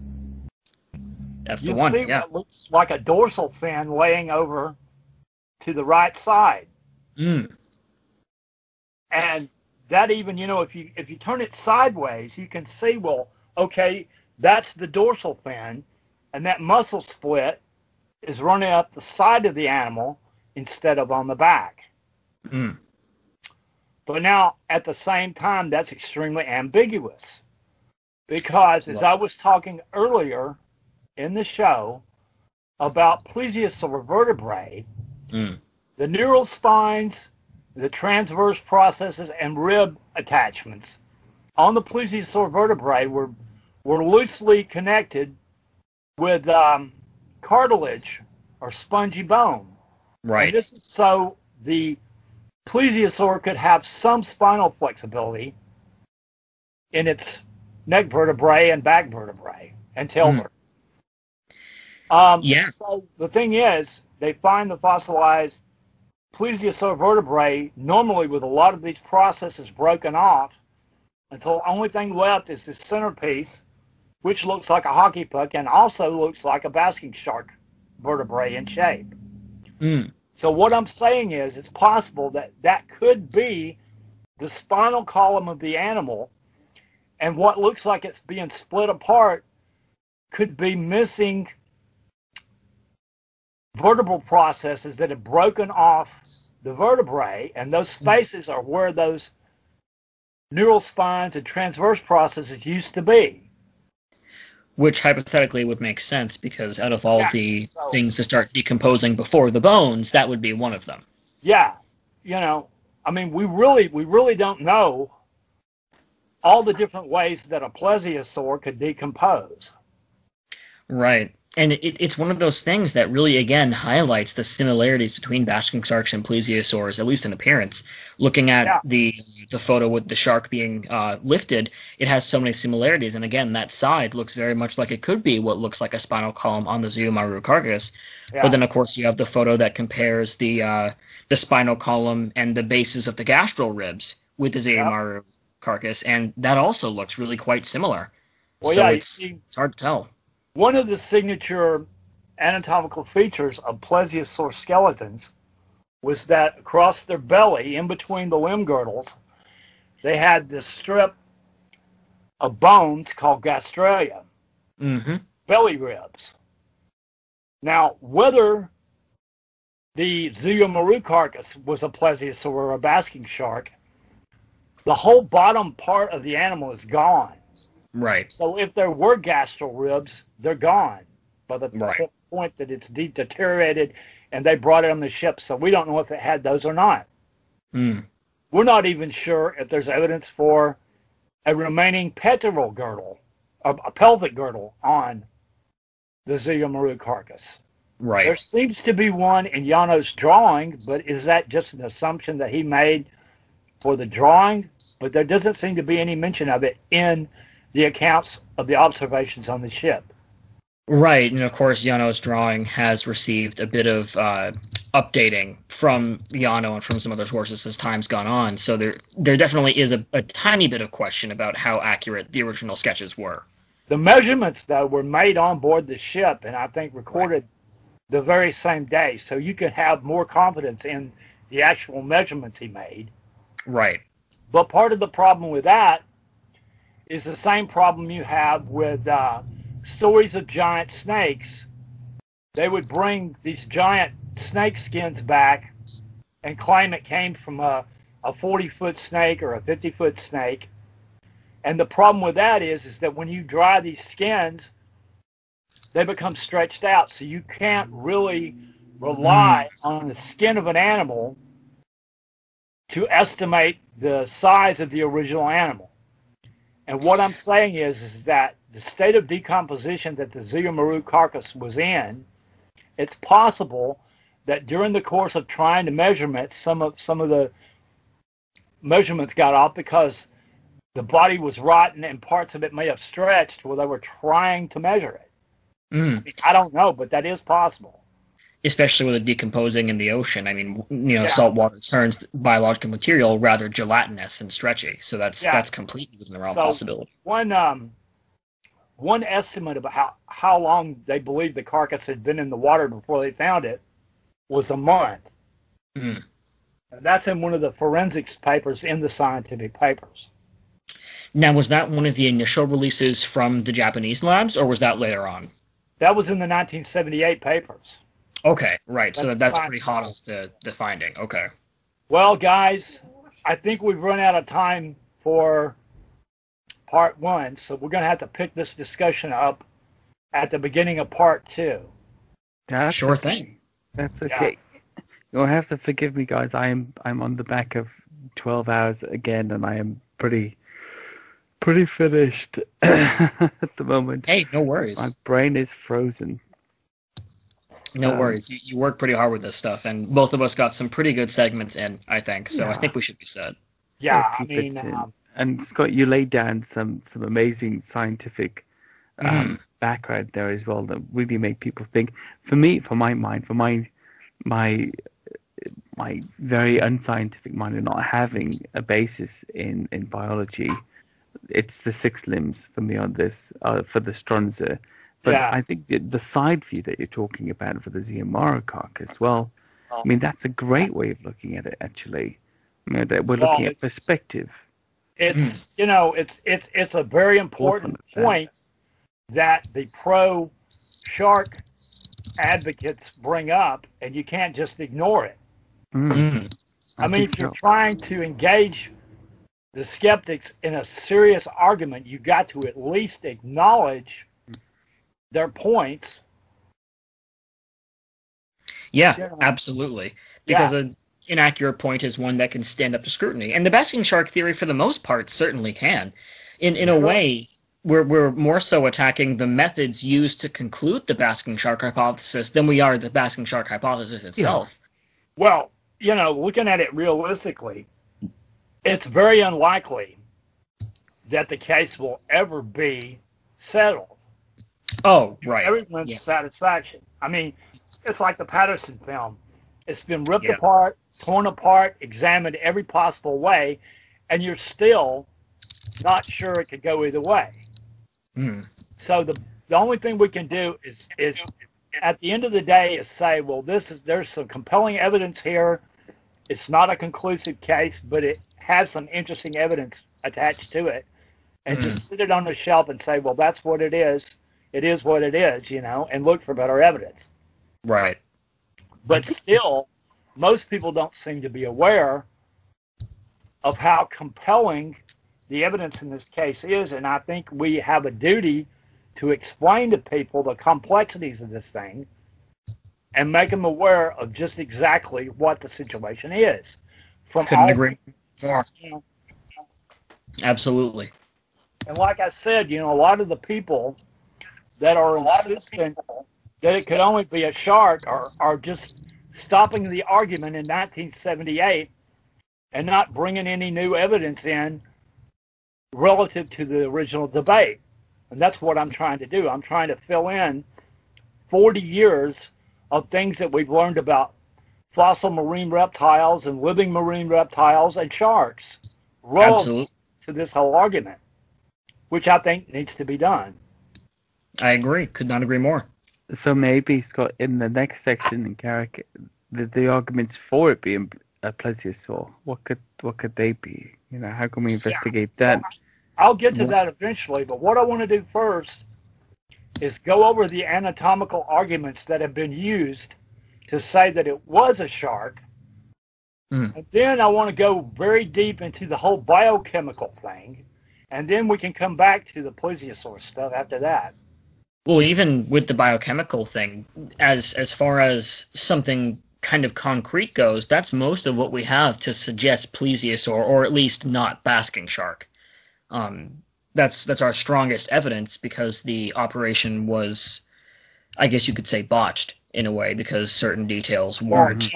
That's the you one, see yeah. what looks like a dorsal fin laying over to the right side. Mm. And that even, if you turn it sideways, you can see, well, okay, that's the dorsal fin, and that muscle split is running up the side of the animal instead of on the back. Mm. But now, at the same time, that's extremely ambiguous. Because as I was talking earlier in the show about plesiosaur vertebrae, the neural spines, the transverse processes, and rib attachments on the plesiosaur vertebrae were loosely connected with cartilage or spongy bone. Right. And this is so the plesiosaur could have some spinal flexibility in its neck vertebrae and back vertebrae and tail vertebrae. Yeah. So the thing is, they find the fossilized plesiosaur vertebrae normally with a lot of these processes broken off until the only thing left is this centerpiece, which looks like a hockey puck and also looks like a basking shark vertebrae in shape. So what I'm saying is it's possible that that could be the spinal column of the animal, and what looks like it's being split apart could be missing vertebral processes that have broken off the vertebrae, and those spaces are where those neural spines and transverse processes used to be. Which hypothetically would make sense, because out of all the things to start decomposing before the bones, that would be one of them. Yeah. You know, I mean, we really don't know all the different ways that a plesiosaur could decompose. Right. And it's one of those things that really, again, highlights the similarities between basking sharks and plesiosaurs, at least in appearance. Looking at the photo with the shark being lifted, it has so many similarities. And again, that side looks very much like it could be what looks like a spinal column on the ZUIYO MARU carcass. Yeah. But then, of course, you have the photo that compares the spinal column and the bases of the gastral ribs with the ZUIYO MARU carcass, and that also looks really quite similar. Well, so it's hard to tell. One of the signature anatomical features of plesiosaur skeletons was that across their belly, in between the limb girdles, they had this strip of bones called gastralia, belly ribs. Now, whether the ZUIYO MARU carcass was a plesiosaur or a basking shark, the whole bottom part of the animal is gone. Right. So if there were gastral ribs, they're gone by the point that it's deteriorated and they brought it on the ship. So we don't know if it had those or not. We're not even sure if there's evidence for a remaining pectoral girdle, a pelvic girdle on the ZUIYO MARU carcass. Right. There seems to be one in Yano's drawing, but is that just an assumption that he made for the drawing? But there doesn't seem to be any mention of it in the accounts of the observations on the ship. Right, and of course Yano's drawing has received a bit of updating from Yano and from some other sources as time's gone on, so there definitely is a tiny bit of question about how accurate the original sketches were. The measurements, though, were made on board the ship, and I think recorded the very same day, so you could have more confidence in the actual measurements he made. Right. But part of the problem with that is the same problem you have with stories of giant snakes. They would bring these giant snake skins back and claim it came from a 40-foot snake or a 50-foot snake. And the problem with that is that when you dry these skins, they become stretched out. So you can't really rely on the skin of an animal to estimate the size of the original animal. And what I'm saying is that the state of decomposition that the ZUIYO MARU carcass was in, it's possible that during the course of trying to measurement, some of the measurements got off because the body was rotten and parts of it may have stretched while they were trying to measure it. I don't know, but that is possible. Especially with it decomposing in the ocean. I mean, salt water turns biological material rather gelatinous and stretchy, so that's completely within the realm of possibility. One estimate about how long they believe the carcass had been in the water before they found it was a month. And that's in one of the forensics papers in the scientific papers. Now, was that one of the initial releases from the Japanese labs, or was that later on? That was in the 1978 papers. Okay, right. So that's pretty hot as the finding. Okay. Well, guys, I think we've run out of time for part one, so we're going to have to pick this discussion up at the beginning of part two. That's sure thing. That's okay. Yeah. You'll have to forgive me, guys. I'm on the back of 12 hours again, and I am pretty pretty finished at the moment. Hey, no worries. My brain is frozen. No worries. You work pretty hard with this stuff, and both of us got some pretty good segments in, I think. So I think we should be set. Yeah, A few bits in. And Scott, you laid down some amazing scientific background there as well that really make people think. For me, for my mind, for my very unscientific mind and not having a basis in biology, it's the six limbs for me on this, for the Stronzer. But I think the side view that you're talking about for the ZUIYO MARU as well, I mean, that's a great way of looking at it, actually. I mean, that we're looking at perspective. It's, it's a very important point that the pro-shark advocates bring up, and you can't just ignore it. I mean, if you're trying to engage the skeptics in a serious argument, you got to at least acknowledge their points. Yeah, absolutely. Because an inaccurate point is one that can stand up to scrutiny. And the basking shark theory, for the most part, certainly can. In a way, we're more so attacking the methods used to conclude the basking shark hypothesis than we are the basking shark hypothesis itself. Well, looking at it realistically, it's very unlikely that the case will ever be settled. Oh, right. Everyone's satisfaction. I mean, it's like the Patterson film. It's been ripped apart, torn apart, examined every possible way, and you're still not sure it could go either way. So the only thing we can do is at the end of the day is say, well, there's some compelling evidence here. It's not a conclusive case, but it has some interesting evidence attached to it, and just sit it on the shelf and say, well, that's what it is. It is what it is, and look for better evidence. Right. But still, most people don't seem to be aware of how compelling the evidence in this case is, and I think we have a duty to explain to people the complexities of this thing and make them aware of just exactly what the situation is. Couldn't agree more. Absolutely. And like I said, a lot of the people that are insistent that it could only be a shark are just stopping the argument in 1978 and not bringing any new evidence in relative to the original debate. And that's what I'm trying to do. I'm trying to fill in 40 years of things that we've learned about fossil marine reptiles and living marine reptiles and sharks relative to this whole argument, which I think needs to be done. I agree. Could not agree more. So maybe, Scott, in the next section in Carrick, the arguments for it being a plesiosaur, what could they be? How can we investigate that? I'll get to that eventually, but what I want to do first is go over the anatomical arguments that have been used to say that it was a shark. And then I want to go very deep into the whole biochemical thing, and then we can come back to the plesiosaur stuff after that. Well, even with the biochemical thing, as far as something kind of concrete goes, that's most of what we have to suggest plesiosaur, or at least not basking shark. That's our strongest evidence, because the operation was, I guess you could say, botched in a way, because certain details weren't,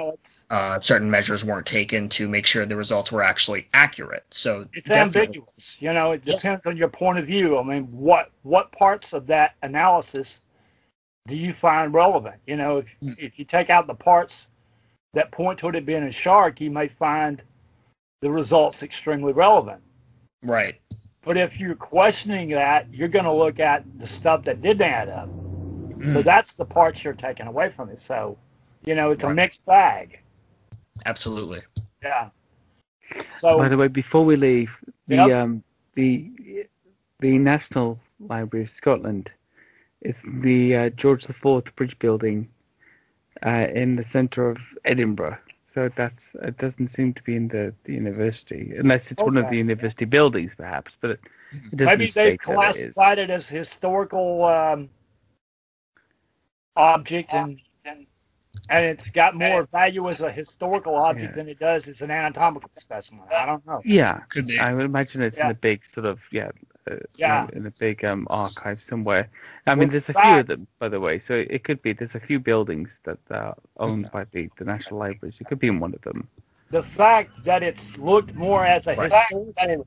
certain measures weren't taken to make sure the results were actually accurate. So it's ambiguous. It depends on your point of view. I mean, what parts of that analysis do you find relevant? If you take out the parts that point toward it being a shark, you may find the results extremely relevant. Right. But if you're questioning that, you're going to look at the stuff that didn't add up. So that's the parts you're taking away from it. So, it's a mixed bag. Absolutely. Yeah. So, by the way, before we leave, the National Library of Scotland is the George IV Bridge building in the centre of Edinburgh. So it doesn't seem to be in the university, unless it's one of the university buildings, perhaps. But it doesn't. Maybe they've classified it as historical object, and it's got more value as a historical object than it does as an anatomical specimen. I don't know. Yeah, could be. I would imagine it's in a big sort of in a big archive somewhere. I mean, there's a few of them, by the way. So it could be there's a few buildings that are owned by the National Libraries. It could be in one of them. The fact that it's looked more as a historical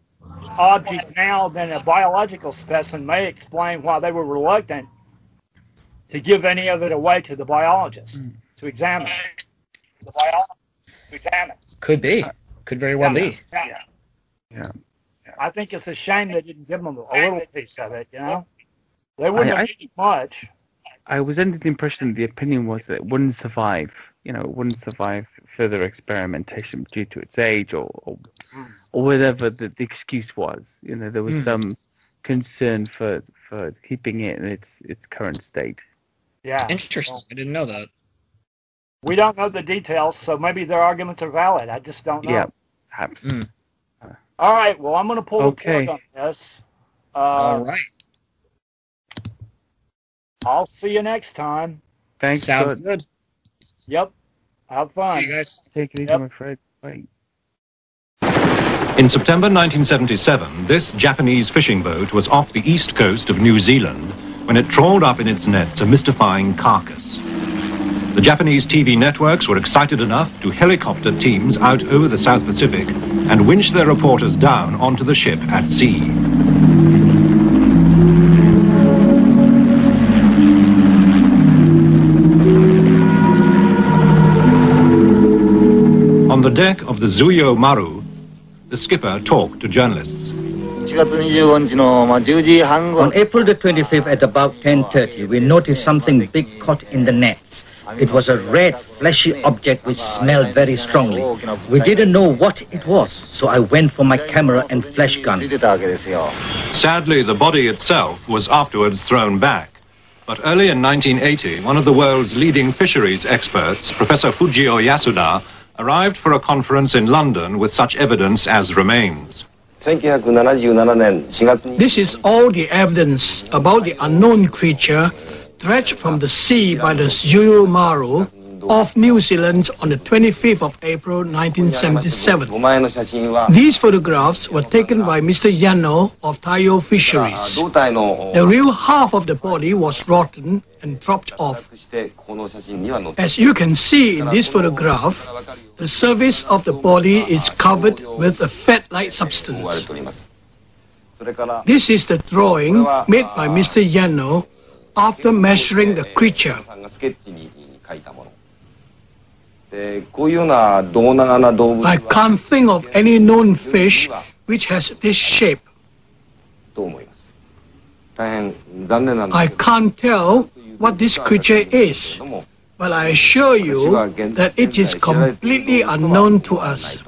object now than a biological specimen may explain why they were reluctant to give any of it away to the biologists to examine. Could be. Could very well be. Yeah. I think it's a shame they didn't give them a little piece of it, you know? They wouldn't have needed much. I was under the impression the opinion was that it wouldn't survive. You know, it wouldn't survive further experimentation due to its age or whatever the excuse was. You know, there was some concern for keeping it in its current state. Yeah. Interesting. I didn't know that. We don't know the details, so maybe their arguments are valid. I just don't know. Yeah, perhaps. All right, well, I'm going to pull the plug on this. All right. I'll see you next time. Thanks. Sounds good. Yep. Have fun. See you guys. Take it easy, my friend. Bye. In September 1977, this Japanese fishing boat was off the east coast of New Zealand when it trawled up in its nets a mystifying carcass. The Japanese TV networks were excited enough to helicopter teams out over the South Pacific and winch their reporters down onto the ship at sea. On the deck of the ZUIYO MARU, the skipper talked to journalists. On April the 25th at about 10:30, we noticed something big caught in the nets. It was a red, fleshy object which smelled very strongly. We didn't know what it was, so I went for my camera and flash gun. Sadly, the body itself was afterwards thrown back. But early in 1980, one of the world's leading fisheries experts, Professor Fujio Yasuda, arrived for a conference in London with such evidence as remains. This is all the evidence about the unknown creature dredged from the sea by the ZUIYO MARU off New Zealand on the 25th of April 1977. These photographs were taken by Mr. Yano of Taiyo Fisheries. The real half of the body was rotten and dropped off. As you can see in this photograph, the surface of the body is covered with a fat-like substance. This is the drawing made by Mr. Yano after measuring the creature. I can't think of any known fish which has this shape. I can't tell what this creature is, but I assure you that it is completely unknown to us.